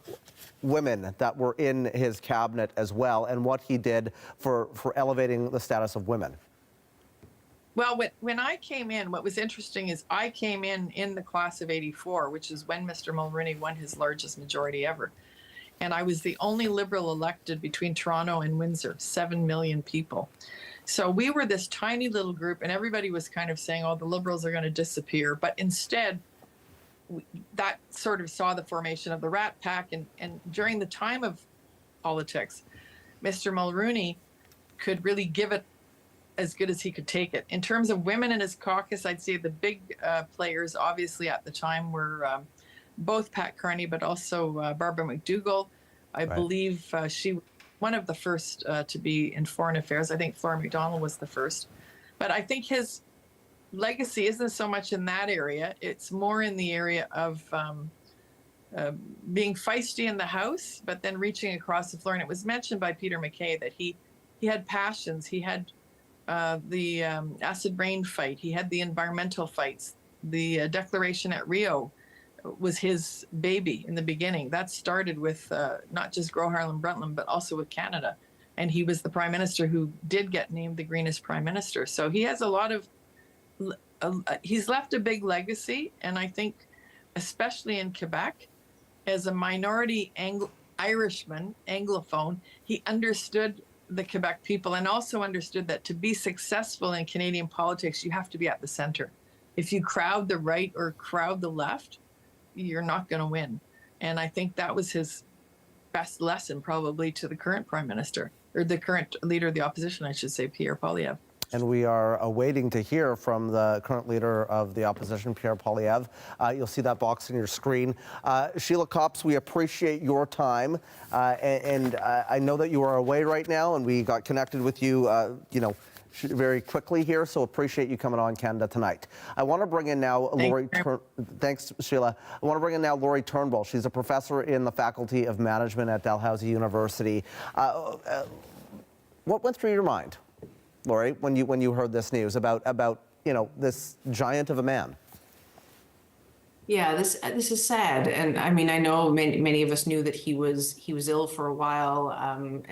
women that were in his cabinet as well, and what he did for elevating the status of women. Well, when I came in, what was interesting is I came in the class of '84, which is when Mr. Mulroney won his largest majority ever. And I was the only Liberal elected between Toronto and Windsor, 7 million people. So we were this tiny little group, and everybody was kind of saying, oh, the Liberals are going to disappear. But instead, that sort of saw the formation of the Rat Pack. And during the time of politics, Mr. Mulroney could really give it as good as he could take it. In terms of women in his caucus, I'd say the big players, obviously at the time, were both Pat Carney, but also Barbara McDougall. I believe she was one of the first to be in foreign affairs. I think Flora MacDonald was the first. But I think his legacy isn't so much in that area. It's more in the area of being feisty in the House, but then reaching across the floor. And it was mentioned by Peter MacKay that he had passions. He had the acid rain fight. He had the environmental fights. The declaration at Rio was his baby in the beginning. That started with not just Grow Harlem Brundtland, but also with Canada. And he was the Prime Minister who did get named the greenest Prime Minister. So he has a lot of he's left a big legacy, and I think, especially in Quebec, as a minority Irishman, Anglophone, he understood the Quebec people and also understood that to be successful in Canadian politics, you have to be at the center. If you crowd the right or crowd the left, you're not going to win. And I think that was his best lesson, probably, to the current Prime Minister, or the current leader of the opposition, I should say, Pierre Poilievre. And we are waiting to hear from the current leader of the opposition, Pierre Poilievre. You'll see that box on your screen. Sheila Copps, we appreciate your time. And I know that you are away right now, and we got connected with you, very quickly here, so appreciate you coming on Canada Tonight. I want to bring in now thanks, Sheila. I want to bring in now Laurie Turnbull. She's a professor in the Faculty of Management at Dalhousie University. What went through your mind, Laurie, when you heard this news about this giant of a man? Yeah, this is sad, and I mean, I know many of us knew that he was ill for a while,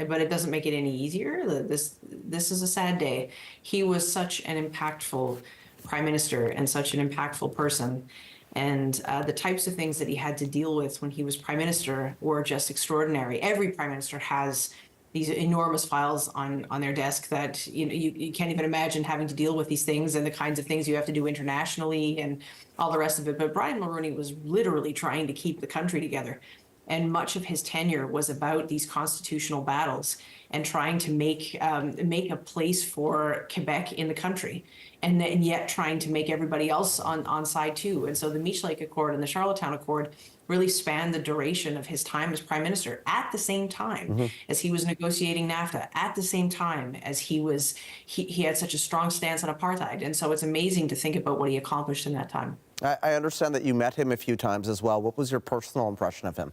but it doesn't make it any easier. This is a sad day. He was such an impactful Prime Minister and such an impactful person, and the types of things that he had to deal with when he was Prime Minister were just extraordinary. Every Prime Minister has these enormous files on their desk that you can't even imagine having to deal with these things and the kinds of things you have to do internationally and all the rest of it. But Brian Mulroney was literally trying to keep the country together. And much of his tenure was about these constitutional battles and trying to make a place for Quebec in the country, and yet trying to make everybody else on side too. And so the Meech Lake Accord and the Charlottetown Accord really spanned the duration of his time as Prime Minister, at the same time as he was negotiating NAFTA, at the same time as he had such a strong stance on apartheid. And so it's amazing to think about what he accomplished in that time. I understand that you met him a few times as well. What was your personal impression of him?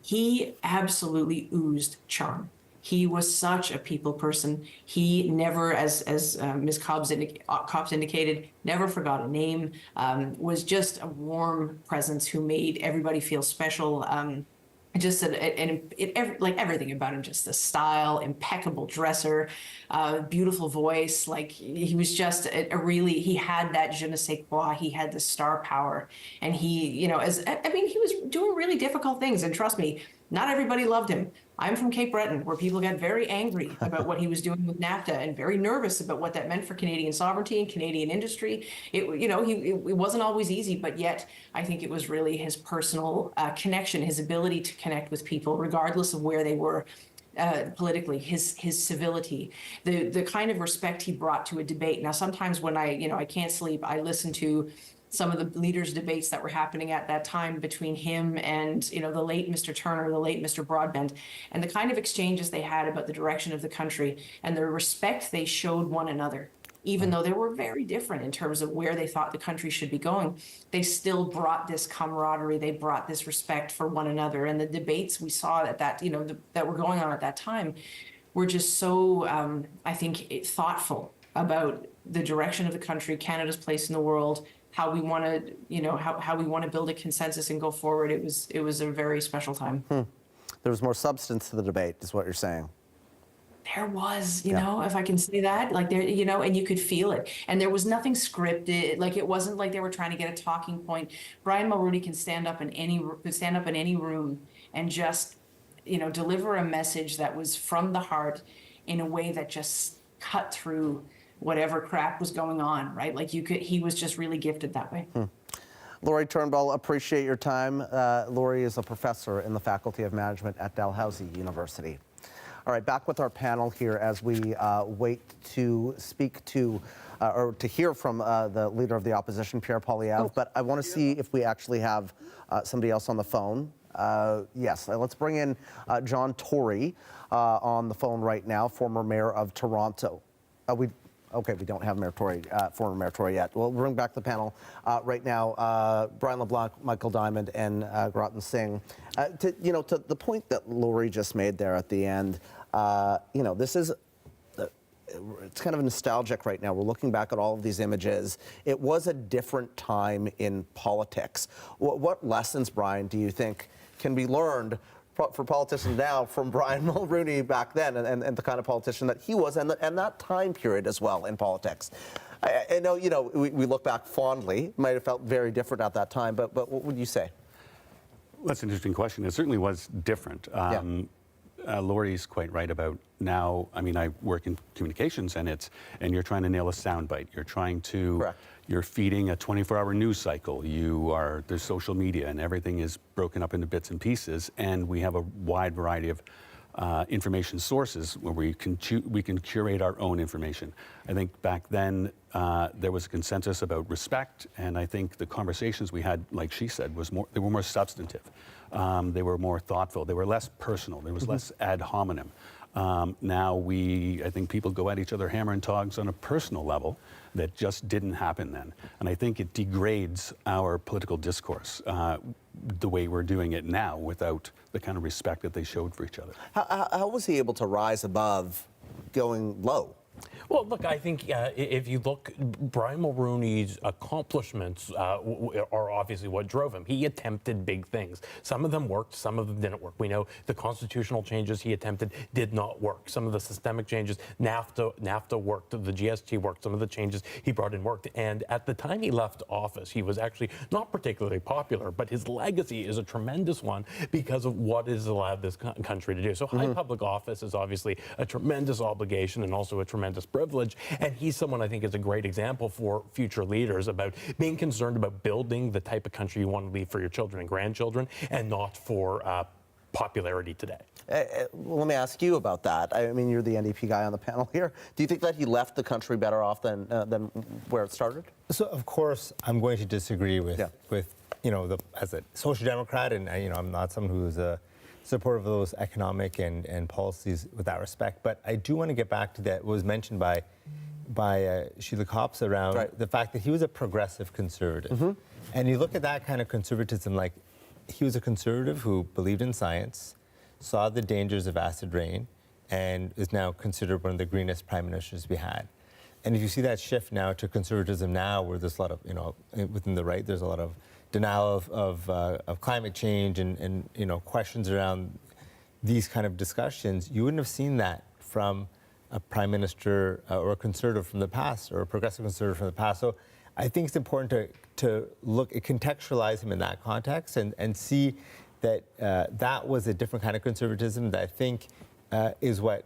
He absolutely oozed charm. He was such a people person. He never, as Ms. Copps indicated, never forgot a name, was just a warm presence who made everybody feel special. just like everything about him, just the style, impeccable dresser, beautiful voice. Like he was just he had that je ne sais quoi. He had the star power, and he was doing really difficult things. And trust me, not everybody loved him. I'm from Cape Breton, where people got very angry about what he was doing with NAFTA and very nervous about what that meant for Canadian sovereignty and Canadian industry. It wasn't always easy, but yet I think it was really his personal connection, his ability to connect with people, regardless of where they were politically, his civility, the kind of respect he brought to a debate. Now, sometimes when I can't sleep, I listen to some of the leaders' debates that were happening at that time between him and, the late Mr. Turner, the late Mr. Broadbent, and the kind of exchanges they had about the direction of the country and the respect they showed one another. Even though they were very different in terms of where they thought the country should be going, they still brought this camaraderie, they brought this respect for one another. And the debates we saw that were going on at that time were just so, I think, thoughtful about the direction of the country, Canada's place in the world, how we want to, how we want to build a consensus and go forward. It was a very special time. There was more substance to the debate, is what you're saying. There was, if I can say that, like there, and you could feel it. And there was nothing scripted. Like it wasn't like they were trying to get a talking point. Brian Mulroney can stand up in any room and just, deliver a message that was from the heart in a way that just cut through whatever crap was going on, right? Like he was just really gifted that way. Laurie Turnbull, appreciate your time. Laurie is a professor in the Faculty of Management at Dalhousie University. All right, back with our panel here as we wait to speak to or to hear from the leader of the opposition, Pierre Poilievre. But I want to see if we actually have somebody else on the phone. Yes, let's bring in John Tory on the phone right now, former mayor of Toronto. We don't have former Mayor Tory yet. We'll bring back the panel right now. Brian LeBlanc, Michael Diamond, and Gautam Singh. To the point that Laurie just made there at the end, this is, it's kind of nostalgic right now. We're looking back at all of these images. It was a different time in politics. What lessons, Brian, do you think can be learned for politicians now from Brian Mulroney back then and the kind of politician that he was and that time period as well in politics? I know, we look back fondly, might have felt very different at that time, but what would you say? Well, that's an interesting question. It certainly was different. Laurie's quite right about now. I mean, I work in communications and you're trying to nail a soundbite. You're trying to, correct. You're feeding a 24-hour news cycle. There's social media and everything is broken up into bits and pieces. And we have a wide variety of information sources where we can curate our own information. I think back then there was a consensus about respect, and I think the conversations we had, like she said, they were more substantive. They were more thoughtful. They were less personal. There was less ad hominem. Now I think people go at each other hammer and tongs on a personal level that just didn't happen then. And I think it degrades our political discourse the way we're doing it now without the kind of respect that they showed for each other. How was he able to rise above going low? Well, look, I think if you look, Brian Mulroney's accomplishments are obviously what drove him. He attempted big things. Some of them worked, some of them didn't work. We know the constitutional changes he attempted did not work. Some of the systemic changes, NAFTA worked, the GST worked, some of the changes he brought in worked. And at the time he left office, he was actually not particularly popular, but his legacy is a tremendous one because of what is allowed this country to do. So high public office is obviously a tremendous obligation and also a tremendous privilege, and he's someone I think is a great example for future leaders about being concerned about building the type of country you want to leave for your children and grandchildren, and not for popularity today. Let me ask you about that. I mean, you're the NDP guy on the panel here. Do you think that he left the country better off than where it started? So, of course, I'm going to disagree with as a social democrat, and I'm not someone who's a supportive of those economic and policies with that respect. But I do want to get back to that, what was mentioned by Sheila Copps around the fact that he was a progressive conservative. And you look at that kind of conservatism, like he was a conservative who believed in science, saw the dangers of acid rain, and is now considered one of the greenest prime ministers we had. And if you see that shift now to conservatism now, where there's a lot of, within the right, there's a lot of denial of climate change and questions around these kind of discussions, you wouldn't have seen that from a prime minister or a conservative from the past, or a progressive conservative from the past. So I think it's important to contextualize him in that context and see that that was a different kind of conservatism that I think is what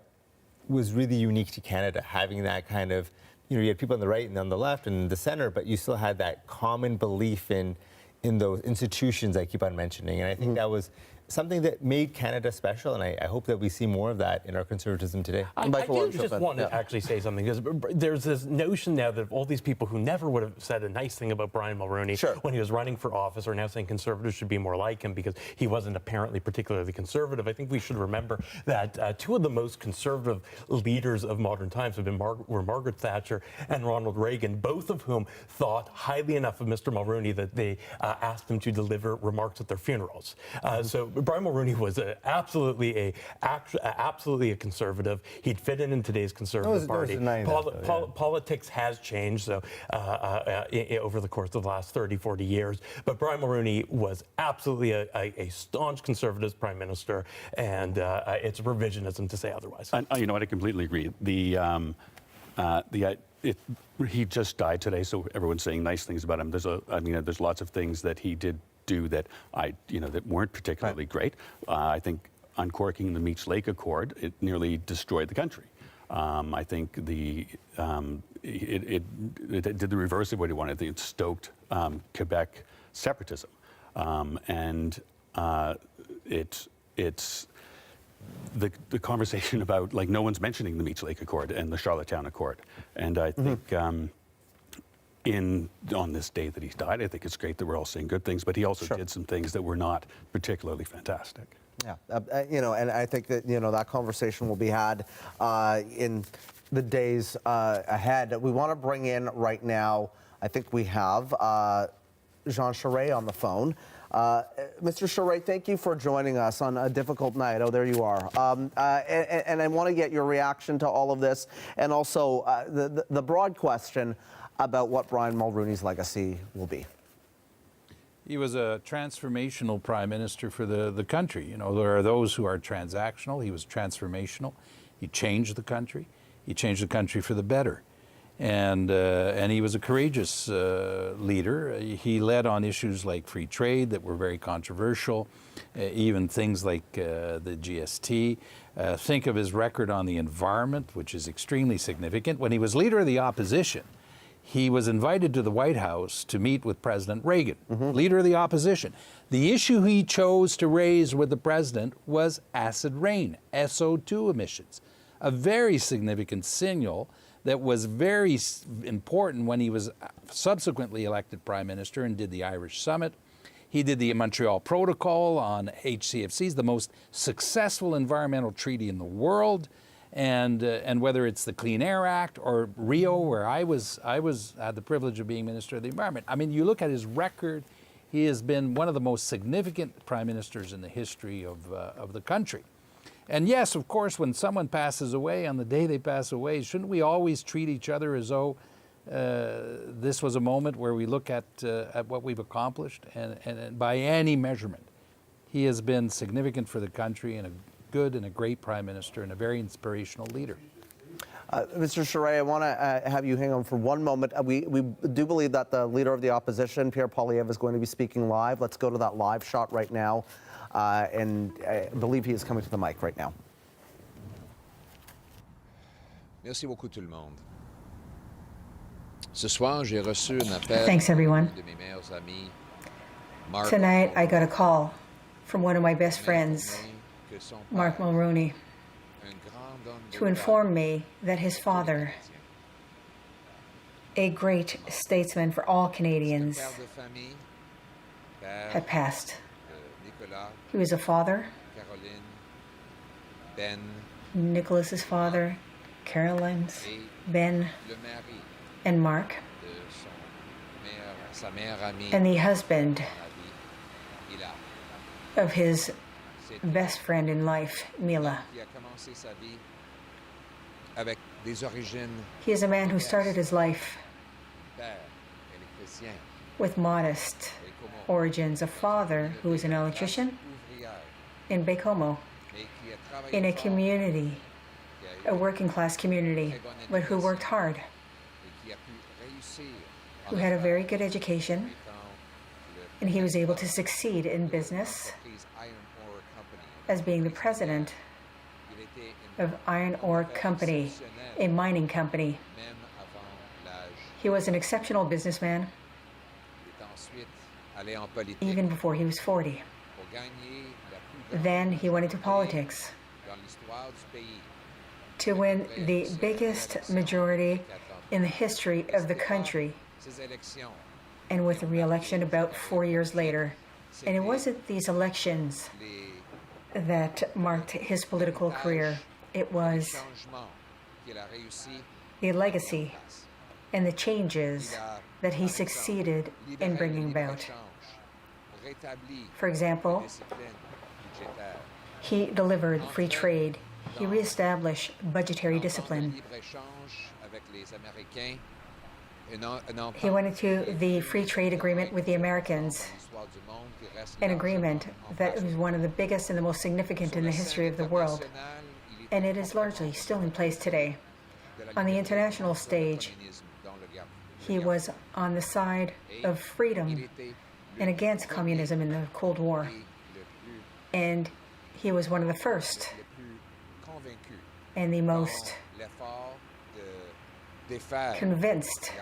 was really unique to Canada, having that kind of, you had people on the right and on the left and the center, but you still had that common belief in those institutions I keep on mentioning. And I think that was something that made Canada special, and I hope that we see more of that in our conservatism today. I do just want to actually say something, because there's this notion now that all these people who never would have said a nice thing about Brian Mulroney when he was running for office are now saying conservatives should be more like him because he wasn't apparently particularly conservative. I think we should remember that two of the most conservative leaders of modern times were Margaret Thatcher and Ronald Reagan, both of whom thought highly enough of Mr. Mulroney that they asked him to deliver remarks at their funerals. So Brian Mulroney was absolutely a conservative. He'd fit in today's Conservative Party. Politics has changed over the course of the last 30, 40 years. But Brian Mulroney was absolutely a staunch Conservative Prime Minister, and it's revisionism to say otherwise. You know what? I completely agree. He just died today, so everyone's saying nice things about him. There's lots of things that he did do that that weren't particularly great. I think uncorking the Meech Lake Accord, it nearly destroyed the country. I think it did the reverse of what he wanted. It stoked Quebec separatism, and it's the conversation about, like, no one's mentioning the Meech Lake Accord and the Charlottetown Accord, and I think. On this day that he's died, I think it's great that we're all saying good things, but he also did some things that were not particularly fantastic. Yeah, and I think that, that conversation will be had in the days ahead. We want to bring in right now, I think we have Jean Charest on the phone. Mr. Charest, thank you for joining us on a difficult night. Oh, there you are. And I want to get your reaction to all of this, and also the broad question about what Brian Mulroney's legacy will be. He was a transformational prime minister for the country. There are those who are transactional. He was transformational. He changed the country. He changed the country for the better. And he was a courageous leader. He led on issues like free trade that were very controversial, even things like the GST. Think of his record on the environment, which is extremely significant. When he was leader of the opposition, he was invited to the White House to meet with President Reagan, leader of the opposition. The issue he chose to raise with the president was acid rain, SO2 emissions, a very significant signal that was very important when he was subsequently elected prime minister and did the Irish Summit. He did the Montreal Protocol on HCFCs, the most successful environmental treaty in the world. And whether it's the Clean Air Act or Rio, where I had the privilege of being Minister of the Environment. I mean, you look at his record, he has been one of the most significant prime ministers in the history of the country. And yes, of course, when someone passes away, on the day they pass away, shouldn't we always treat each other as though this was a moment where we look at what we've accomplished? And by any measurement, he has been significant for the country and a good and a great prime minister and a very inspirational leader. Mr. Charest, I want to have you hang on for one moment. We do believe that the leader of the opposition, Pierre Poilievre, is going to be speaking live. Let's go to that live shot right now. And I believe he is coming to the mic right now. Merci beaucoup tout le monde. Ce soir, j'ai reçu un appel. Thanks, everyone. De mes meilleurs amis, Mark. Tonight, I got a call from one of my best friends, Mark Mulroney, to inform me that his father, a great statesman for all Canadians, had passed. He was a father, Nicholas's father, Caroline's, Ben, and Mark, and the husband of his best friend in life, Mila. He is a man who started his life with modest origins, a father who was an electrician in Baie-Comeau, in a community, a working class community, but who worked hard, who had a very good education, and he was able to succeed in business as being the president of Iron Ore Company, a mining company. He was an exceptional businessman even before he was 40. Then he went into politics to win the biggest majority in the history of the country, and with a re-election about 4 years later. And it wasn't these elections that marked his political career. It was the legacy and the changes that he succeeded in bringing about. For example, he delivered free trade. He reestablished budgetary discipline. He went into the free trade agreement with the Americans, an agreement that was one of the biggest and the most significant in the history of the world. And it is largely still in place today. On the international stage, he was on the side of freedom and against communism in the Cold War. And he was one of the first and the most convinced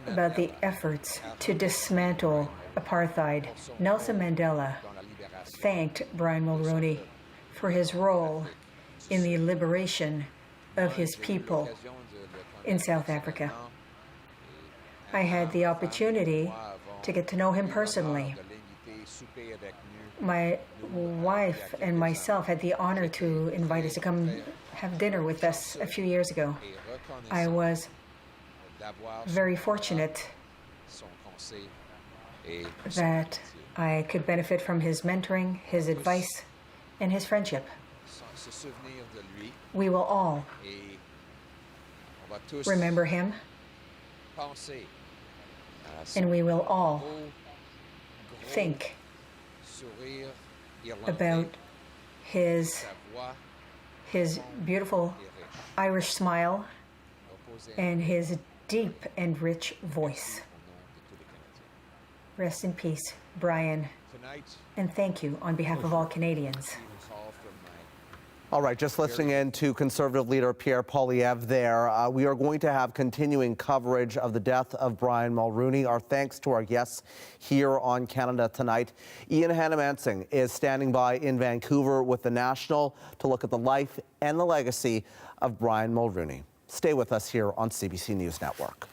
about the efforts to dismantle apartheid. Nelson Mandela thanked Brian Mulroney for his role in the liberation of his people in South Africa. I had the opportunity to get to know him personally. My wife and myself had the honor to invite us to come have dinner with us a few years ago. I was very fortunate that I could benefit from his mentoring, his advice, and his friendship. We will all remember him, and we will all think about his beautiful Irish smile and his deep and rich voice. Rest in peace, Brian, and thank you on behalf of all Canadians. All right, just listening in to Conservative leader Pierre Poilievre there. We are going to have continuing coverage of the death of Brian Mulroney. Our thanks to our guests here on Canada Tonight. Ian Hannamansing is standing by in Vancouver with The National to look at the life and the legacy of Brian Mulroney. Stay with us here on CBC News Network.